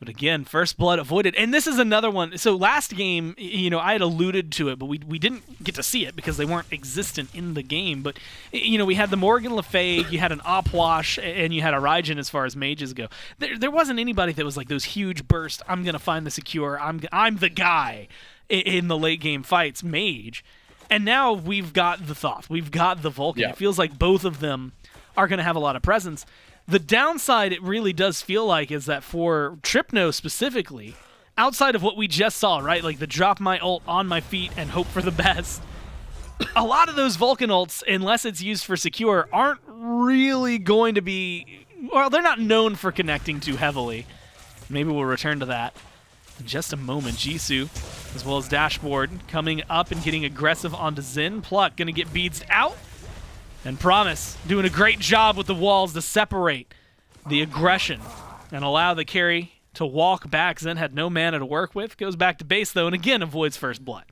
But again, first blood avoided. And this is another one. So last game, you know, I had alluded to it, but we didn't get to see it because they weren't existent in the game. But, you know, we had the Morgan Le Fay, you had an Opwash, and you had a Raijin as far as mages go. There wasn't anybody that was like those huge burst, I'm going to find the secure, I'm the guy in the late game fights, mage. And now we've got the Thoth, we've got the Vulcan. Yeah. It feels like both of them are going to have a lot of presence. The downside, it really does feel like, is that for Trypno specifically, outside of what we just saw, right, like the drop my ult on my feet and hope for the best, a lot of those Vulcan ults, unless it's used for secure, aren't really going to be, well, they're not known for connecting too heavily. Maybe we'll return to that in just a moment. Jisoo, as well as Dashboard, coming up and getting aggressive onto Zen. Pluck going to get beads out. And Promise doing a great job with the walls to separate the aggression and allow the carry to walk back. Zen had no mana to work with. Goes back to base, though, and again avoids first blood.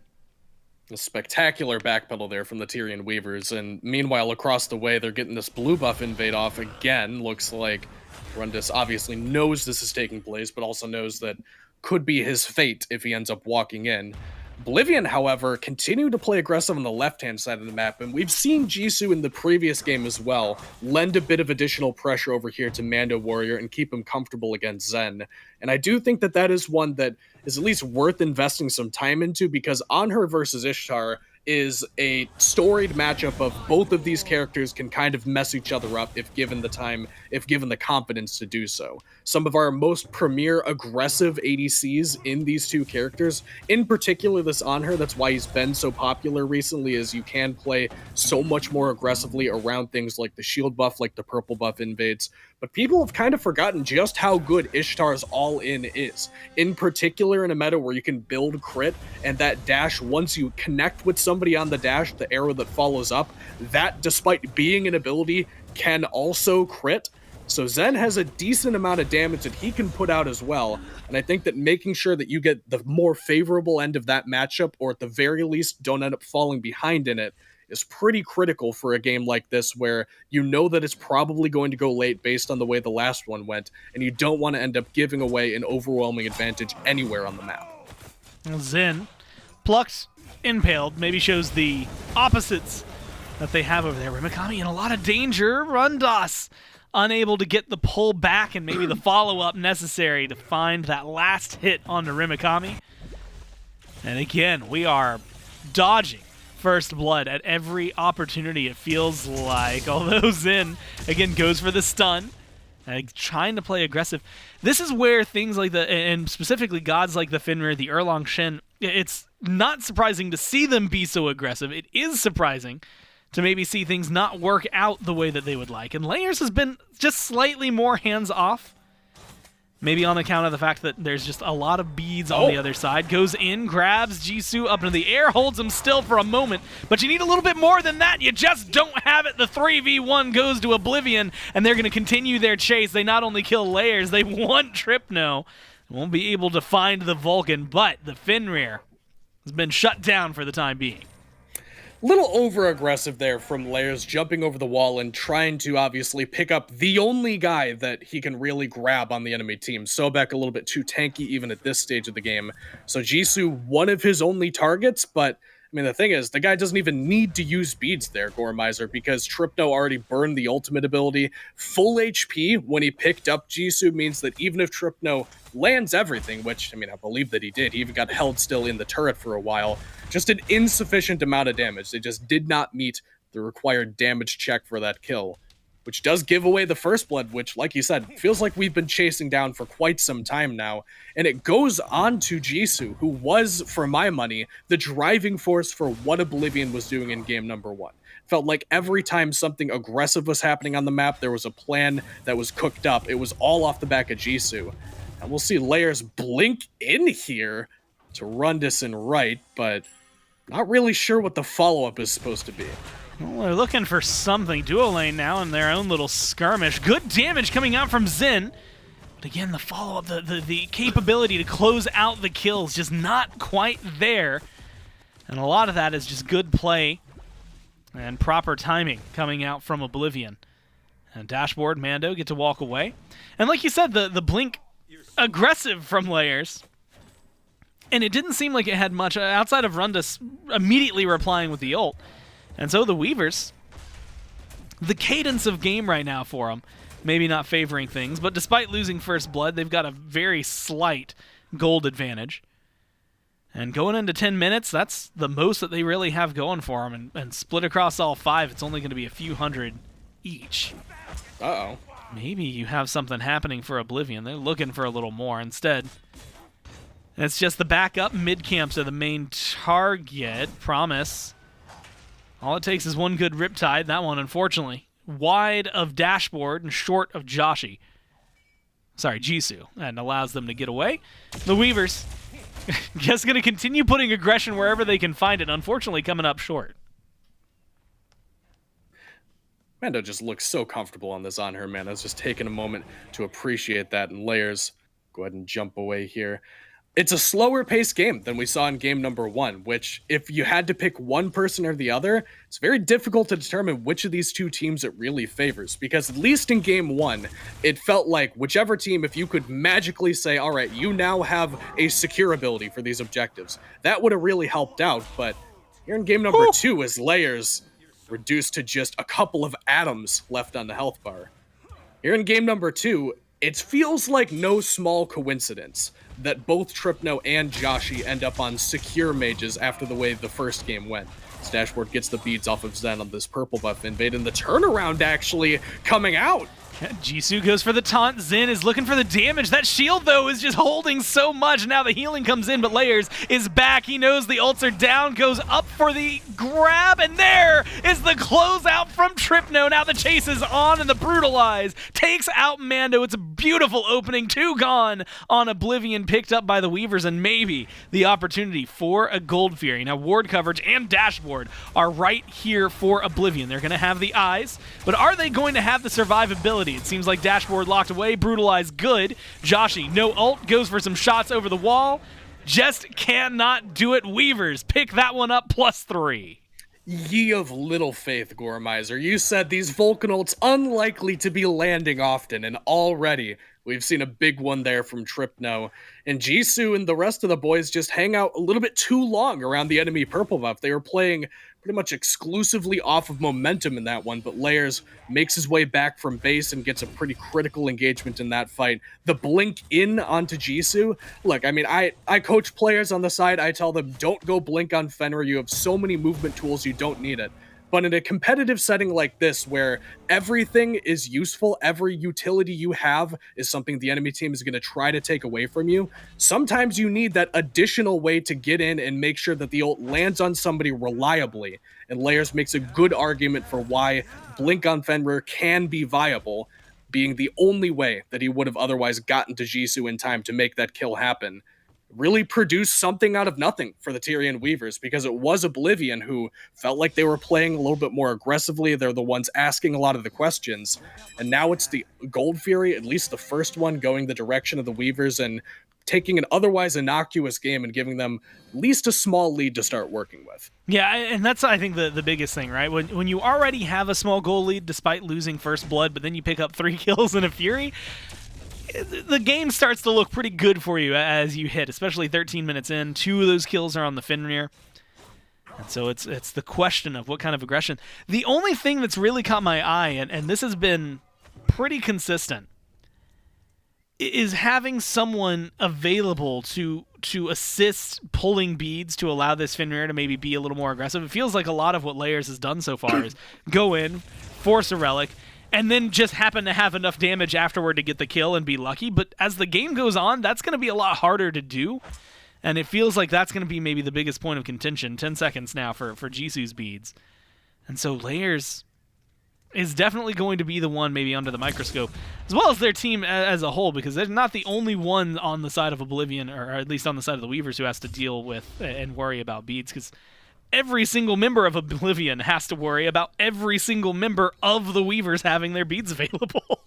A spectacular backpedal there from the Tyrian Weavers. And meanwhile, across the way, they're getting this blue buff invade off again. Looks like Rundas obviously knows this is taking place, but also knows that could be his fate if he ends up walking in. Oblivion, however, continued to play aggressive on the left-hand side of the map, and we've seen Jisoo in the previous game as well lend a bit of additional pressure over here to MandoWarrior and keep him comfortable against Zen. And I do think that that is one that is at least worth investing some time into, because Anhur versus Ishtar is a storied matchup of both of these characters can kind of mess each other up if given the time, if given the confidence to do so. Some of our most premier aggressive ADCs in these two characters, in particular this Anhur, that's why he's been so popular recently, is you can play so much more aggressively around things like the shield buff, like the purple buff invades. But people have kind of forgotten just how good Ishtar's all-in is. In particular in a meta where you can build crit, and that dash, once you connect with somebody on the dash, the arrow that follows up, that, despite being an ability, can also crit. So Zen has a decent amount of damage that he can put out as well, and I think that making sure that you get the more favorable end of that matchup, or at the very least don't end up falling behind in it, is pretty critical for a game like this where you know that it's probably going to go late based on the way the last one went, and you don't want to end up giving away an overwhelming advantage anywhere on the map. Zen, plucked, impaled, maybe shows the opposites that they have over there. Remakami in a lot of danger. Rundas unable to get the pull back and maybe the follow-up necessary to find that last hit onto Remakami. And again, we are dodging first blood at every opportunity, it feels like. Although Zen, again, goes for the stun, trying to play aggressive. This is where things like the, and specifically gods like the Fenrir, the Erlang, Shen, it's not surprising to see them be so aggressive. It is surprising to maybe see things not work out the way that they would like. And Layers has been just slightly more hands-off. Maybe on account of the fact that there's just a lot of beads on the other side. Goes in, grabs Jisoo up into the air, holds him still for a moment. But you need a little bit more than that. You just don't have it. The 3v1 goes to Oblivion, and they're going to continue their chase. They not only kill Layers, they want Trypno. Won't be able to find the Vulcan, but the Fenrir has been shut down for the time being. Little over-aggressive there from Layers, jumping over the wall and trying to obviously pick up the only guy that he can really grab on the enemy team. Sobek a little bit too tanky even at this stage of the game. So Jisoo, one of his only targets, but I mean, the thing is, the guy doesn't even need to use beads there, Gormizer, because Trypno already burned the ultimate ability. Full HP when he picked up Jisoo means that even if Trypno lands everything, which, I mean, I believe that he did, he even got held still in the turret for a while, just an insufficient amount of damage. They just did not meet the required damage check for that kill, which does give away the first blood, which, like you said, feels like we've been chasing down for quite some time now. And it goes on to Jisoo, who was, for my money, the driving force for what Oblivion was doing in game number 1. Felt like every time something aggressive was happening on the map, there was a plan that was cooked up. It was all off the back of Jisoo. And we'll see Layers blink in here to Rundas and right, but not really sure what the follow-up is supposed to be. Well, they're looking for something. Duo lane now in their own little skirmish. Good damage coming out from Zen. But again, the follow-up, the capability to close out the kills, just not quite there. And a lot of that is just good play and proper timing coming out from Oblivion. And Dashboard, Mando get to walk away. And like you said, the blink aggressive from Layers. And it didn't seem like it had much outside of Rundas immediately replying with the ult. And so the Weavers, the cadence of game right now for them, maybe not favoring things, but despite losing first blood, they've got a very slight gold advantage. And going into 10 minutes, that's the most that they really have going for them. And split across all 5, it's only going to be a few hundred each. Uh-oh. Maybe you have something happening for Oblivion. They're looking for a little more instead. It's just the backup mid-camps are the main target. Promise. All it takes is one good Riptide. That one, unfortunately, wide of Dashboard and short of Joshy. Sorry, Jisoo. And allows them to get away. The Weavers just going to continue putting aggression wherever they can find it. Unfortunately, coming up short. Mando just looks so comfortable on this Anhur, man. I was just taking a moment to appreciate that. And Layers, go ahead and jump away here. It's a slower paced game than we saw in game number 1, which if you had to pick one person or the other, it's very difficult to determine which of these two teams it really favors. Because at least in game 1, it felt like whichever team, if you could magically say, all right, you now have a secure ability for these objectives, that would have really helped out. But here in game number 2, as Layers reduced to just a couple of atoms left on the health bar. Here in game number 2, it feels like no small coincidence that both Trypno and Joshy end up on secure mages after the way the first game went. This Dashboard gets the beads off of Zen on this purple buff invade, and the turnaround actually coming out. Jisoo goes for the taunt. Zen is looking for the damage. That shield, though, is just holding so much. Now the healing comes in, but Layers is back. He knows the ults are down, goes up for the grab, and there is the closeout from Trypno. Now the chase is on, and the Brutalize takes out Mando. It's a beautiful opening. 2 gone on Oblivion, picked up by the Weavers, and maybe the opportunity for a Gold Fury. Now ward coverage and Dashboard are right here for Oblivion. They're going to have the eyes, but are they going to have the survivability? It seems like Dashboard locked away. Brutalize good. Joshy, no ult. Goes for some shots over the wall. Just cannot do it. Weavers pick that one up +3. Ye of little faith, Gormizer. You said these Vulcan ults unlikely to be landing often, and already we've seen a big one there from Trypno. And Jisoo and the rest of the boys just hang out a little bit too long around the enemy purple buff. They were playing pretty much exclusively off of momentum in that one, but Layers makes his way back from base and gets a pretty critical engagement in that fight. The blink in onto Jisoo. Look, I mean, I coach players on the side. I tell them, don't go blink on Fenrir. You have so many movement tools, you don't need it. But in a competitive setting like this, where everything is useful, every utility you have is something the enemy team is going to try to take away from you, sometimes you need that additional way to get in and make sure that the ult lands on somebody reliably. And Layers makes a good argument for why Blink on Fenrir can be viable, being the only way that he would have otherwise gotten to Jisoo in time to make that kill happen. Really produced something out of nothing for the Tyrian Weavers, because it was Oblivion who felt like they were playing a little bit more aggressively. They're the ones asking a lot of the questions. And now it's the Gold Fury, at least the first one, going the direction of the Weavers and taking an otherwise innocuous game and giving them at least a small lead to start working with. Yeah, and that's, I think, the biggest thing, right? When you already have a small goal lead despite losing first blood, but then you pick up 3 kills in a Fury, the game starts to look pretty good for you as you hit, especially 13 minutes in. 2 of those kills are on the Fenrir. And so it's the question of what kind of aggression. The only thing that's really caught my eye, and this has been pretty consistent, is having someone available to assist pulling beads to allow this Fenrir to maybe be a little more aggressive. It feels like a lot of what Layers has done so far is go in, force a relic, and then just happen to have enough damage afterward to get the kill and be lucky. But as the game goes on, that's going to be a lot harder to do. And it feels like that's going to be maybe the biggest point of contention. 10 seconds now for Jisoo's beads. And so Layers is definitely going to be the one maybe under the microscope, as well as their team as a whole, because they're not the only one on the side of Oblivion, or at least on the side of the Weavers, who has to deal with and worry about beads, because every single member of Oblivion has to worry about every single member of the Weavers having their beads available.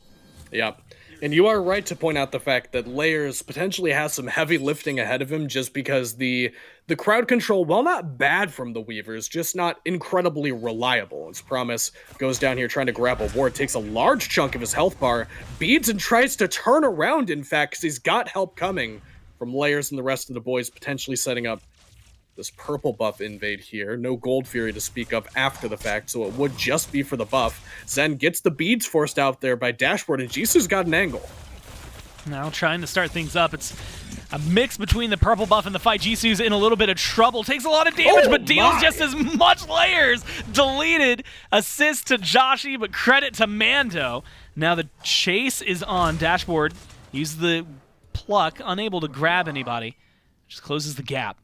Yep. And you are right to point out the fact that Layers potentially has some heavy lifting ahead of him, just because the crowd control, while not bad from the Weavers, just not incredibly reliable. As Promise goes down here trying to grab a ward, takes a large chunk of his health bar, beads and tries to turn around, in fact, because he's got help coming from Layers and the rest of the boys, potentially setting up this purple buff invade here. No Gold Fury to speak of after the fact, so it would just be for the buff. Zen gets the beads forced out there by Dashboardzd, and Jisoo's got an angle. Now trying to start things up. It's a mix between the purple buff and the fight. Jisoo's in a little bit of trouble. Takes a lot of damage, but deals just as much. Layers deleted. Assist to Joshy, but credit to Mando. Now the chase is on. Dashboard uses the pluck, unable to grab anybody. Just closes the gap.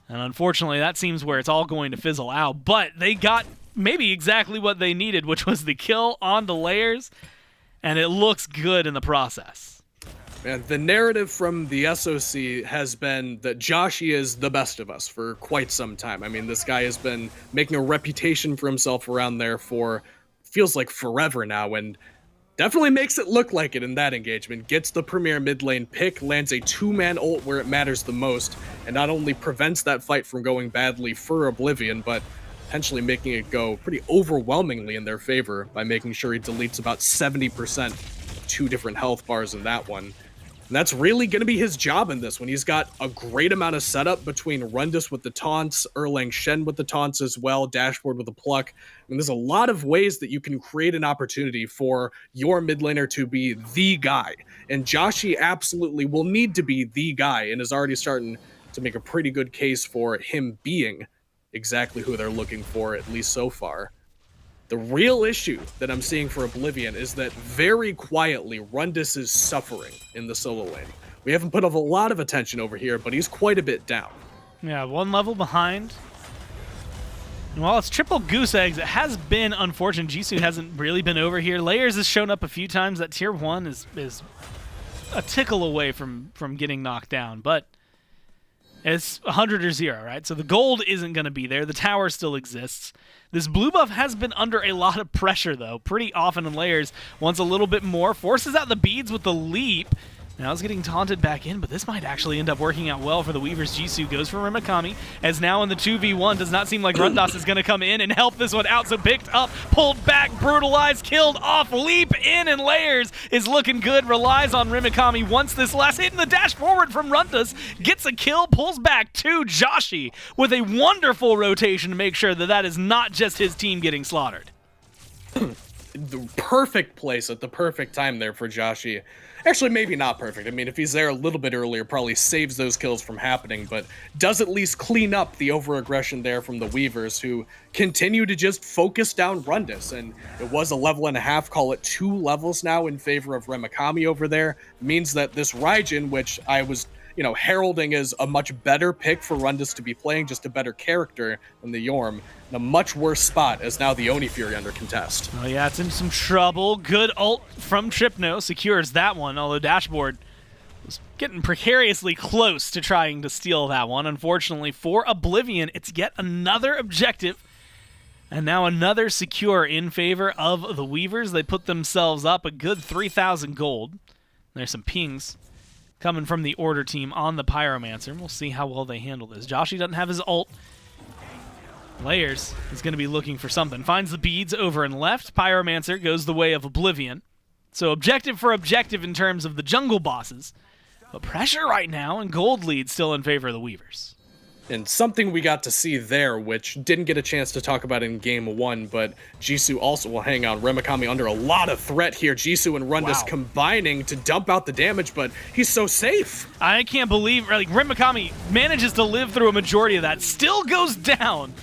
And unfortunately, that seems where it's all going to fizzle out. But they got maybe exactly what they needed, which was the kill on the Layers. And it looks good in the process. Man, the narrative from the SOC has been that Joshy is the best of us for quite some time. I mean, this guy has been making a reputation for himself around there for, feels like forever now, and definitely makes it look like it in that engagement. Gets the premier mid lane pick, lands a 2-man ult where it matters the most, and not only prevents that fight from going badly for Oblivion, but potentially making it go pretty overwhelmingly in their favor by making sure he deletes about 70% of 2 different health bars in that one. And that's really going to be his job in this one. He's got a great amount of setup between Rundas with the taunts, Erlang Shen with the taunts as well, Dashboard with the pluck. I mean, there's a lot of ways that you can create an opportunity for your mid laner to be the guy. And Joshy absolutely will need to be the guy, and is already starting to make a pretty good case for him being exactly who they're looking for, at least so far. The real issue that I'm seeing for Oblivion is that very quietly, Rundas is suffering in the solo lane. We haven't put a lot of attention over here, but he's quite a bit down. Yeah, 1 level behind. And while it's triple goose eggs, it has been unfortunate. Jisoo hasn't really been over here. Layers has shown up a few times. That tier 1 is a tickle away from getting knocked down, but it's 100 or 0, right? So the gold isn't going to be there. The tower still exists. This blue buff has been under a lot of pressure, though, pretty often in Layers. Wants a little bit more, forces out the beads with the leap. Now it's getting taunted back in, but this might actually end up working out well for the Weavers. Jisoo goes for Remakami, as now in the 2v1, does not seem like Rundas is going to come in and help this one out, so picked up, pulled back, brutalized, killed off, leap in, and Layers is looking good, relies on Remakami once this last hit in the dash forward from Rundas, gets a kill, pulls back to Joshy with a wonderful rotation to make sure that that is not just his team getting slaughtered. The perfect place at the perfect time there for Joshy. Actually, maybe not perfect. I mean, if he's there a little bit earlier, probably saves those kills from happening, but does at least clean up the over-aggression there from the Weavers, who continue to just focus down Rundas. And it was a level and a half, call it 2 levels now in favor of Remakami over there. Means that this Raijin, which I was, heralding as a much better pick for Rundas to be playing, just a better character than the Yorm, in a much worse spot as now the Oni Fury under contest. Oh yeah, it's in some trouble. Good ult from Trypno, secures that one, although Dashboard was getting precariously close to trying to steal that one. Unfortunately for Oblivion, it's yet another objective, and now another secure in favor of the Weavers. They put themselves up a good 3,000 gold. There's some pings coming from the Order team on the Pyromancer. We'll see how well they handle this. Joshy doesn't have his ult. Layers is going to be looking for something. Finds the beads over and left. Pyromancer goes the way of Oblivion. So objective for objective in terms of the jungle bosses. But pressure right now, and gold lead still in favor of the Weavers. And something we got to see there, which didn't get a chance to talk about in game 1, but Jisoo also will hang on. Remakami under a lot of threat here. Jisoo and Rundas combining to dump out the damage, but he's so safe. I can't believe, like, Remakami manages to live through a majority of that, still goes down,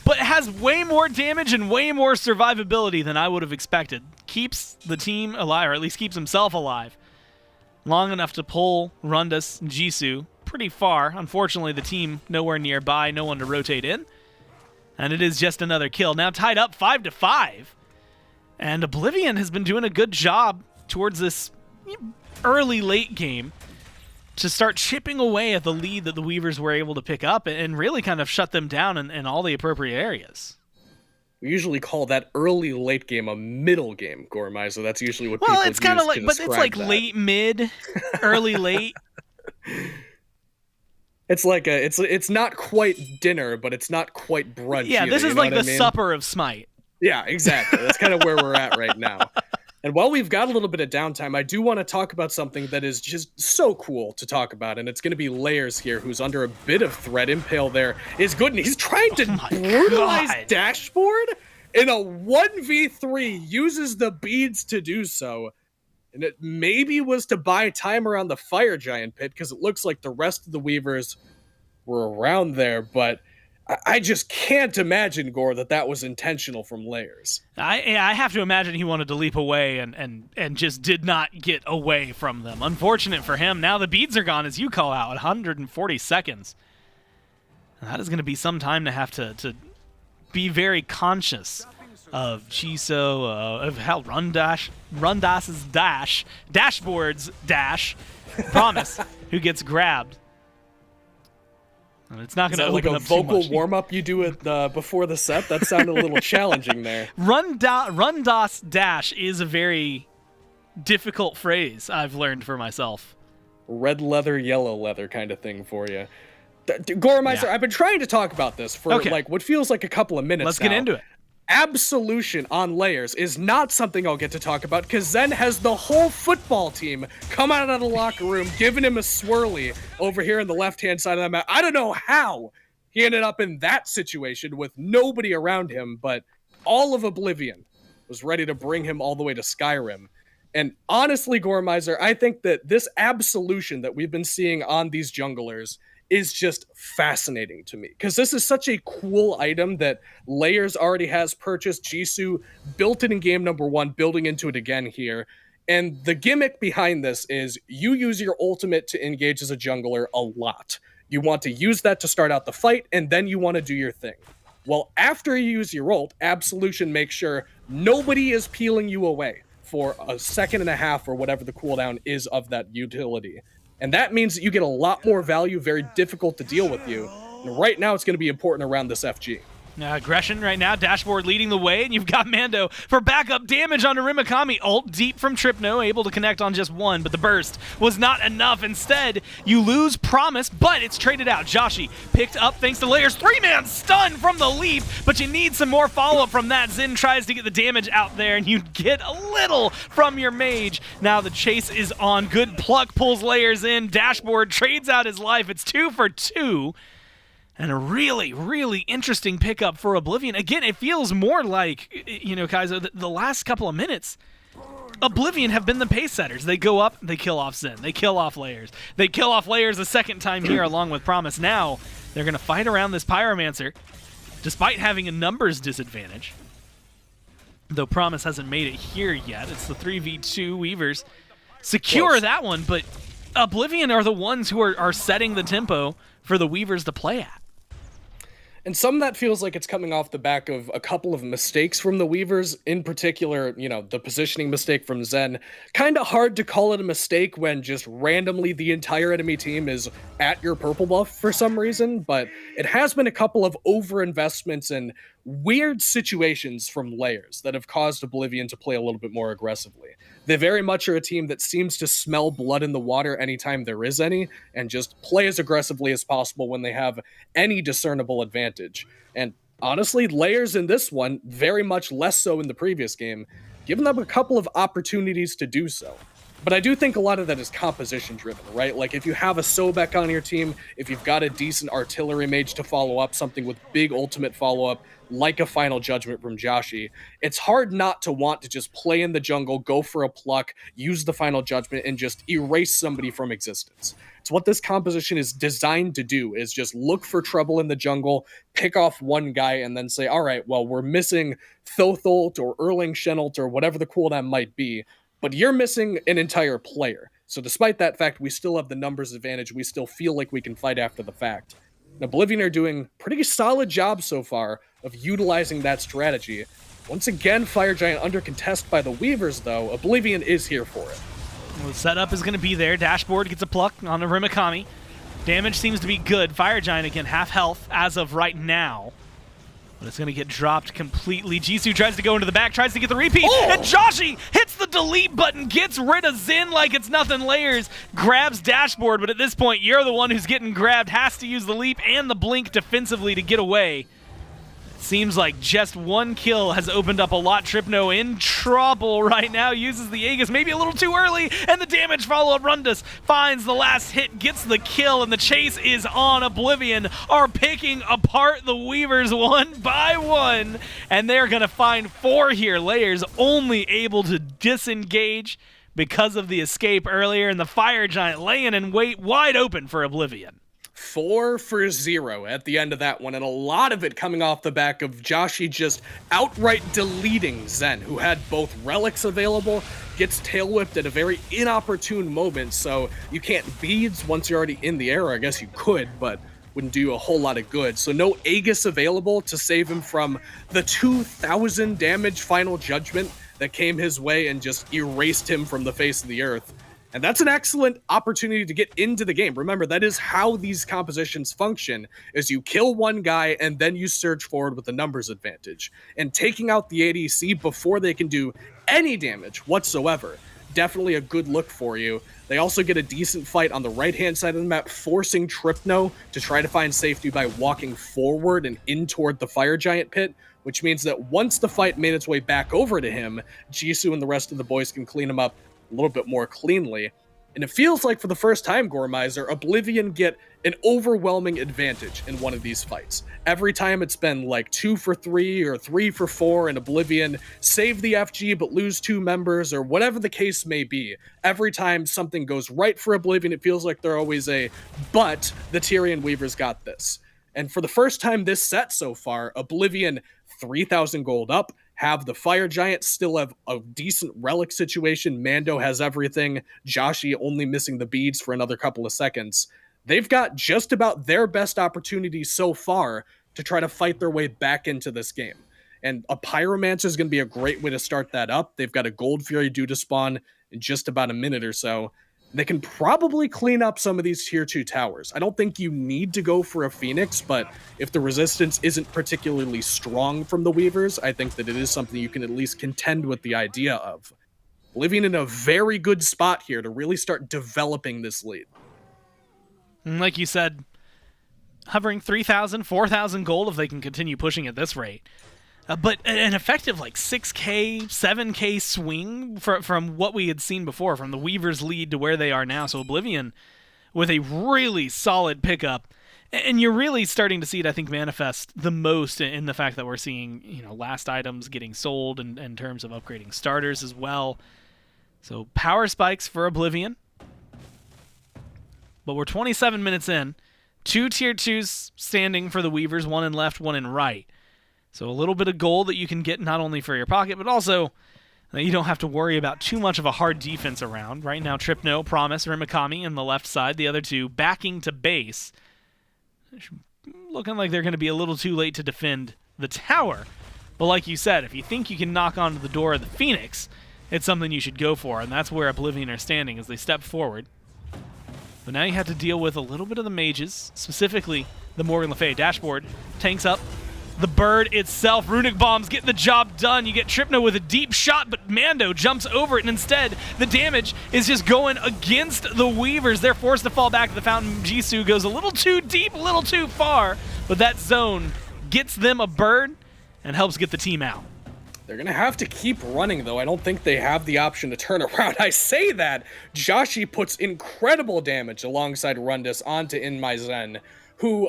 but has way more damage and way more survivability than I would have expected. Keeps the team alive, or at least keeps himself alive, long enough to pull Rundas and Jisoo pretty far. Unfortunately, the team nowhere nearby, no one to rotate in. And it is just another kill. Now tied up 5-5. And Oblivion has been doing a good job towards this early late game to start chipping away at the lead that the Weavers were able to pick up and really kind of shut them down in all the appropriate areas. We usually call that early late game a middle game, GormyZen. That's usually what people it's kind of like, to but it's like that. late mid, early late. It's like it's not quite dinner, but it's not quite brunch. Yeah, either, this is you know like what the I mean? supper of Smite. Yeah, exactly. That's kind of where we're at right now. And while we've got a little bit of downtime, I do want to talk about something that is just so cool to talk about, and it's going to be Layers here, who's under a bit of threat. Impale there is good, and he's trying to brutalize God. Dashboard in a 1v3, uses the beads to do so. And it maybe was to buy time around the Fire Giant pit, because it looks like the rest of the Weavers were around there, but I just can't imagine, Gore, that was intentional from Layers. I have to imagine he wanted to leap away and just did not get away from them. Unfortunate for him. Now the beads are gone, as you call out, 140 seconds. And that is going to be some time to have to be very conscious of Jisoo, of how Rundas's Dashboard's dash, Promise, who gets grabbed. And it's not going to like open a up too vocal much. warm-up you do it before the set? That sounded a little challenging there. Rundas dash is a very difficult phrase I've learned for myself. Red leather, yellow leather kind of thing for you. GormyZen, Yeah. I've been trying to talk about this for like what feels like a couple of minutes Let's now. get into it. Absolution on Layers is not something I'll get to talk about, because Zen has the whole football team come out of the locker room giving him a swirly over here on the left-hand side of the map. I don't know how he ended up in that situation with nobody around him, but all of Oblivion was ready to bring him all the way to Skyrim. And honestly, GormyZen, I think that this absolution that we've been seeing on these junglers is just fascinating to me, because this is such a cool item that Layers already has purchased. Jisoo built it in game number 1, building into it again here. And the gimmick behind this is you use your ultimate to engage as a jungler a lot. You want to use that to start out the fight, and then you want to do your thing. Well, after you use your ult, Absolution makes sure nobody is peeling you away for a second and a half or whatever the cooldown is of that utility. And that means that you get a lot more value, very difficult to deal with you. And right now, it's going to be important around this FG. Aggression right now, Dashboard leading the way, and you've got Mando for backup damage onto Remakami. Ult deep from Trypno, able to connect on just one, but the burst was not enough. Instead, you lose Promise, but it's traded out. Joshy picked up thanks to Layers. 3-man stun from the leap, but you need some more follow-up from that. Zen tries to get the damage out there, and you get a little from your mage. Now the chase is on. Good pluck pulls Layers in. Dashboard trades out his life. It's 2 for 2. And a really, really interesting pickup for Oblivion. Again, it feels more like, Kaizo, the last couple of minutes, Oblivion have been the pace setters. They go up, they kill off Zen. They kill off Layers. They kill off Layers a second time here along with Promise. Now, they're going to fight around this Pyromancer, despite having a numbers disadvantage. Though Promise hasn't made it here yet. It's the 3v2 Weavers. Secure Close. that one, but Oblivion are the ones who are setting the tempo for the Weavers to play at. And some of that feels like it's coming off the back of a couple of mistakes from the Weavers, in particular, the positioning mistake from Zen. Kind of hard to call it a mistake when just randomly the entire enemy team is at your purple buff for some reason, but it has been a couple of overinvestments and weird situations from Layers that have caused Oblivion to play a little bit more aggressively. They very much are a team that seems to smell blood in the water anytime there is any, and just play as aggressively as possible when they have any discernible advantage. And honestly, Layers in this one, very much less so in the previous game, giving them a couple of opportunities to do so. But I do think a lot of that is composition driven, right? Like if you have a Sobek on your team, if you've got a decent artillery mage to follow up, something with big ultimate follow-up, like a Final Judgment from Joshy, it's hard not to want to just play in the jungle, go for a pluck, use the Final Judgment, and just erase somebody from existence. It's what this composition is designed to do, is just look for trouble in the jungle, pick off one guy, and then say, all right, well, we're missing Thoth ult or Erlang Shen ult or whatever the cooldown might be, but you're missing an entire player. So despite that fact, we still have the numbers advantage. We still feel like we can fight after the fact. Oblivion are doing a pretty solid job so far of utilizing that strategy. Once again, Fire Giant under contest by the Weavers, though. Oblivion is here for it. Well, the setup is going to be there. Dashboard gets a pluck on the Remakami. Damage seems to be good. Fire Giant, again, half health as of right now. But it's going to get dropped completely. Jisoo tries to go into the back, tries to get the repeat, and Joshy hits the delete button, gets rid of Zen like it's nothing. Layers, grabs Dashboard, but at this point, you're the one who's getting grabbed, has to use the leap and the blink defensively to get away. Seems like just one kill has opened up a lot. Trypno in trouble right now, uses the Aegis maybe a little too early, and the damage follow-up. Rundas finds the last hit, gets the kill, and the chase is on. Oblivion are picking apart the Weavers one by one, and they're going to find 4 here. Layers only able to disengage because of the escape earlier, and the Fire Giant laying in wait wide open for Oblivion. 4 for 0 at the end of that one, and a lot of it coming off the back of Joshy just outright deleting Zen, who had both relics available, gets tail whipped at a very inopportune moment, so you can't beads once you're already in the air. I guess you could, but wouldn't do a whole lot of good. So no Aegis available to save him from the 2,000 damage Final Judgment that came his way and just erased him from the face of the earth. And that's an excellent opportunity to get into the game. Remember, that is how these compositions function, is you kill one guy and then you surge forward with the numbers advantage. And taking out the ADC before they can do any damage whatsoever, definitely a good look for you. They also get a decent fight on the right-hand side of the map, forcing Trypno to try to find safety by walking forward and in toward the Fire Giant pit, which means that once the fight made its way back over to him, Jisoo and the rest of the boys can clean him up a little bit more cleanly. And it feels like for the first time, Gormizer, Oblivion get an overwhelming advantage in one of these fights. Every time it's been like 2 for 3 or 3 for 4, and Oblivion save the FG but lose 2 members, or whatever the case may be. Every time something goes right for Oblivion, it feels like they're always but the Tyrian Weavers got this. And for the first time this set so far, Oblivion 3,000 gold up, have the Fire Giant still have a decent relic situation. Mando has everything. Joshy only missing the beads for another couple of seconds. They've got just about their best opportunity so far to try to fight their way back into this game. And a Pyromancer is going to be a great way to start that up. They've got a Gold Fury due to spawn in just about a minute or so. They can probably clean up some of these tier 2 towers. I don't think you need to go for a Phoenix, but if the resistance isn't particularly strong from the Weavers, I think that it is something you can at least contend with the idea of. Oblivion in a very good spot here to really start developing this lead. And like you said, hovering 3,000, 4,000 gold if they can continue pushing at this rate. But an effective like 6k, 7k swing from what we had seen before, from the Weavers lead to where they are now. So Oblivion with a really solid pickup. And you're really starting to see it, I think, manifest the most in the fact that we're seeing, last items getting sold in terms of upgrading starters as well. So power spikes for Oblivion. But we're 27 minutes in. 2 tier 2s standing for the Weavers, 1 in left, 1 in right. So a little bit of gold that you can get not only for your pocket, but also that you don't have to worry about too much of a hard defense around. Right now, Trypno, Promise, Remakami on the left side, the other 2 backing to base. Looking like they're going to be a little too late to defend the tower. But like you said, if you think you can knock onto the door of the Phoenix, it's something you should go for, and that's where Oblivion are standing as they step forward. But now you have to deal with a little bit of the mages, specifically the Morgan Le Fay. Dashboard tanks up. The bird itself, Runic Bombs get the job done. You get Trypno with a deep shot, but Mando jumps over it, and instead, the damage is just going against the Weavers. They're forced to fall back to the fountain. Jisoo goes a little too deep, a little too far, but that zone gets them a bird and helps get the team out. They're going to have to keep running, though. I don't think they have the option to turn around. I say that. Joshy puts incredible damage alongside Rundas onto InMyZen, who,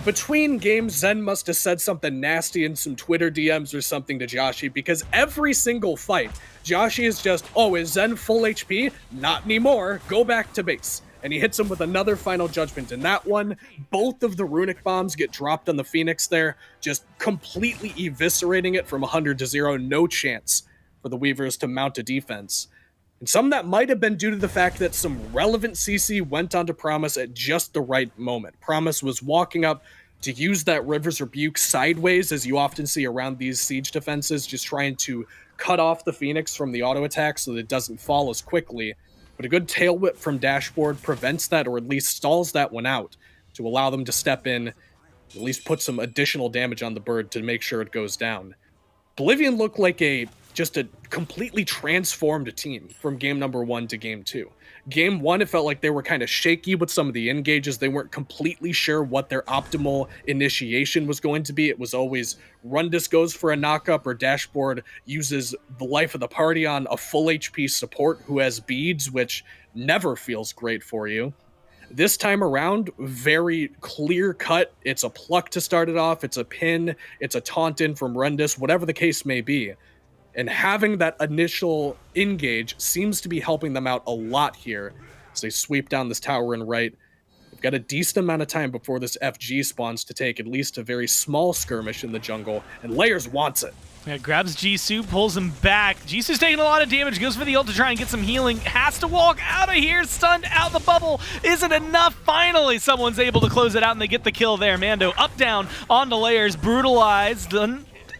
between games, Zen must have said something nasty in some Twitter DMs or something to Joshy, because every single fight, Joshy is just, oh, is Zen full HP? Not anymore. Go back to base. And he hits him with another final judgment. In that one, both of the runic bombs get dropped on the Phoenix there, just completely eviscerating it from 100 to 0. No chance for the Weavers to mount a defense. And some of that might have been due to the fact that some relevant CC went onto Promise at just the right moment. Promise was walking up to use that River's Rebuke sideways, as you often see around these siege defenses, just trying to cut off the Phoenix from the auto attack so that it doesn't fall as quickly. But a good tail whip from Dashboardzd prevents that, or at least stalls that one out, to allow them to step in, at least put some additional damage on the bird to make sure it goes down. Oblivion looked like just a completely transformed team from game number 1 to game 2. Game 1, it felt like they were kind of shaky with some of the engages. They weren't completely sure what their optimal initiation was going to be. It was always Rundas goes for a knockup, or Dashboardzd uses the life of the party on a full HP support who has beads, which never feels great for you. This time around, very clear cut. It's a pluck to start it off. It's a pin. It's a taunt in from Rundas, whatever the case may be. And having that initial engage seems to be helping them out a lot here as they sweep down this tower and right. They've got a decent amount of time before this FG spawns to take at least a very small skirmish in the jungle, and Layers wants it. Yeah, grabs Jisoo, pulls him back. Jisoo's taking a lot of damage, goes for the ult to try and get some healing. Has to walk out of here, stunned out the bubble. Isn't enough. Finally, someone's able to close it out, and they get the kill there. Mando up, down, onto Layers, brutalized.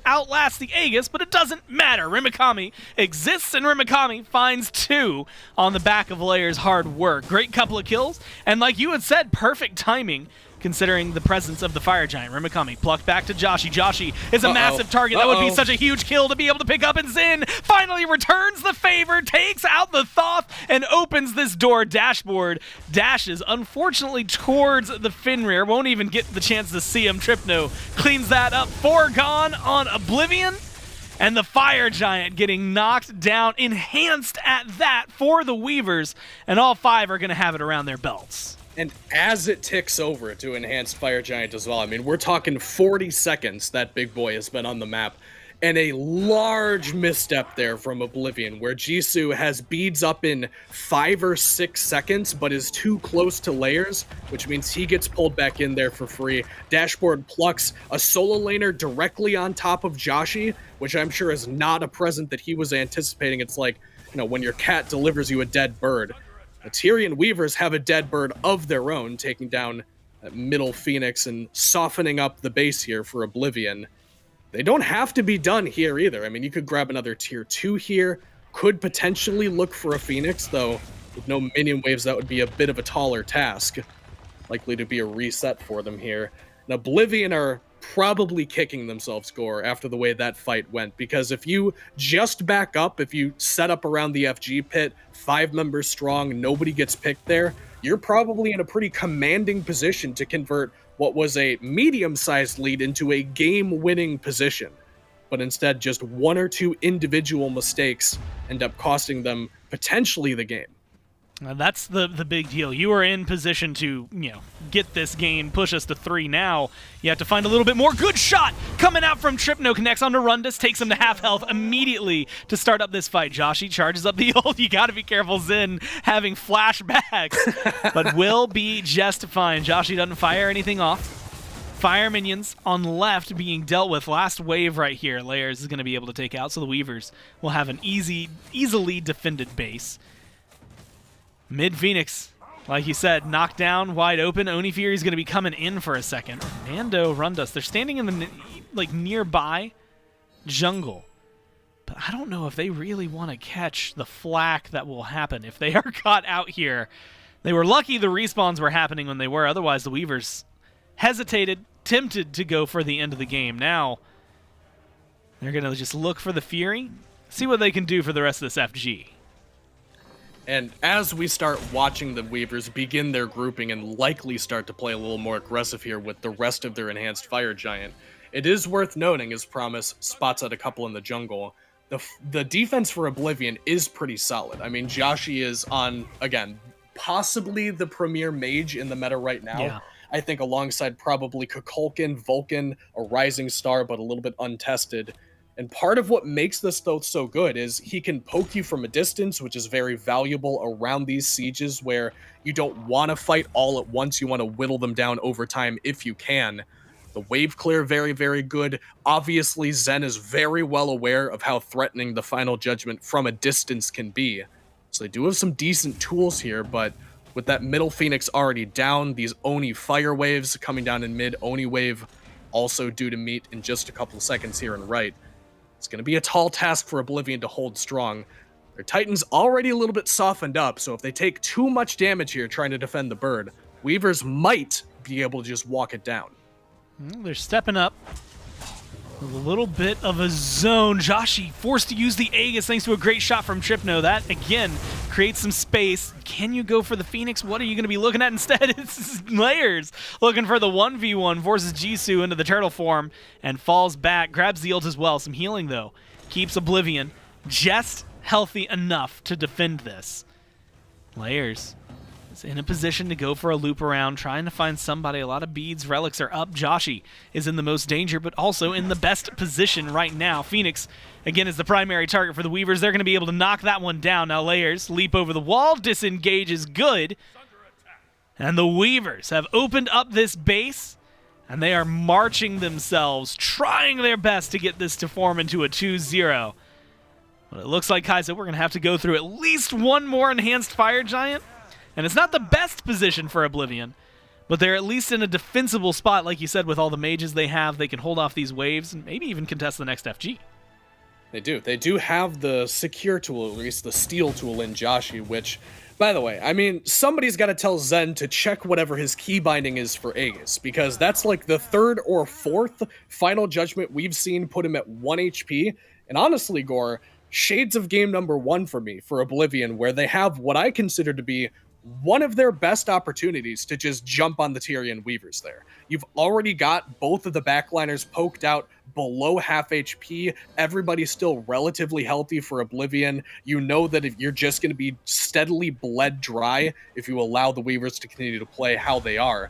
Outlast the Aegis, but it doesn't matter. Remakami exists, and Remakami finds 2 on the back of Layers' hard work. Great couple of kills, and like you had said, perfect timing considering the presence of the Fire Giant. Remakami plucked back to Joshy. Joshy is a massive target. That would be such a huge kill to be able to pick up, and Zen finally returns the favor, takes out the Thoth, and opens this door. Dashboardzd dashes, unfortunately, towards the Fenrir. Won't even get the chance to see him. Trypno cleans that up. 4 gone on Oblivion. And the Fire Giant getting knocked down, enhanced at that for the Weavers, and all 5 are going to have it around their belts. And as it ticks over to Enhanced Fire Giant as well, I mean, we're talking 40 seconds that big boy has been on the map, and a large misstep there from Oblivion, where Jisoo has beads up in 5 or 6 seconds, but is too close to Layers, which means he gets pulled back in there for free. Dashboardzd plucks a solo laner directly on top of Joshy, which I'm sure is not a present that he was anticipating. It's like, when your cat delivers you a dead bird. The Tyrian Weavers have a dead bird of their own, taking down that middle Phoenix and softening up the base here for Oblivion. They don't have to be done here either. I mean, you could grab another tier 2 here, could potentially look for a Phoenix, though with no minion waves, that would be a bit of a taller task. Likely to be a reset for them here. And Oblivion are probably kicking themselves score after the way that fight went, because if you just back up, if you set up around the FG pit, 5 members strong, nobody gets picked there, you're probably in a pretty commanding position to convert what was a medium-sized lead into a game-winning position. But instead, just 1 or 2 individual mistakes end up costing them potentially the game. That's the big deal. You are in position to, get this game, push us to 3 now. You have to find a little bit more. Good shot coming out from Trypno, connects onto Rundas, takes him to half health immediately to start up this fight. Joshy charges up the ult. You got to be careful, Zen having flashbacks, but will be just fine. Joshy doesn't fire anything off. Fire minions on left being dealt with. Last wave right here. Layers is going to be able to take out, so the Weavers will have an easily defended base. Mid Phoenix, like you said, knocked down, wide open. Oni Fury's going to be coming in for a second. Mando, Rundas, they're standing in the nearby jungle. But I don't know if they really want to catch the flack that will happen if they are caught out here. They were lucky the respawns were happening when they were. Otherwise, the Weavers hesitated, tempted to go for the end of the game. Now, they're going to just look for the Fury, see what they can do for the rest of this FG. And as we start watching the Weavers begin their grouping and likely start to play a little more aggressive here with the rest of their Enhanced Fire Giant, It is worth noting, as Promise spots out a couple in the jungle, the defense for Oblivion is pretty solid. I mean, Joshy is on, again, possibly the premier mage in the meta right now. Yeah. I think alongside probably Kukulkan, Vulcan, a rising star, but a little bit untested. And part of what makes this Thoth so good is he can poke you from a distance, which is very valuable around these sieges where you don't want to fight all at once. You want to whittle them down over time if you can. The wave clear, very, very good. Obviously, Zen is very well aware of how threatening the final judgment from a distance can be. So they do have some decent tools here, but with that middle Phoenix already down, these Oni fire waves coming down in mid, Oni wave also due to meet in just a couple of seconds here and right. It's going to be a tall task for Oblivion to hold strong. Their Titan's already a little bit softened up, so if they take too much damage here trying to defend the bird, Weavers might be able to just walk it down. They're stepping up. A little bit of a zone. Joshy forced to use the Aegis thanks to a great shot from Trypno. That, again, creates some space. Can you go for the Phoenix? What are you going to be looking at instead? It's Layers looking for the 1v1, forces Jisoo into the turtle form and falls back. Grabs the ult as well. Some healing, though. Keeps Oblivion just healthy enough to defend this. Layers is in a position to go for a loop around, trying to find somebody. A lot of beads, relics are up. Joshy is in the most danger, but also in the best position right now. Phoenix, again, is the primary target for the Weavers. They're going to be able to knock that one down. Now Layers leap over the wall, disengage is good. And the Weavers have opened up this base, and they are marching themselves, trying their best to get this to form into a 2-0. But it looks like, Kaiser, we're going to have to go through at least one more enhanced Fire Giant. And it's not the best position for Oblivion, but they're at least in a defensible spot, like you said, with all the mages they have. They can hold off these waves and maybe even contest the next FG. They do. They do have the secure tool, at least the steal tool in Joshy, which, by the way, I mean, somebody's got to tell Zen to check whatever his key binding is for Aegis, because that's like the third or fourth final judgment we've seen put him at 1 HP. And honestly, Gore, shades of game number 1 for me, for Oblivion, where they have what I consider to be one of their best opportunities to just jump on the Tyrian Weavers there. You've already got both of the backliners poked out below half HP. Everybody's still relatively healthy for Oblivion. You know that if you're just going to be steadily bled dry if you allow the Weavers to continue to play how they are.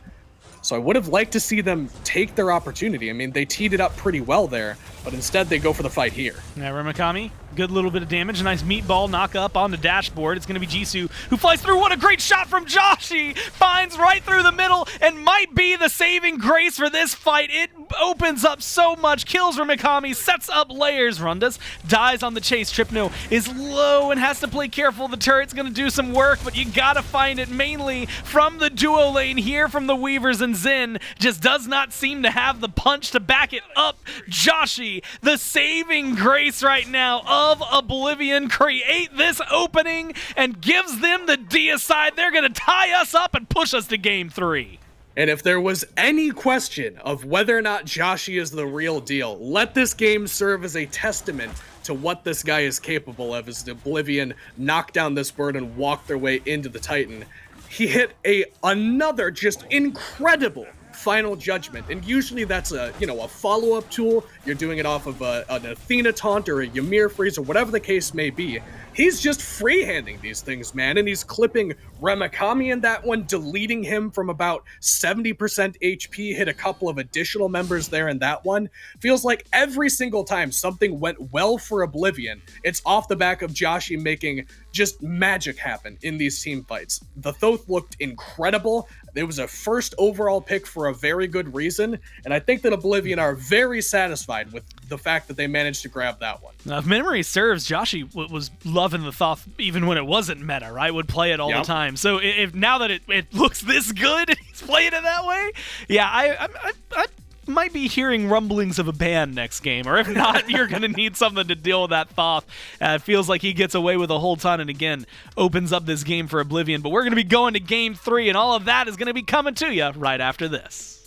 So I would have liked to see them take their opportunity. I mean, they teed it up pretty well there, but instead they go for the fight here. Now Remakami, good little bit of damage. A nice meatball knock up on the dashboard. It's going to be Jisoo who flies through. What a great shot from Joshy! Finds right through the middle and might be the saving grace for this fight. It opens up so much. Kills Remakami, sets up Layers. Rundas dies on the chase. Trypno is low and has to play careful. The turret's going to do some work, but you got to find it mainly from the duo lane here from the Weavers, and Zen just does not seem to have the punch to back it up. Joshy, the saving grace right now of Oblivion, create this opening and gives them the deicide. They're going to tie us up and push us to game 3. And if there was any question of whether or not Joshy is the real deal, let this game serve as a testament to what this guy is capable of as Oblivion knock down this bird and walk their way into the Titan. He hit another just incredible final judgment, and usually that's a follow-up tool. You're doing it off of an Athena taunt or a Ymir freeze or whatever the case may be. He's just freehanding these things, man, and he's clipping Remakami in that one, deleting him from about 70% HP, hit a couple of additional members there in that one. Feels like every single time something went well for Oblivion, it's off the back of Joshy making just magic happen in these team fights. The Thoth looked incredible. It was a first overall pick for a very good reason, and I think that Oblivion are very satisfied with the fact that they managed to grab that one. Now, if memory serves, Joshy was loving the Thoth even when it wasn't meta, right? Would play it all the time. So if now that it looks this good, he's playing it that way, yeah, I might be hearing rumblings of a ban next game, or if not, you're going to need something to deal with that Thoth. It feels like he gets away with a whole ton and, again, opens up this game for Oblivion. But we're going to be going to game 3, and all of that is going to be coming to you right after this.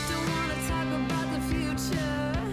Don't wanna talk about the future.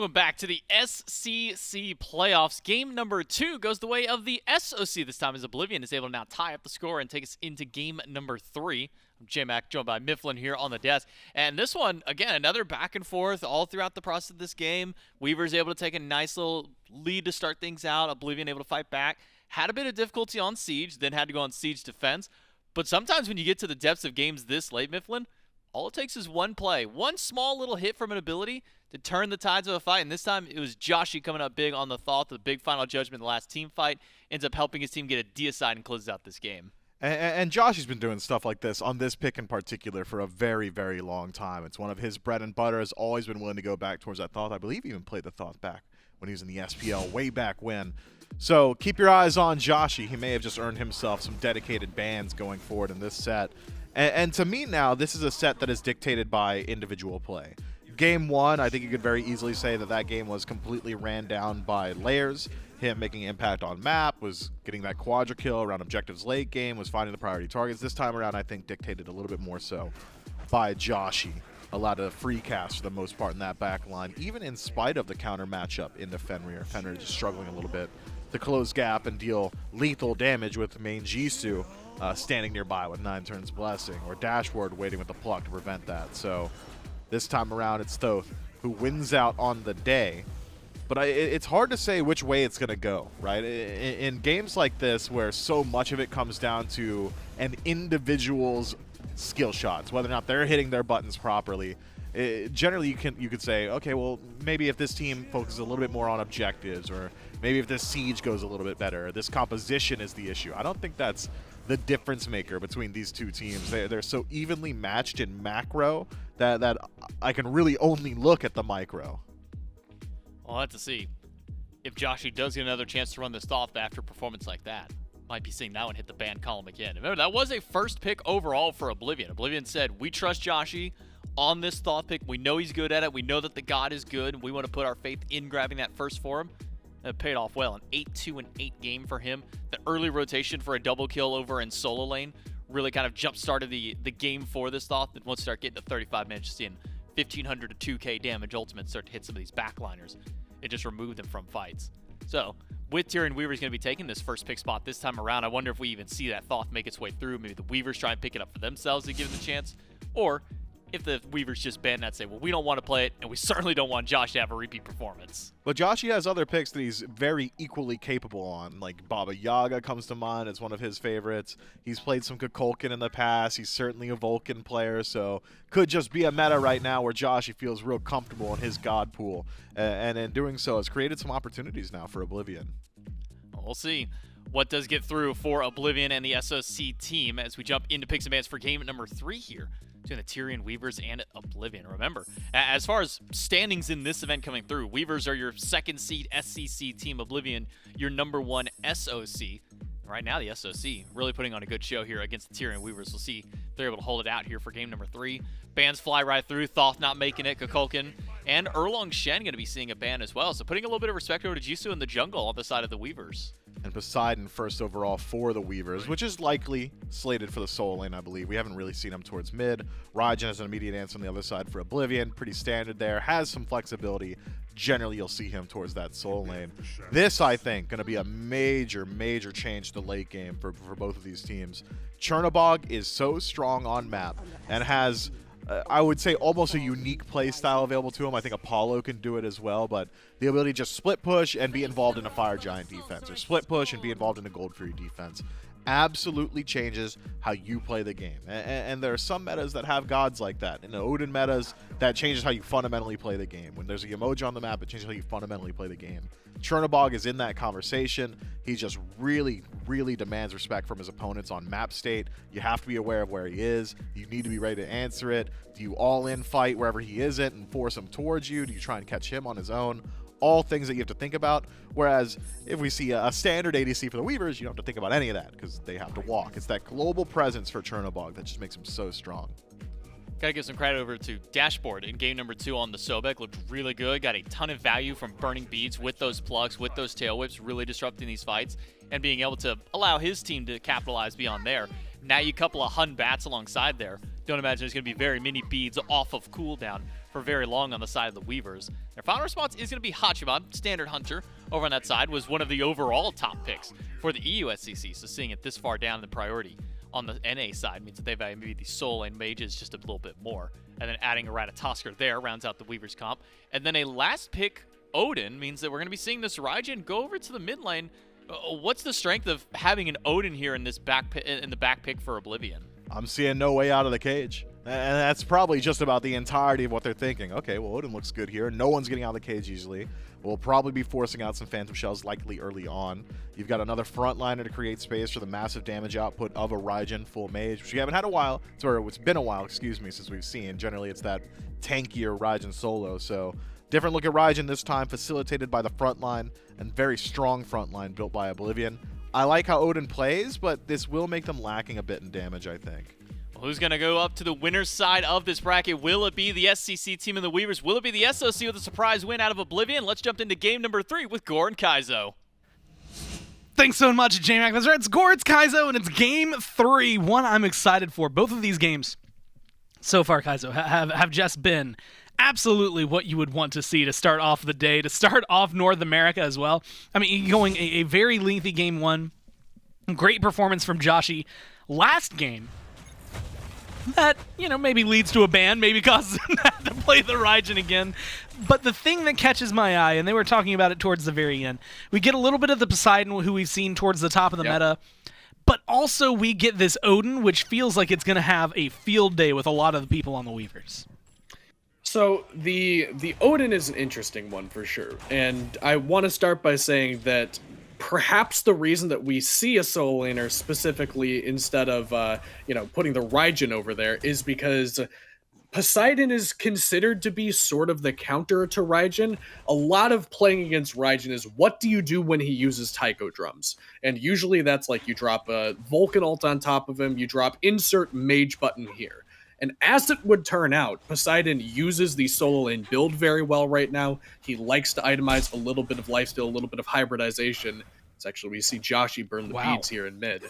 Welcome back to the SCC playoffs. Game number 2 goes the way of the SOC this time, as Oblivion is able to now tie up the score and take us into game number 3. I'm J-Mac, joined by Mifflin here on the desk. And this one, again, another back and forth all throughout the process of this game. Weaver's able to take a nice little lead to start things out. Oblivion able to fight back. Had a bit of difficulty on Siege, then had to go on Siege defense. But sometimes when you get to the depths of games this late, Mifflin, all it takes is one play, one small little hit from an ability to turn the tides of a fight. And this time it was Joshy coming up big on the Thoth, the big final judgment in the last team fight. Ends up helping his team get a deicide and closes out this game. And Joshy's been doing stuff like this on this pick in particular for a very, very long time. It's one of his bread and butter. Has always been willing to go back towards that Thoth. I believe he even played the Thoth back when he was in the SPL way back when. So keep your eyes on Joshy. He may have just earned himself some dedicated bans going forward in this set. And to me now, this is a set that is dictated by individual play. Game 1, I think you could very easily say that that game was completely ran down by layers. Him making impact on map, was getting that quadra kill around objectives late game, was finding the priority targets. This time around, I think dictated a little bit more so by Joshy. Allowed a free cast for the most part in that back line, even in spite of the counter matchup into Fenrir. Fenrir just struggling a little bit to close gap and deal lethal damage with MainJisoo standing nearby with 9 turns blessing, or Dashboarřd waiting with the pluck to prevent that. So this time around, it's Thoth who wins out on the day. But it's hard to say which way it's going to go, right? In games like this, where so much of it comes down to an individual's skill shots, whether or not they're hitting their buttons properly, generally you could say, okay, well, maybe if this team focuses a little bit more on objectives, or maybe if this siege goes a little bit better, or this composition is the issue. I don't think that's the difference maker between these two teams. They're so evenly matched in macro that I can really only look at the micro. We'll have to see if Joshy does get another chance to run this Thoth after a performance like that. Might be seeing that one hit the ban column again. Remember, that was a first pick overall for Oblivion. Oblivion said, we trust Joshy on this Thoth pick. We know he's good at it. We know that the god is good, and we want to put our faith in grabbing that first for him. That paid off well. An 8-2-8 game for him. The early rotation for a double kill over in solo lane really kind of jump-started the game for this Thoth. And once you start getting to 35 minutes, just seeing 1,500 to 2K damage ultimate start to hit some of these backliners. It just removed them from fights. So, with Tyrian Weavers going to be taking this first pick spot this time around, I wonder if we even see that Thoth make its way through. Maybe the Weavers try and pick it up for themselves to give them the chance. Or if the Weavers just ban that, say, well, we don't want to play it, and we certainly don't want Josh to have a repeat performance. But Joshy has other picks that he's very equally capable on. Like Baba Yaga comes to mind as one of his favorites. He's played some Kukulkan in the past. He's certainly a Vulcan player, so could just be a meta right now where Joshy feels real comfortable in his god pool. And in doing so has created some opportunities now for Oblivion. We'll see what does get through for Oblivion and the SOC team as we jump into picks and bans for game number 3 here between the Tyrian Weavers and Oblivion. Remember, as far as standings in this event coming through, Weavers are your 2nd seed SCC team, Oblivion your number 1 SOC. Right now, the SOC really putting on a good show here against the Tyrian Weavers. We'll see if they're able to hold it out here for game number 3. Bans fly right through. Thoth not making it. Kukulkan and Shen going to be seeing a ban as well. So putting a little bit of respect over to Jisoo in the jungle on the side of the Weavers. And Poseidon first overall for the Weavers, which is likely slated for the solo lane, I believe. We haven't really seen him towards mid. Raijin has an immediate answer on the other side for Oblivion. Pretty standard there. Has some flexibility. Generally, you'll see him towards that solo lane. This, I think, going to be a major, major change to the late game for both of these teams. Chernobog is so strong on map and has, I would say, almost a unique play style available to him. I think Apollo can do it as well, but the ability to just split push and be involved in a Fire Giant defense, or split push and be involved in a Gold Fury defense, absolutely changes how you play the game. And there are some metas that have gods like that. In the Odin metas, that changes how you fundamentally play the game. When there's a Yemoja on the map, it changes how you fundamentally play the game. Chernobog is in that conversation. He just really, really demands respect from his opponents on map state. You have to be aware of where he is. You need to be ready to answer it. Do you all-in fight wherever he isn't and force him towards you? Do you try and catch him on his own? All things that you have to think about. Whereas if we see a standard ADC for the Weavers, you don't have to think about any of that because they have to walk. It's that global presence for Chernobog that just makes him so strong. Gotta give some credit over to Dashboarřd in game number 2 on the Sobek. Looked really good. Got a ton of value from burning beads with those plugs, with those tail whips, really disrupting these fights and being able to allow his team to capitalize beyond there. Now you couple a Hun Batz alongside there. Don't imagine there's going to be very many beads off of cooldown for very long on the side of the Weavers. Their final response is going to be Hachiman, standard hunter, over on that side, was one of the overall top picks for the EUSCC, so seeing it this far down in the priority on the NA side means that they value maybe the soul lane mages just a little bit more. And then adding a Ratatoskr there rounds out the Weavers comp. And then a last pick, Odin, means that we're going to be seeing this Raijin go over to the mid lane. What's the strength of having an Odin here in this in the back pick for Oblivion? I'm seeing no way out of the cage. And that's probably just about the entirety of what they're thinking. Okay, well, Odin looks good here. No one's getting out of the cage easily. We'll probably be forcing out some Phantom Shells, likely early on. You've got another frontliner to create space for the massive damage output of a Raijin full mage, which we haven't had a while. It's been a while, excuse me, since we've seen. Generally, it's that tankier Raijin solo. So different look at Raijin this time, facilitated by the frontline, and very strong frontline built by Oblivion. I like how Odin plays, but this will make them lacking a bit in damage, I think. Who's going to go up to the winner's side of this bracket? Will it be the SCC team of the Weavers? Will it be the SOC with a surprise win out of Oblivion? Let's jump into game number 3 with Gore and Kaizo. Thanks so much, J-Mac. That's right, it's Gore, it's Kaizo, and it's game 3. One I'm excited for. Both of these games so far, Kaizo, have just been absolutely what you would want to see to start off the day, to start off North America as well. I mean, going a very lengthy game 1. Great performance from Joshy. Last game, that, maybe leads to a ban, maybe causes him to have to play the Raijin again. But the thing that catches my eye, and they were talking about it towards the very end, we get a little bit of the Poseidon, who we've seen towards the top of the meta, but also we get this Odin, which feels like it's going to have a field day with a lot of the people on the Weavers. So the Odin is an interesting one for sure, and I want to start by saying that perhaps the reason that we see a solo laner specifically instead of, putting the Raijin over there is because Poseidon is considered to be sort of the counter to Raijin. A lot of playing against Raijin is, what do you do when he uses taiko drums? And usually that's like you drop a Vulcan ult on top of him, you drop insert mage button here. And as it would turn out, Poseidon uses the solo lane build very well right now. He likes to itemize a little bit of lifesteal, a little bit of hybridization. It's actually, we see Joshy burn the beads here in mid.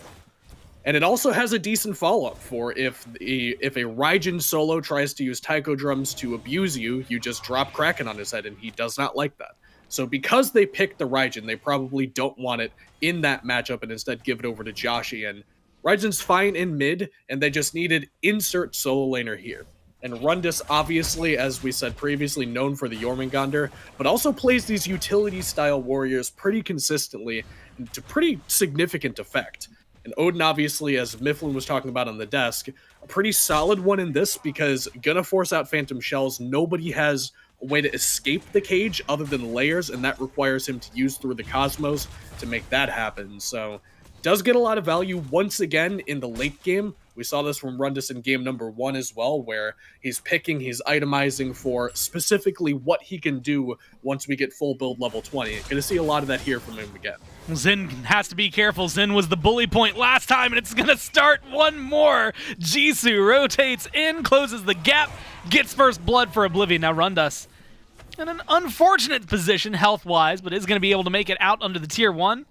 And it also has a decent follow-up for if a Raijin solo tries to use taiko drums to abuse you, you just drop Kraken on his head, and he does not like that. So because they picked the Raijin, they probably don't want it in that matchup and instead give it over to Joshy. And Raijin's fine in mid, and they just needed insert solo laner here. And Rundas, obviously, as we said previously, known for the Jormungandr, but also plays these utility-style warriors pretty consistently and to pretty significant effect. And Odin, obviously, as Mifflin was talking about on the desk, a pretty solid one in this because gonna force out Phantom Shells. Nobody has a way to escape the cage other than layers, and that requires him to use through the Cosmos to make that happen. So does get a lot of value once again in the late game. We saw this from Rundas in game number 1 as well, where he's itemizing for specifically what he can do once we get full build level 20. Gonna see a lot of that here from him again. Zen has to be careful. Zen was the bully point last time, and it's gonna start one more. Jisoo rotates in, closes the gap, gets first blood for Oblivion. Now Rundas in an unfortunate position health-wise, but is gonna be able to make it out under the tier 1.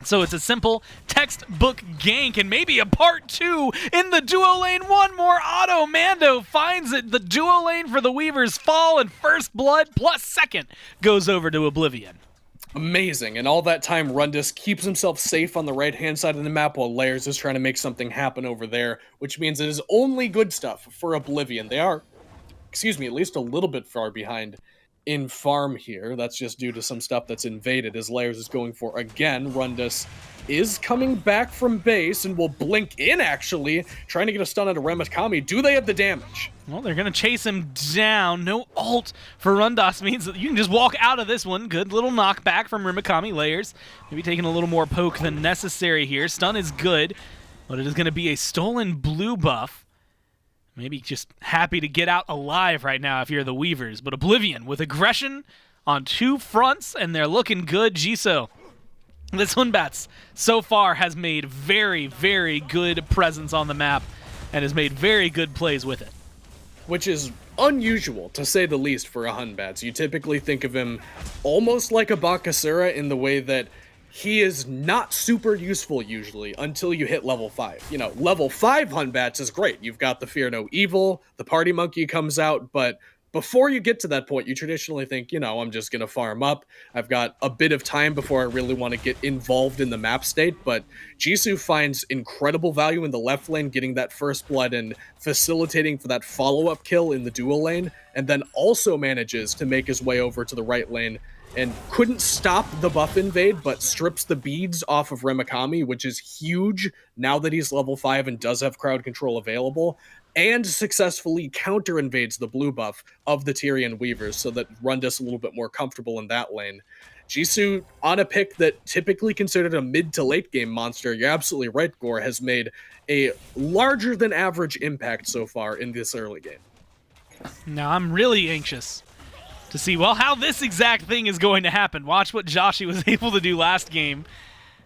So it's a simple textbook gank and maybe a part 2 in the duo lane. One more auto. Mando finds it. The duo lane for the Weavers fall, and first blood plus second goes over to Oblivion. Amazing. And all that time, Rundas keeps himself safe on the right-hand side of the map while Layers is trying to make something happen over there, which means it is only good stuff for Oblivion. They are, at least a little bit far behind in farm here. That's just due to some stuff that's invaded as Layers is going for again. Rundas is coming back from base and will blink in, actually, trying to get a stun out of Remakami. Do they have the damage? Well, they're going to chase him down. No ult for Rundas means that you can just walk out of this one. Good little knockback from Remakami. Layers maybe taking a little more poke than necessary here. Stun is good, but it is going to be a stolen blue buff. Maybe just happy to get out alive right now if you're the Weavers. But Oblivion with aggression on 2 fronts, and they're looking good. Jisoo, this one, Batz, so far has made very, very good presence on the map and has made very good plays with it. Which is unusual, to say the least, for a Hunbatz. You typically think of him almost like a Bakasura in the way that he is not super useful usually until you hit level 5. You know, level 5 Hunbatz is great. You've got the Fear No Evil, the Party Monkey comes out, but before you get to that point, you traditionally think, I'm just going to farm up. I've got a bit of time before I really want to get involved in the map state. But Jisoo finds incredible value in the left lane, getting that first blood and facilitating for that follow-up kill in the dual lane, and then also manages to make his way over to the right lane and couldn't stop the buff invade, but strips the beads off of Remakami, which is huge now that he's level 5 and does have crowd control available, and successfully counter-invades the blue buff of the Tyrian Weavers so that Rundas a little bit more comfortable in that lane. Jisoo, on a pick that typically considered a mid to late game monster, you're absolutely right, Gore, has made a larger than average impact so far in this early game. Now I'm really anxious to see, how this exact thing is going to happen. Watch what Joshy was able to do last game.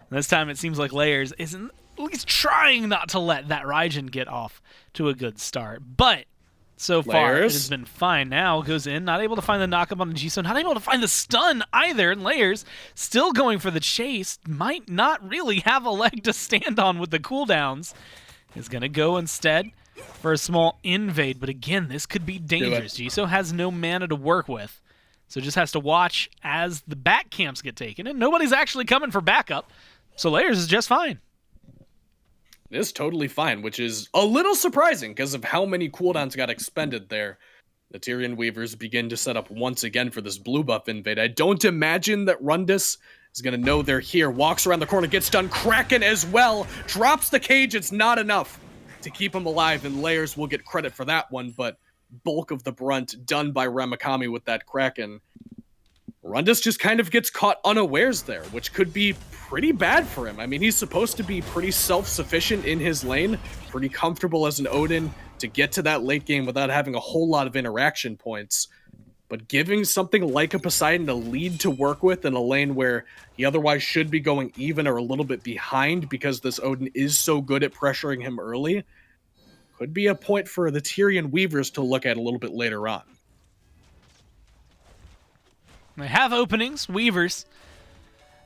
This time it seems like Layers isn't at least trying not to let that Raijin get off to a good start. But so far it has been fine. Now goes in, not able to find the knockup on Jisoo, not able to find the stun either, and Layers still going for the chase. Might not really have a leg to stand on with the cooldowns. Is going to go instead for a small invade, but again, this could be dangerous. Jisoo has no mana to work with, so just has to watch as the back camps get taken, and nobody's actually coming for backup, so Layers is just fine. It is totally fine, which is a little surprising because of how many cooldowns got expended there. The Tyrian Weavers begin to set up once again for this blue buff invade. I don't imagine that Rundas is going to know they're here. Walks around the corner, gets done. Kraken as well. Drops the cage. It's not enough to keep him alive, and Layers will get credit for that one, but bulk of the brunt done by Remakami with that Kraken. Rundas just kind of gets caught unawares there, which could be pretty bad for him. I mean, he's supposed to be pretty self-sufficient in his lane, pretty comfortable as an Odin to get to that late game without having a whole lot of interaction points. But giving something like a Poseidon a lead to work with in a lane where he otherwise should be going even or a little bit behind because this Odin is so good at pressuring him early could be a point for the Tyrian Weavers to look at a little bit later on. They have openings, Weavers.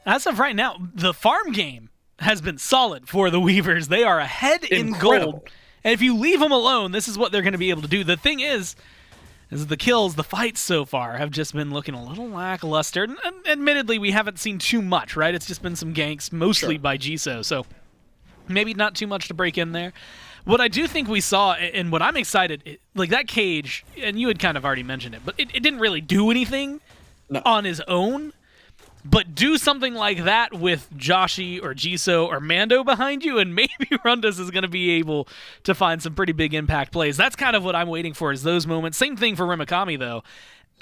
As of right now, the farm game has been solid for the Weavers. They are ahead in gold. And if you leave them alone, this is what they're going to be able to do. The thing is the kills, the fights so far have just been looking a little lackluster. And admittedly, we haven't seen too much, right? It's just been some ganks, mostly by Jisoo. So maybe not too much to break in there. What I do think we saw, and what I'm excited, like that cage, and you had kind of already mentioned it, but it didn't really do anything on his own. But do something like that with Joshy or Jisoo or Mando behind you, and maybe Rundas is going to be able to find some pretty big impact plays. That's kind of what I'm waiting for, is those moments. Same thing for Remakami, though.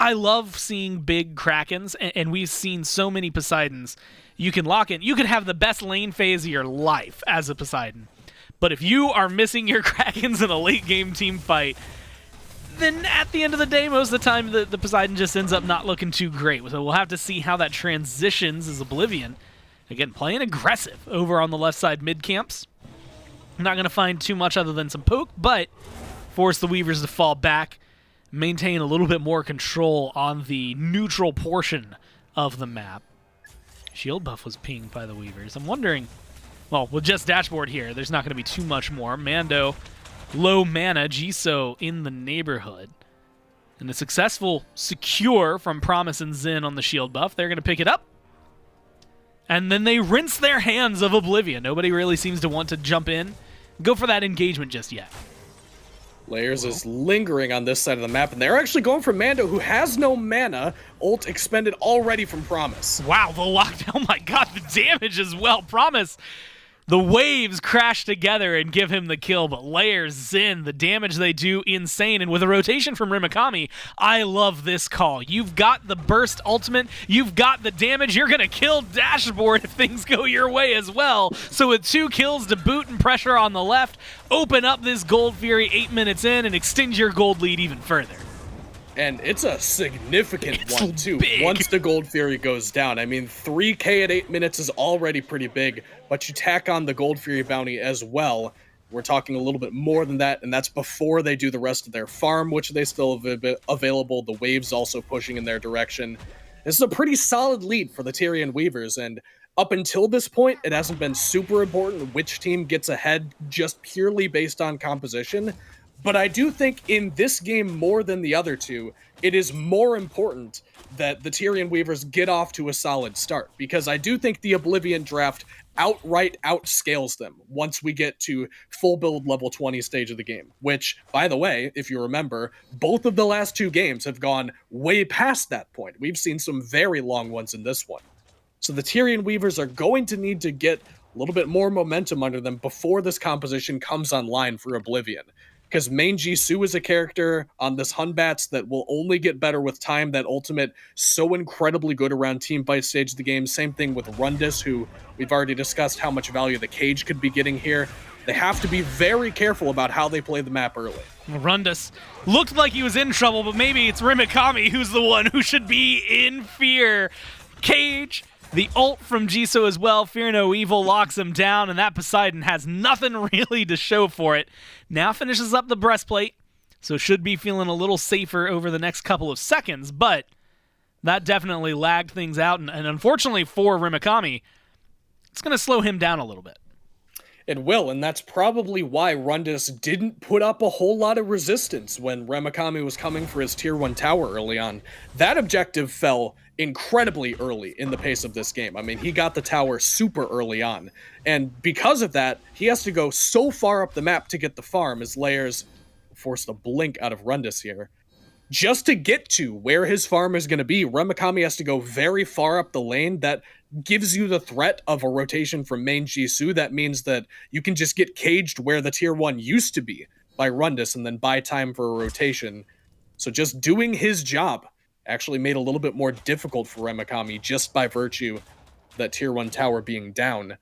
I love seeing big Krakens, and we've seen so many Poseidons. You can lock in. You can have the best lane phase of your life as a Poseidon. But if you are missing your Krakens in a late-game team fight, then at the end of the day, most of the time, the Poseidon just ends up not looking too great. So we'll have to see how that transitions as Oblivion. Again, playing aggressive over on the left side mid camps. I'm not going to find too much other than some poke, but force the Weavers to fall back, maintain a little bit more control on the neutral portion of the map. Shield buff was pinged by the Weavers. I'm wondering, well, with just Dashboard here, there's not going to be too much more. Mando, low mana, Jisoo in the neighborhood. And a successful secure from Promise and Zen on the shield buff. They're going to pick it up. And then they rinse their hands of Oblivion. Nobody really seems to want to jump in, go for that engagement just yet. Layers is lingering on this side of the map, and they're actually going for Mando, who has no mana. Ult expended already from Promise. Wow, the lockdown. Oh my god, the damage as well. Promise. The waves crash together and give him the kill, but Layers, Zen, the damage they do, insane. And with a rotation from Remakami, I love this call. You've got the burst ultimate, you've got the damage, you're going to kill Dashboard if things go your way as well. So with 2 kills to boot and pressure on the left, open up this Gold Fury 8 minutes in and extend your gold lead even further. And it's a significant one, too, big. Once the Gold Fury goes down. I mean, 3k at 8 minutes is already pretty big, but you tack on the Gold Fury bounty as well. We're talking a little bit more than that, and that's before they do the rest of their farm, which they still have available. The waves also pushing in their direction. This is a pretty solid lead for the Tyrian Weavers, and up until this point, it hasn't been super important which team gets ahead just purely based on composition. But I do think in this game more than the other two, it is more important that the Tyrian Weavers get off to a solid start, because I do think the Oblivion draft outright outscales them once we get to full build level 20 stage of the game, which, by the way, if you remember, both of the last two games have gone way past that point. We've seen some very long ones in this one. So the Tyrian Weavers are going to need to get a little bit more momentum under them before this composition comes online for Oblivion. Because MainJisoo is a character on this Hunbats that will only get better with time. That ultimate, so incredibly good around team fight stage of the game. Same thing with Rundas, who we've already discussed how much value the cage could be getting here. They have to be very careful about how they play the map early. Rundas looked like he was in trouble, but maybe it's Remakami who's the one who should be in fear. Cage, the ult from Jisoo as well. Fear no evil locks him down, and that Poseidon has nothing really to show for it. Now finishes up the breastplate, so should be feeling a little safer over the next couple of seconds, but that definitely lagged things out, and unfortunately for Remakami, it's going to slow him down a little bit. It will, and that's probably why Rundas didn't put up a whole lot of resistance when Remakami was coming for his tier 1 tower early on. That objective fell incredibly early in the pace of this game. I mean, he got the tower super early on, and because of that, he has to go so far up the map to get the farm as Layers force the blink out of Rundas here. Just to get to where his farm is going to be, Remakami has to go very far up the lane. That gives you the threat of a rotation from MainJisoo. That means that you can just get caged where the tier 1 used to be by Rundas and then buy time for a rotation. So just doing his job actually made a little bit more difficult for Remakami just by virtue of that tier 1 tower being down.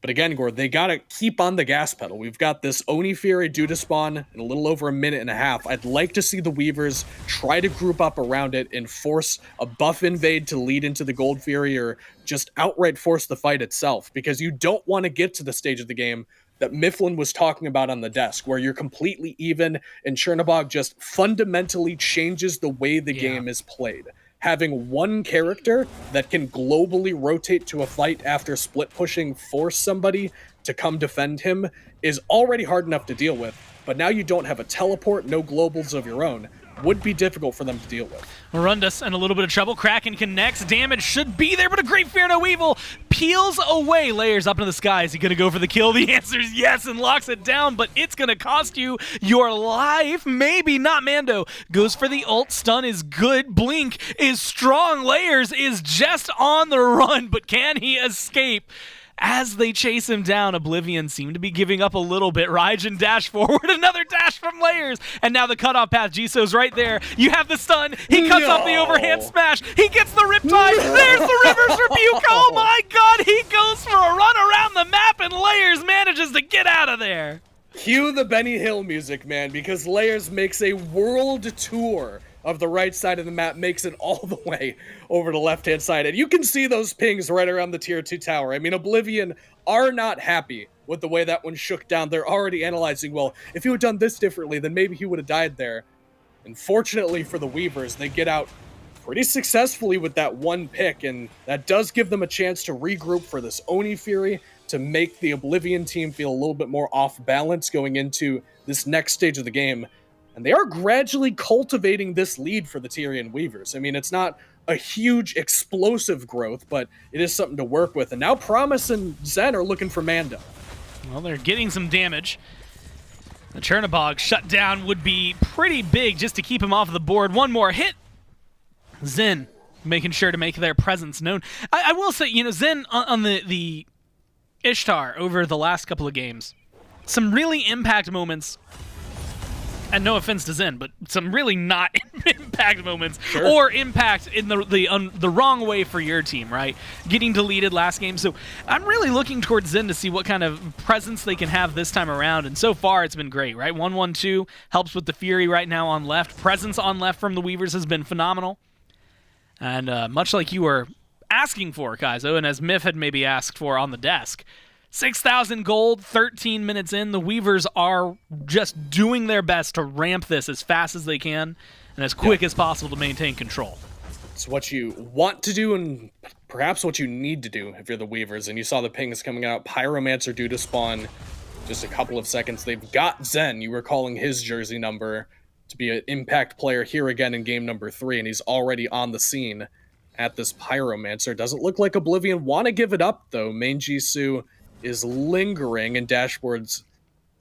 But again, Gord, they gotta keep on the gas pedal. We've got this Oni Fury due to spawn in a little over a minute and a half. I'd like to see the Weavers try to group up around it and force a buff invade to lead into the Gold Fury, or just outright force the fight itself, because you don't want to get to the stage of the game that Mifflin was talking about on the desk, where you're completely even and Chernobog just fundamentally changes the way the game is played. Having one character that can globally rotate to a fight after split pushing force somebody to come defend him is already hard enough to deal with, but now you don't have a teleport, no globals of your own. Would be difficult for them to deal with. Rundas in a little bit of trouble. Kraken connects. Damage should be there, but a great Fear No Evil peels away. Layers up into the sky. Is he going to go for the kill? The answer is yes, and locks it down, but it's going to cost you your life. Maybe not. Mando goes for the ult. Stun is good. Blink is strong. Layers is just on the run, but can he escape? As they chase him down, Oblivion seem to be giving up a little bit. Raijin dash forward, another dash from Layers, and now the cutoff path. Jisoo's right there. You have the stun. He cuts off the overhand smash. He gets the Riptide. There's the River's Rebuke. Oh my god, he goes for a run around the map, and Layers manages to get out of there. Cue the Benny Hill music, man, because Layers makes a world tour of the right side of the map, makes it all the way over to the left-hand side. And you can see those pings right around the tier 2 tower. I mean, Oblivion are not happy with the way that one shook down. They're already analyzing, well, if he would have done this differently, then maybe he would have died there. And fortunately for the Weavers, they get out pretty successfully with that one pick, and that does give them a chance to regroup for this Oni Fury, to make the Oblivion team feel a little bit more off balance going into this next stage of the game. And they are gradually cultivating this lead for the Tyrian Weavers. I mean, it's not a huge explosive growth, but it is something to work with. And now Promise and Zen are looking for Mando. Well, they're getting some damage. The Chernobog shutdown would be pretty big just to keep him off the board. One more hit. Zen making sure to make their presence known. I will say, you know, Zen on the Ishtar over the last couple of games, some really impact moments. And no offense to Zen, but some really not impact moments, or impact in the wrong way for your team, right? Getting deleted last game. So I'm really looking towards Zen to see what kind of presence they can have this time around. And so far, it's been great, right? 1-1-2 helps with the Fury right now on left. Presence on left from the Weavers has been phenomenal. And much like you were asking for, Kaizo, and as Miff had maybe asked for on the desk, 6,000 gold, 13 minutes in. The Weavers are just doing their best to ramp this as fast as they can and as quick as possible to maintain control. It's what you want to do and perhaps what you need to do if you're the Weavers. And you saw the pings coming out. Pyromancer due to spawn. just a couple of seconds. They've got Zen. You were calling his jersey number to be an impact player here again in game number 3, and he's already on the scene at this Pyromancer. Doesn't look like Oblivion want to give it up, though. MainJisoo is lingering, and Dashboard's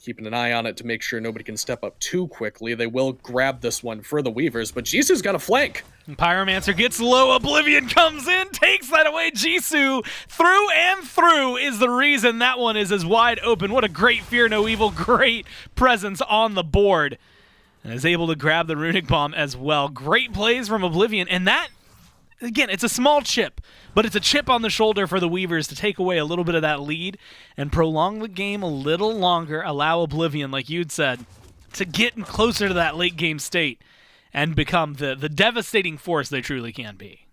keeping an eye on it to make sure nobody can step up too quickly. They will grab this one for the Weavers, but Jisoo's got a flank. Pyromancer gets low, Oblivion comes in, takes that away. Jisoo through and through is the reason that one is as wide open. What a great Fear No Evil, great presence on the board. And is able to grab the Runic Bomb as well. Great plays from Oblivion, and that, again, it's a small chip, but it's a chip on the shoulder for the Weavers to take away a little bit of that lead and prolong the game a little longer, allow Oblivion, like you'd said, to get closer to that late game state and become the devastating force they truly can be.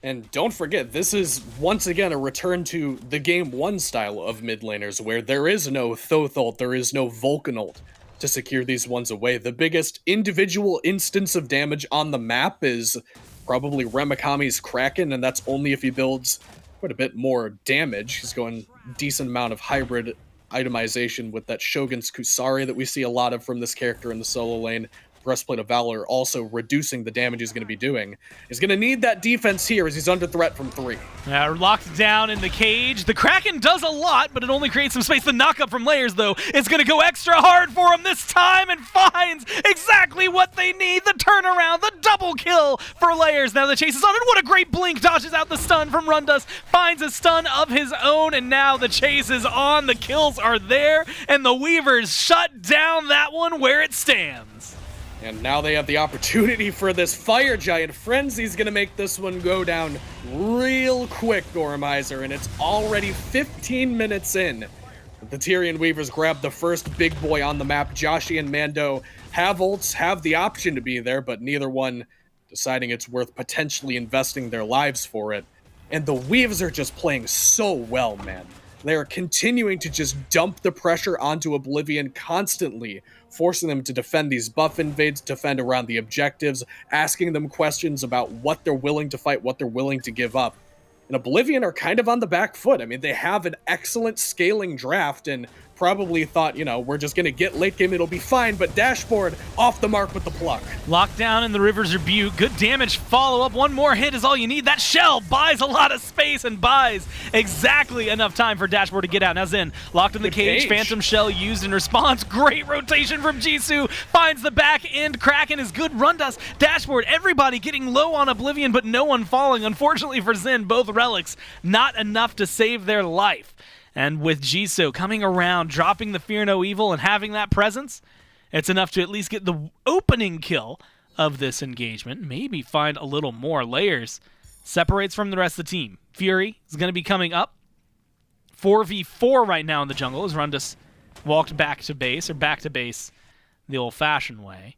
And don't forget, this is once again a return to the game 1 style of mid laners, where there is no Thoth ult, there is no Vulcan ult to secure these ones away. The biggest individual instance of damage on the map is probably Remakami's Kraken, and that's only if he builds quite a bit more damage. He's going decent amount of hybrid itemization with that Shogun's Kusari that we see a lot of from this character in the solo lane. Breastplate of Valor also reducing the damage he's going to be doing. He's going to need that defense here as he's under threat from 3. Locked down in the cage. The Kraken does a lot, but it only creates some space. The knockup from Layers, though, is going to go extra hard for him this time and finds exactly what they need. The turnaround, the double kill for Layers. Now the chase is on, and what a great blink. Dodges out the stun from Rundas, finds a stun of his own, and now the chase is on. The kills are there, and the Weavers shut down that one where it stands. And now they have the opportunity for this Fire Giant. Frenzy's going to make this one go down real quick, Gormizer, and it's already 15 minutes in. The Tyrian Weavers grab the first big boy on the map. Joshy and Mando have ults, have the option to be there, but neither one deciding it's worth potentially investing their lives for it. And the Weavers are just playing so well, man. They're continuing to just dump the pressure onto Oblivion constantly, forcing them to defend these buff invades, defend around the objectives, asking them questions about what they're willing to fight, what they're willing to give up. And Oblivion are kind of on the back foot. I mean, they have an excellent scaling draft and probably thought, we're just going to get late game, it'll be fine, but Dashboard off the mark with the pluck. Locked down in the River's Rebuke. Good damage follow-up. One more hit is all you need. That shell buys a lot of space and buys exactly enough time for Dashboard to get out. Now Zen locked in the cage. Phantom Shell used in response. Great rotation from Jisoo. Finds the back end. Kraken is good. Rundas. Dashboard. Everybody getting low on Oblivion, but no one falling. Unfortunately for Zen, both relics not enough to save their life. And with Jisoo coming around, dropping the Fear No Evil and having that presence, it's enough to at least get the opening kill of this engagement. Maybe find a little more. Layers separates from the rest of the team. Fury is going to be coming up. 4v4 right now in the jungle as Rundas walked back to base the old-fashioned way.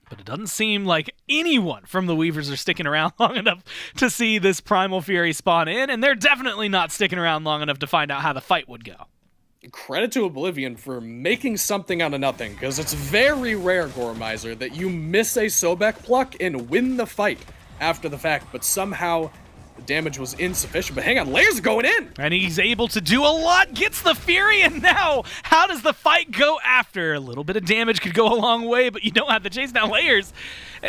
But it doesn't seem like anyone from the Weavers are sticking around long enough to see this Primal Fury spawn in, and they're definitely not sticking around long enough to find out how the fight would go. Credit to Oblivion for making something out of nothing, because it's very rare, Gormizer, that you miss a Sobek pluck and win the fight after the fact, but somehow the damage was insufficient. But hang on, Layers going in! And he's able to do a lot, gets the Fury, and now how does the fight go after? A little bit of damage could go a long way, but you don't have the chase down. Layers,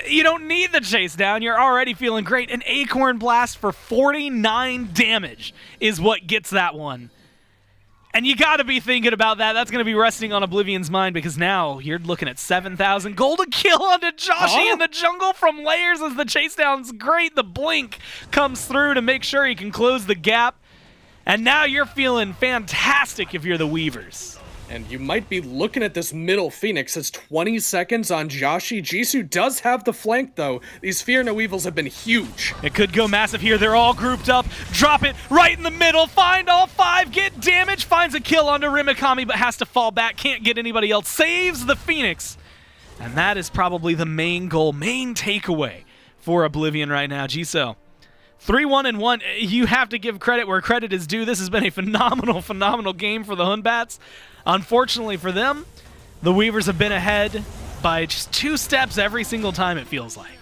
you don't need the chase down. You're already feeling great. An Acorn Blast for 49 damage is what gets that one. And you got to be thinking about that. That's going to be resting on Oblivion's mind, because now you're looking at 7,000 gold. A kill onto Joshy in the jungle from Layers as the chase down's great. The blink comes through to make sure he can close the gap. And now you're feeling fantastic if you're the Weavers. And you might be looking at this middle Phoenix. It's 20 seconds on Joshy. Jisoo does have the flank, though. These Fear No Evils have been huge. It could go massive here. They're all grouped up. Drop it right in the middle. Find all 5. Get damage. Finds a kill onto Remakami, but has to fall back. Can't get anybody else. Saves the Phoenix. And that is probably the main goal, main takeaway for Oblivion right now. Jisoo, 3-1-1. You have to give credit where credit is due. This has been a phenomenal game for the Hunbats. Unfortunately for them, the Weavers have been ahead by just 2 steps every single time, it feels like.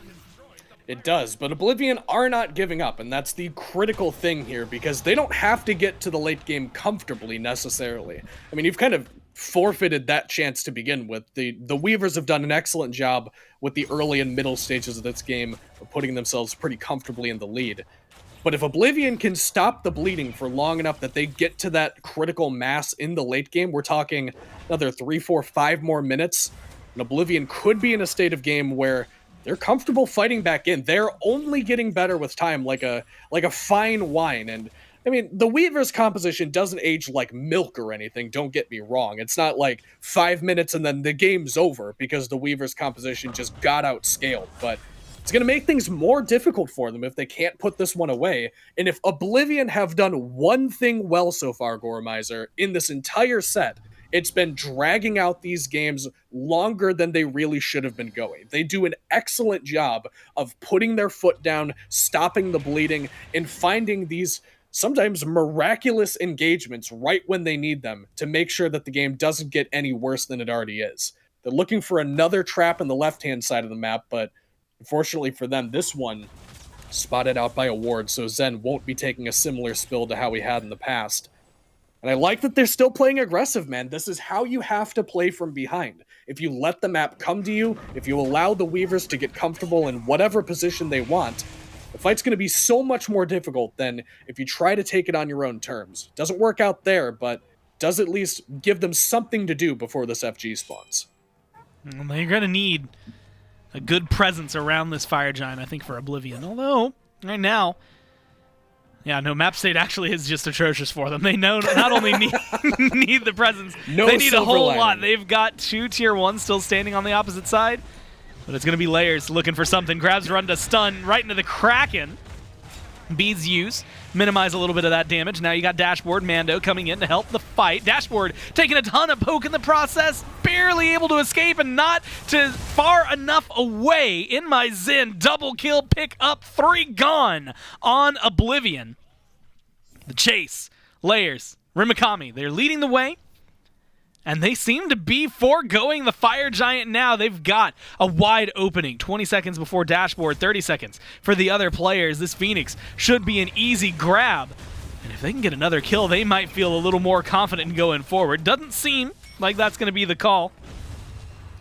It does, but Oblivion are not giving up, and that's the critical thing here, because they don't have to get to the late game comfortably, necessarily. I mean, you've kind of forfeited that chance to begin with. The Weavers have done an excellent job with the early and middle stages of this game of putting themselves pretty comfortably in the lead. But if Oblivion can stop the bleeding for long enough that they get to that critical mass in the late game, we're talking another 3, 4, 5 more minutes, and Oblivion could be in a state of game where they're comfortable fighting back in. They're only getting better with time, like a fine wine. And I mean, the Weaver's composition doesn't age like milk or anything, don't get me wrong. It's not like 5 minutes and then the game's over because the Weaver's composition just got outscaled. But it's going to make things more difficult for them if they can't put this one away. And if Oblivion have done one thing well so far, Goremizer, in this entire set, it's been dragging out these games longer than they really should have been going. They do an excellent job of putting their foot down, stopping the bleeding, and finding these sometimes miraculous engagements right when they need them to make sure that the game doesn't get any worse than it already is. They're looking for another trap on the left-hand side of the map, but unfortunately for them, this one spotted out by a ward, so Zen won't be taking a similar spill to how he had in the past. And I like that they're still playing aggressive, man. This is how you have to play from behind. If you let the map come to you, if you allow the Weavers to get comfortable in whatever position they want, the fight's going to be so much more difficult than if you try to take it on your own terms. Doesn't work out there, but does at least give them something to do before this FG spawns. Well, you're going to need a good presence around this Fire Giant, I think, for Oblivion. Although, right now, yeah, no, map state actually is just atrocious for them. They know not only need the presence, they need a whole lot. They've got 2 tier 1s still standing on the opposite side, but it's going to be Layers looking for something. Grabs Rundas, stun right into the Kraken. Beads use, minimize a little bit of that damage. Now you got Dashboard, Mando coming in to help the fight. Dashboard taking a ton of poke in the process, barely able to escape and not to far enough away. InMyZen, double kill, pick up 3 gone on Oblivion. The chase, Layers, Remakami, they're leading the way. And they seem to be foregoing the Fire Giant now. They've got a wide opening. 20 seconds before Dashboard, 30 seconds for the other players. This Phoenix should be an easy grab. And if they can get another kill, they might feel a little more confident in going forward. Doesn't seem like that's going to be the call.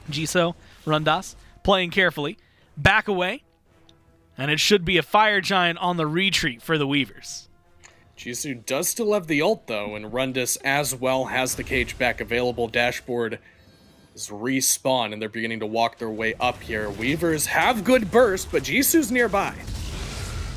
MainJisoo, Rundas, playing carefully. Back away. And it should be a Fire Giant on the retreat for the Weavers. Jisoo does still have the ult, though, and Rundas as well has the cage back available. Dashboard is respawn, and they're beginning to walk their way up here. Weavers have good burst, but Jisoo's nearby.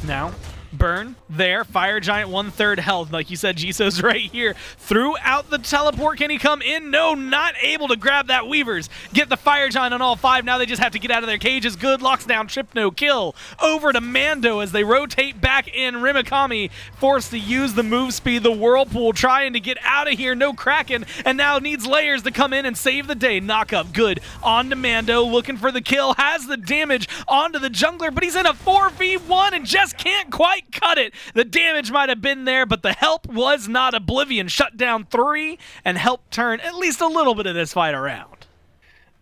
Now, burn there. Fire Giant 1/3 health. Like you said, Jisoo's right here. Threw out the teleport. Can he come in? No, not able to grab that. Weavers get the Fire Giant on all 5. Now they just have to get out of their cages. Good. Locks down Trypno. Kill over to Mando as they rotate back in. Remakami forced to use the move speed. The Whirlpool trying to get out of here. No Kraken. And now needs Layers to come in and save the day. Knock up. Good. On to Mando. Looking for the kill. Has the damage onto the jungler, but he's in a 4v1 and just can't quite cut it. The damage might have been there, but the help was not. Oblivion shut down 3 and helped turn at least a little bit of this fight around.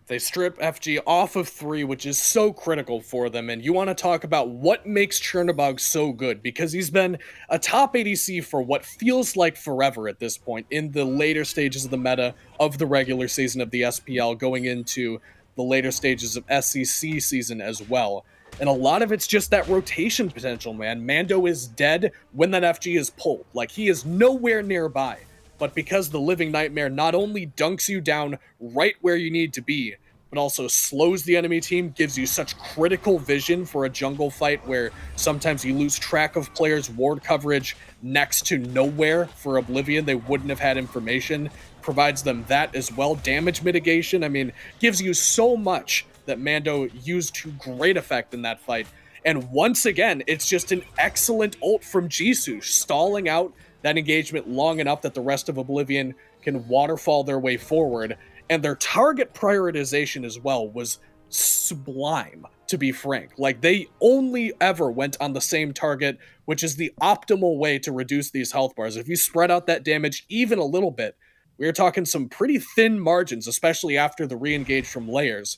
They strip FG off of 3, which is so critical for them, and you want to talk about what makes Chernobog so good, because he's been a top ADC for what feels like forever at this point in the later stages of the meta of the regular season of the SPL, going into the later stages of SEC season as well. And a lot of it's just that rotation potential, man. Mando is dead when that FG is pulled. Like, he is nowhere nearby. But because the Living Nightmare not only dunks you down right where you need to be, but also slows the enemy team, gives you such critical vision for a jungle fight where sometimes you lose track of players' ward coverage next to nowhere. For Oblivion, they wouldn't have had information. Provides them that as well. Damage mitigation, I mean, gives you so much that Mando used to great effect in that fight. And once again, it's just an excellent ult from Jisoo, stalling out that engagement long enough that the rest of Oblivion can waterfall their way forward. And their target prioritization as well was sublime, to be frank. Like, they only ever went on the same target, which is the optimal way to reduce these health bars. If you spread out that damage even a little bit, we're talking some pretty thin margins, especially after the re-engage from Layers.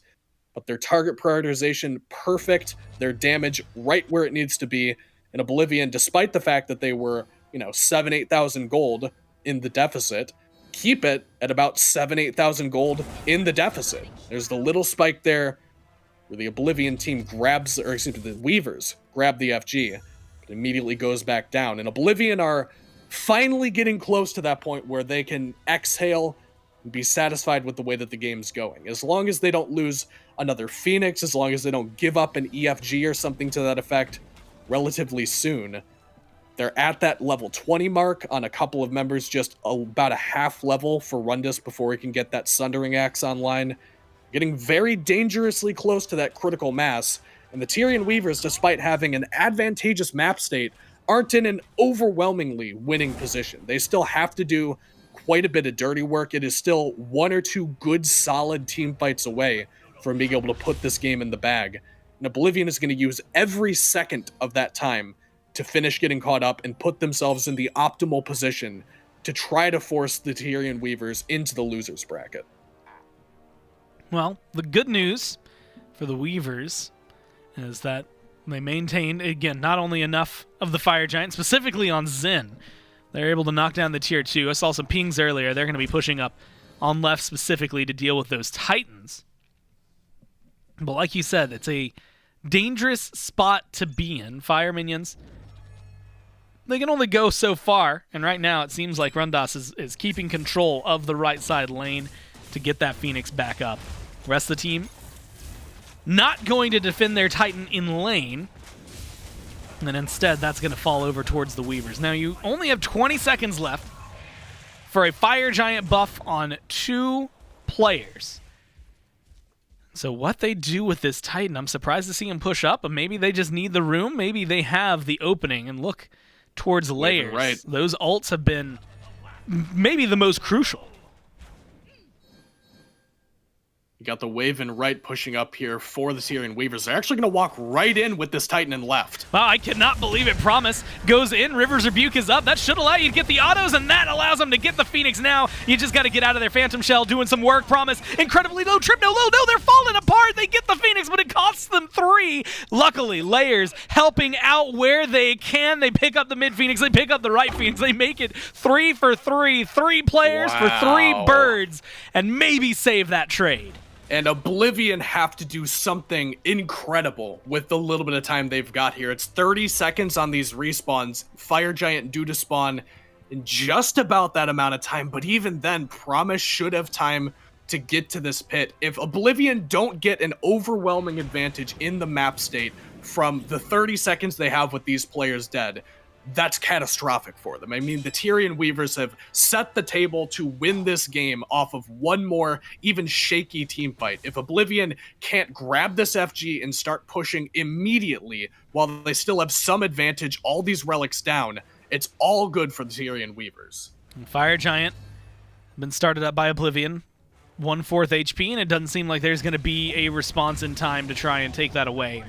but their target prioritization perfect, their damage right where it needs to be. And Oblivion, despite the fact that they were, 8,000 gold in the deficit, keep it at about 8,000 gold in the deficit. There's the little spike there where the Oblivion team the Weavers grab the FG, but immediately goes back down. And Oblivion are finally getting close to that point where they can exhale and be satisfied with the way that the game's going. As long as they don't lose another Phoenix, as long as they don't give up an EFG or something to that effect relatively soon, they're at that level 20 mark on a couple of members, just about a half level for Rundas before he can get that Sundering Axe online. Getting very dangerously close to that critical mass, and the Tyrian Weavers, despite having an advantageous map state, aren't in an overwhelmingly winning position. They still have to do quite a bit of dirty work. It is still 1 or 2 good, solid team fights away from being able to put this game in the bag. And Oblivion is going to use every second of that time to finish getting caught up and put themselves in the optimal position to try to force the Tyrian Weavers into the losers bracket. Well, the good news for the Weavers is that they maintained, again, not only enough of the Fire Giant, specifically on Zen. They're able to knock down the Tier 2. I saw some pings earlier. They're going to be pushing up on left specifically to deal with those Titans. But like you said, it's a dangerous spot to be in. Fire minions, they can only go so far, and right now it seems like Rundas is keeping control of the right side lane to get that Phoenix back up. The rest of the team not going to defend their Titan in lane, and instead that's going to fall over towards the Weavers. Now you only have 20 seconds left for a Fire Giant buff on 2 players. So what they do with this Titan, I'm surprised to see him push up, but maybe they just need the room. Maybe they have the opening, and look towards layers. Right. Those ults have been maybe the most crucial. You got the Wave and right pushing up here for the Tyrian Weavers. They're actually going to walk right in with this Titan and left. Wow, I cannot believe it. Promise goes in. River's Rebuke is up. That should allow you to get the autos, and that allows them to get the Phoenix now. You just got to get out of their Phantom Shell, doing some work. Promise, incredibly low. Trypno, no, they're falling apart. They get the Phoenix, but it costs them 3. Luckily, Layers helping out where they can. They pick up the mid Phoenix. They pick up the right Phoenix. They make it 3 for 3. 3 players for 3 birds, and maybe save that trade. And Oblivion have to do something incredible with the little bit of time they've got here. It's 30 seconds on these respawns. Fire Giant due to spawn in just about that amount of time, but even then, Promise should have time to get to this pit. If Oblivion don't get an overwhelming advantage in the map state from the 30 seconds they have with these players dead, that's catastrophic for them. I mean, the Tyrian Weavers have set the table to win this game off of one more, even shaky team fight. If Oblivion can't grab this FG and start pushing immediately while they still have some advantage, all these relics down, it's all good for the Tyrian Weavers. And Fire Giant been started up by Oblivion, 1/4 HP, and it doesn't seem like there's going to be a response in time to try and take that away.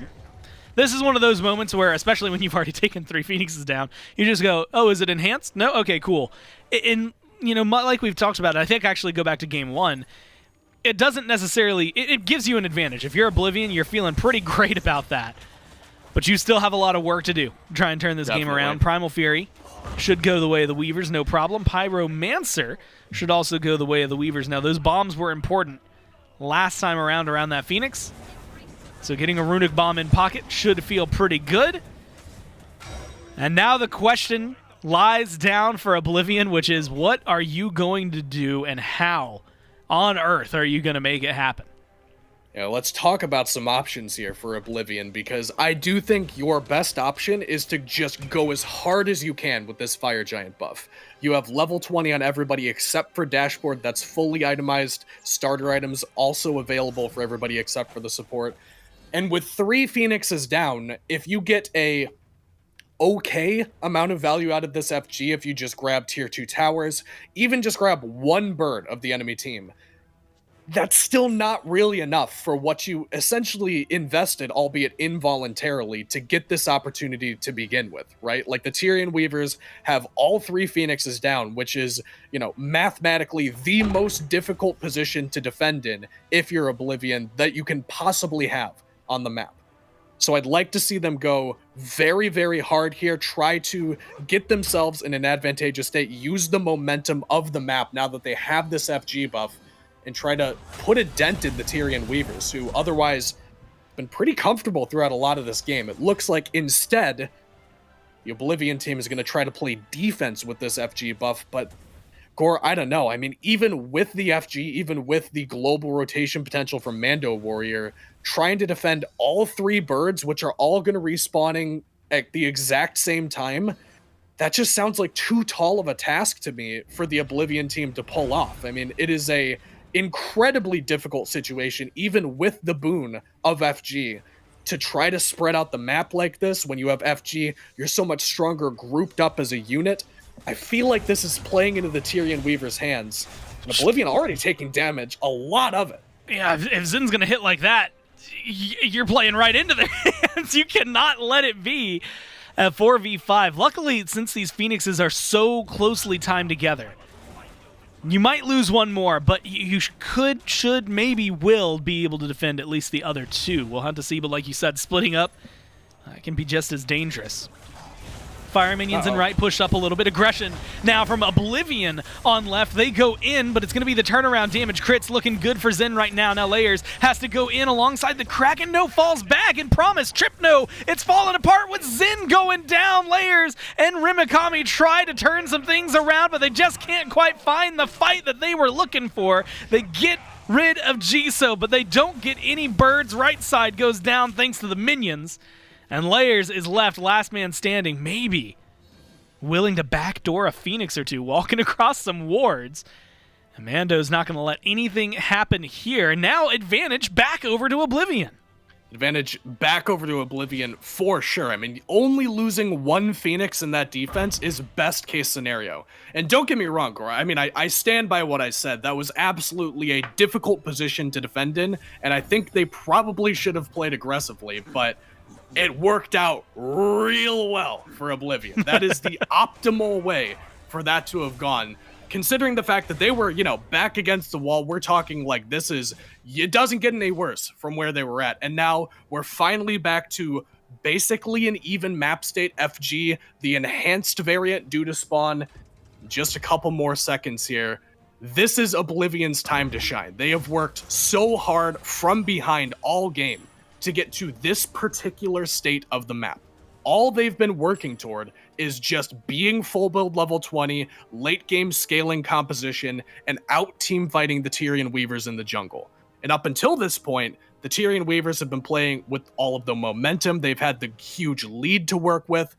This is one of those moments where, especially when you've already taken 3 Phoenixes down, you just go, oh, is it enhanced? No? Okay, cool. And, like we've talked about, I think actually go back to game 1, it doesn't necessarily, it gives you an advantage. If you're Oblivion, you're feeling pretty great about that. But you still have a lot of work to do to try and turn this game around. Primal Fury should go the way of the Weavers, no problem. Pyromancer should also go the way of the Weavers. Now, those bombs were important last time around that Phoenix. So getting a runic bomb in pocket should feel pretty good. And now the question lies down for Oblivion, which is, what are you going to do and how on earth are you going to make it happen? Yeah, let's talk about some options here for Oblivion, because I do think your best option is to just go as hard as you can with this Fire Giant buff. You have level 20 on everybody except for Dashboard. That's fully itemized. Starter items also available for everybody except for the support. And with 3 Phoenixes down, if you get a okay amount of value out of this FG, if you just grab tier 2 towers, even just grab 1 bird of the enemy team, that's still not really enough for what you essentially invested, albeit involuntarily, to get this opportunity to begin with, right? Like the Tyrian Weavers have all 3 Phoenixes down, which is, mathematically the most difficult position to defend in if you're Oblivion that you can possibly have on the map. So I'd like to see them go very, very hard here, try to get themselves in an advantageous state, use the momentum of the map now that they have this FG buff, and try to put a dent in the Tyrian Weavers, who otherwise been pretty comfortable throughout a lot of this game. It looks like instead, the Oblivion team is going to try to play defense with this FG buff, but Gore, I don't know. I mean, even with the FG, even with the global rotation potential from MandoWarrior, trying to defend all 3 birds, which are all going to respawning at the exact same time, that just sounds like too tall of a task to me for the Oblivion team to pull off. I mean, it is a incredibly difficult situation, even with the boon of FG, to try to spread out the map like this. When you have FG, you're so much stronger grouped up as a unit. I feel like this is playing into the Tyrian Weavers' hands. And Oblivion already taking damage, a lot of it. Yeah, if Zin's going to hit like that, you're playing right into their hands. You cannot let it be at 4v5. Luckily, since these Phoenixes are so closely timed together, you might lose one more, but you should, maybe will be able to defend at least the other 2. We'll have to see, but like you said, splitting up can be just as dangerous. Fire minions and right push up a little bit. Aggression now from Oblivion on left. They go in, but it's going to be the turnaround damage. Crits looking good for Zen right now. Now Layers has to go in alongside the Kraken. No, falls back and Promise. Trypno, it's falling apart with Zen going down. Layers and Remakami try to turn some things around, but they just can't quite find the fight that they were looking for. They get rid of MainJisoo, but they don't get any birds. Right side goes down thanks to the minions. And Layers is left, last man standing, maybe willing to backdoor a Phoenix or 2, walking across some wards. And Mando's not going to let anything happen here. And now advantage back over to Oblivion. Advantage back over to Oblivion for sure. I mean, only losing 1 Phoenix in that defense is best case scenario. And don't get me wrong, Gore. I mean, I stand by what I said. That was absolutely a difficult position to defend in, and I think they probably should have played aggressively, but it worked out real well for Oblivion. That is the optimal way for that to have gone. Considering the fact that they were, back against the wall, we're talking like it doesn't get any worse from where they were at. And now we're finally back to basically an even map state. FG, the enhanced variant due to spawn. Just a couple more seconds here. This is Oblivion's time to shine. They have worked so hard from behind all game to get to this particular state of the map. All they've been working toward is just being full build level 20, late game scaling composition, and out team fighting the Tyrian Weavers in the jungle. And up until this point, the Tyrian Weavers have been playing with all of the momentum. They've had the huge lead to work with.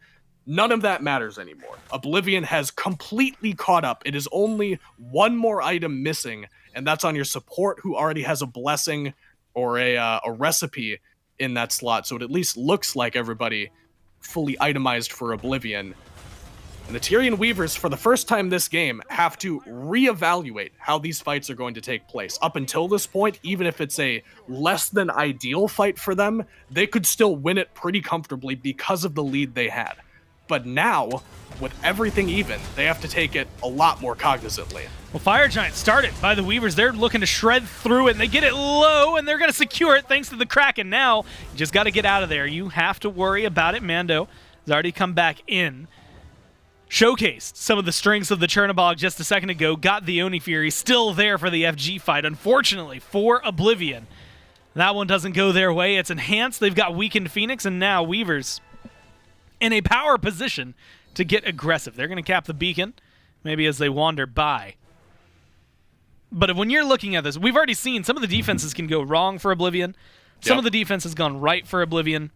None of that matters anymore. Oblivion has completely caught up. It is only one more item missing, and that's on your support, who already has a blessing or a recipe in that slot. So it at least looks like everybody fully itemized for Oblivion. And the Tyrian Weavers, for the first time this game, have to reevaluate how these fights are going to take place. Up until this point, even if it's a less than ideal fight for them, they could still win it pretty comfortably because of the lead they had. But now, with everything even, they have to take it a lot more cognizantly. Well, Fire Giant started by the Weavers. They're looking to shred through it, and they get it low, and they're going to secure it thanks to the Kraken. Now, you just got to get out of there. You have to worry about it. Mando has already come back in. Showcased some of the strengths of the Chernobog just a second ago. Got the Oni Fury still there for the FG fight, unfortunately, for Oblivion. That one doesn't go their way. It's enhanced. They've got weakened Phoenix, and now Weavers in a power position to get aggressive. They're going to cap the beacon, maybe as they wander by. But when you're looking at this, we've already seen some of the defenses can go wrong for Oblivion. Some of the defense has gone right for Oblivion.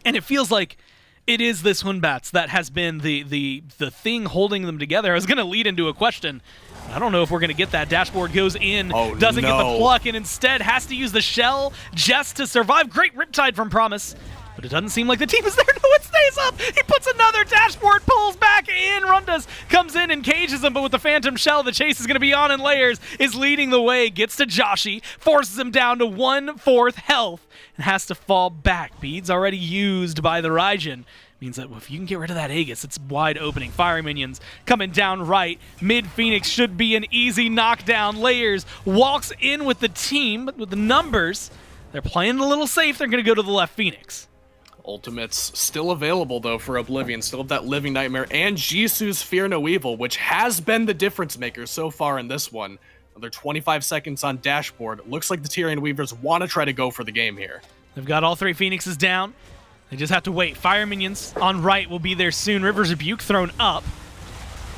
And it feels like it is this one, Batz, that has been the thing holding them together. I was going to lead into a question. I don't know if we're going to get that. Dashboard goes in, doesn't get the pluck, and instead has to use the shell just to survive. Great Riptide from Promise. But it doesn't seem like the team is there. No, it stays up. He puts another dashboard, pulls back in. Rundas comes in and cages him, but with the Phantom Shell, the chase is going to be on in layers, is leading the way, gets to Joshy, forces him down to 1/4 health, and has to fall back. Beads already used by the Raijin. Means that if you can get rid of that Aegis, it's wide opening. Fire minions coming down right. Mid Phoenix should be an easy knockdown. Layers walks in with the team, but with the numbers, they're playing a little safe. They're going to go to the left Phoenix. Ultimates still available, though, for Oblivion. Still have that Living Nightmare and Jisoo's Fear No Evil, which has been the difference maker so far in this one. Another 25 seconds on Dashboard. Looks like the Tyrian Weavers want to try to go for the game here. They've got all 3 Phoenixes down. They just have to wait. Fire minions on right will be there soon. River's Rebuke thrown up.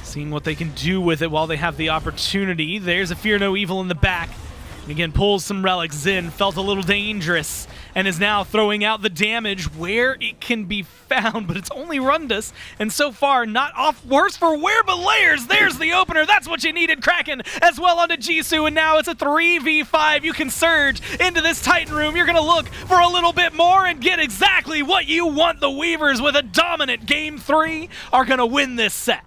Seeing what they can do with it while they have the opportunity. There's a Fear No Evil in the back. And again, pulls some relics. Zin felt a little dangerous and is now throwing out the damage where it can be found, but it's only Rundas, and so far not off worse for wear, but Layers. There's the opener. That's what you needed. Kraken as well onto Jisoo, and now it's a 3v5. You can surge into this Titan room. You're going to look for a little bit more and get exactly what you want. The Weavers with a dominant Game 3 are going to win this set.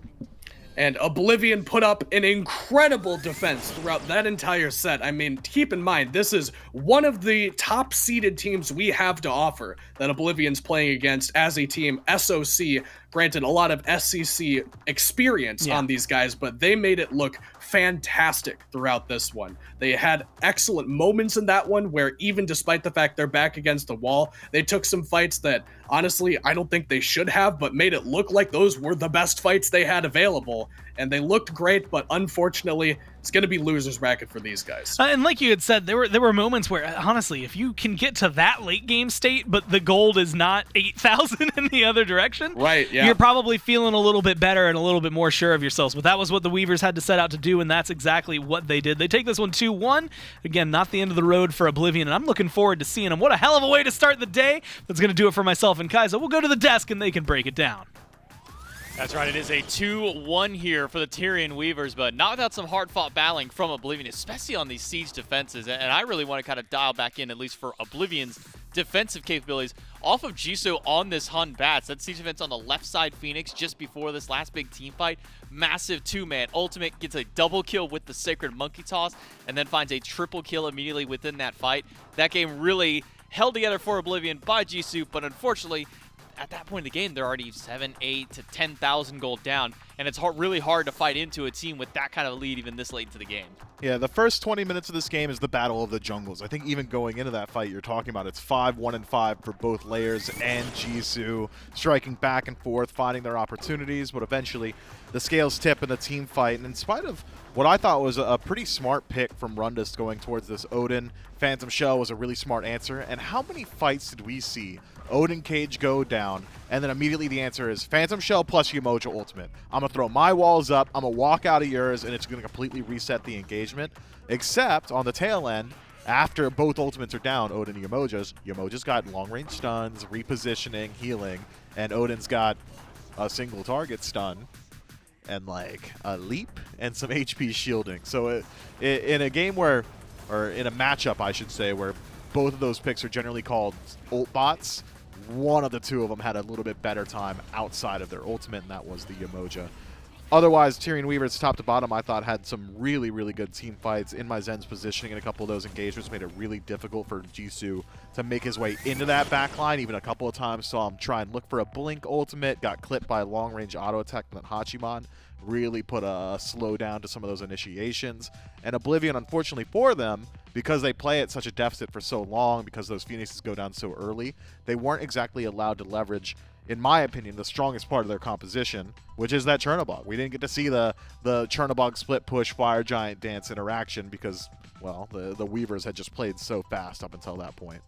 And Oblivion put up an incredible defense throughout that entire set. I mean, keep in mind, this is one of the top-seeded teams we have to offer that Oblivion's playing against as a team. SOC, granted, a lot of SCC experience on these guys, but they made it look fantastic throughout this one. They had excellent moments in that one where even despite the fact they're back against the wall, they took some fights that, honestly, I don't think they should have, but made it look like those were the best fights they had available. And they looked great, but unfortunately, it's going to be loser's bracket for these guys. And like you had said, there were moments where, honestly, if you can get to that late game state, but the gold is not 8,000 in the other direction, right? Yeah, you're probably feeling a little bit better and a little bit more sure of yourselves. But that was what the Weavers had to set out to do, and that's exactly what they did. They take this one 2-1. Again, not the end of the road for Oblivion, and I'm looking forward to seeing them. What a hell of a way to start the day. That's going to do it for myself and Kaizo. We'll go to the desk, and they can break it down. That's right, it is a 2-1 here for the Tyrian Weavers, but not without some hard-fought battling from Oblivion, especially on these siege defenses. And I really want to kind of dial back in, at least for Oblivion's defensive capabilities, off of Jisoo on this Hun Batz. That siege defense on the left side Phoenix just before this last big team fight. Massive 2-man ultimate, gets a double kill with the Sacred Monkey Toss, and then finds a triple kill immediately within that fight. That game really held together for Oblivion by Jisoo, but unfortunately, at that point in the game, they're already 7, 8 to 10,000 gold down, and it's really hard to fight into a team with that kind of lead even this late into the game. Yeah, the first 20 minutes of this game is the battle of the jungles. I think even going into that fight you're talking about, it's 5-1 and 5 for both Layers and Jisoo, striking back and forth, finding their opportunities, but eventually the scales tip in the team fight. And in spite of what I thought was a pretty smart pick from Rundas going towards this Odin, Phantom Shell was a really smart answer. And how many fights did we see Odin Cage go down, and then immediately the answer is Phantom Shell plus Yemoja ultimate. I'm going to throw my walls up, I'm going to walk out of yours, and it's going to completely reset the engagement. Except on the tail end, after both ultimates are down, Odin and Yemoja's got long-range stuns, repositioning, healing, and Odin's got a single target stun and like a leap and some HP shielding. So in a game where, or in a matchup I should say, where both of those picks are generally called ult bots, one of the two of them had a little bit better time outside of their ultimate, and that was the Yemoja. Otherwise, Tyrian Weavers, top to bottom, I thought had some really, really good team fights. InMyZen's positioning in a couple of those engagements made it really difficult for Jisoo to make his way into that backline. Even a couple of times saw him try and look for a blink ultimate, got clipped by a long-range auto attack from Hachiman. Really put a slowdown to some of those initiations. And Oblivion, unfortunately for them, because they play at such a deficit for so long, because those Phoenixes go down so early, they weren't exactly allowed to leverage, in my opinion, the strongest part of their composition, which is that Chernobog. We didn't get to see the Chernobog split push Fire Giant dance interaction because, well, the Weavers had just played so fast up until that point.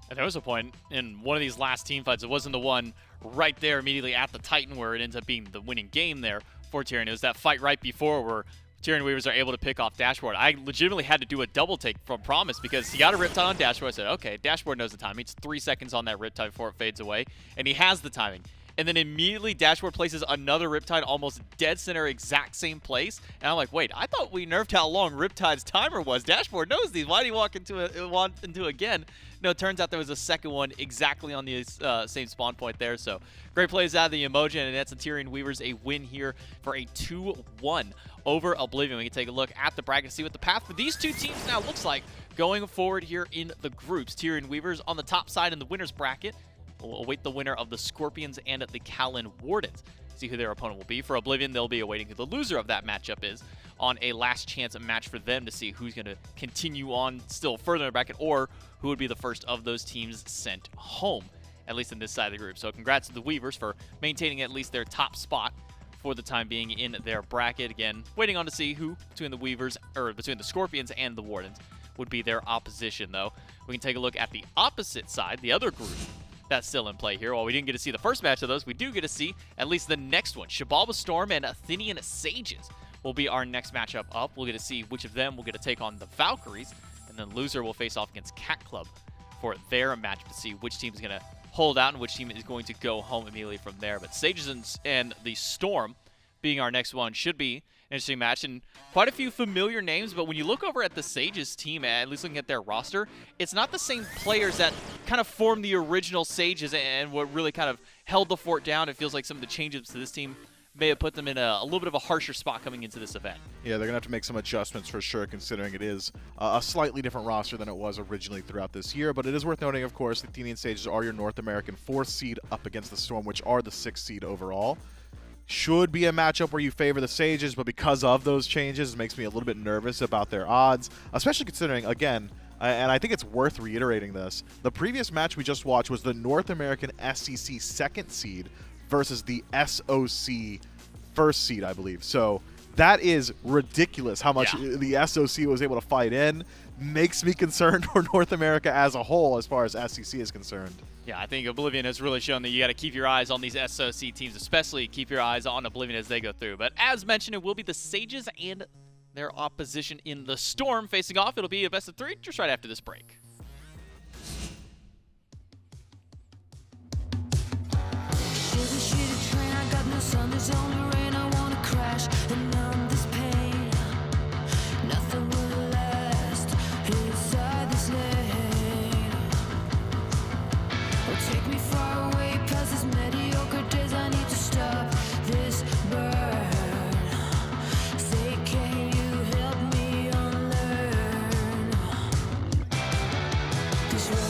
And there was a point in one of these last team fights, it wasn't the one right there immediately at the Titan where it ends up being the winning game there for Tyrian. It was that fight right before where Tyrian Weavers are able to pick off Dashboard. I legitimately had to do a double take from Promise because he got a Riptide on Dashboard. I said, okay, Dashboard knows the timing. It's 3 seconds on that Riptide before it fades away, and he has the timing. and then immediately Dashboard places another Riptide almost dead center, exact same place. And I'm like, wait, I thought we nerfed how long Riptide's timer was. Dashboard knows these. Why do you walk into it again? No, it turns out there was a second one exactly on the same spawn point there. So great plays out of the Yemoja, and that's the Tyrian Weavers a win here for a 2-1 over Oblivion. We can take a look at the bracket to see what the path for these two teams now looks like going forward here in the groups. Tyrian Weavers on the top side in the winner's bracket. We'll await the winner of the Scorpions and the Callan Wardens. See who their opponent will be. For Oblivion, they'll be awaiting who the loser of that matchup is on a last chance match for them to see who's going to continue on still further in the bracket or who would be the first of those teams sent home, at least in this side of the group. So congrats to the Weavers for maintaining at least their top spot for the time being in their bracket. Again, waiting on to see who between the Weavers, or between the Scorpions and the Wardens would be their opposition, though. We can take a look at the opposite side, the other group that's still in play here. While we didn't get to see the first match of those, we do get to see at least the next one. Xibalba Storm and Athenian Sages will be our next matchup up. We'll get to see which of them will get to take on the Valkyries, and then loser will face off against Cat Club for their match to see which team is going to hold out and which team is going to go home immediately from there. But Sages and the Storm being our next one should be an interesting match, and quite a few familiar names, but when you look over at the Sages team, at least looking at their roster, it's not the same players that kind of formed the original Sages and what really kind of held the fort down. It feels like some of the changes to this team may have put them in a little bit of a harsher spot coming into this event. Yeah, they're going to have to make some adjustments for sure, considering it is a slightly different roster than it was originally throughout this year. But it is worth noting, of course, the Athenian Sages are your North American 4th seed up against the Storm, which are the 6th seed overall. Should be a matchup where you favor the Sages, but because of those changes, it makes me a little bit nervous about their odds, especially considering, again, and I think it's worth reiterating this, the previous match we just watched was the North American SEC 2nd seed versus the SOC 1st seed, I believe. So that is ridiculous how much the SOC was able to fight in. Makes me concerned for North America as a whole as far as SEC is concerned. Yeah, I think Oblivion has really shown that you got to keep your eyes on these SOC teams, especially keep your eyes on Oblivion as they go through. But as mentioned, it will be the Sages and their opposition in the Storm facing off. It'll be a best of 3 just right after this break. This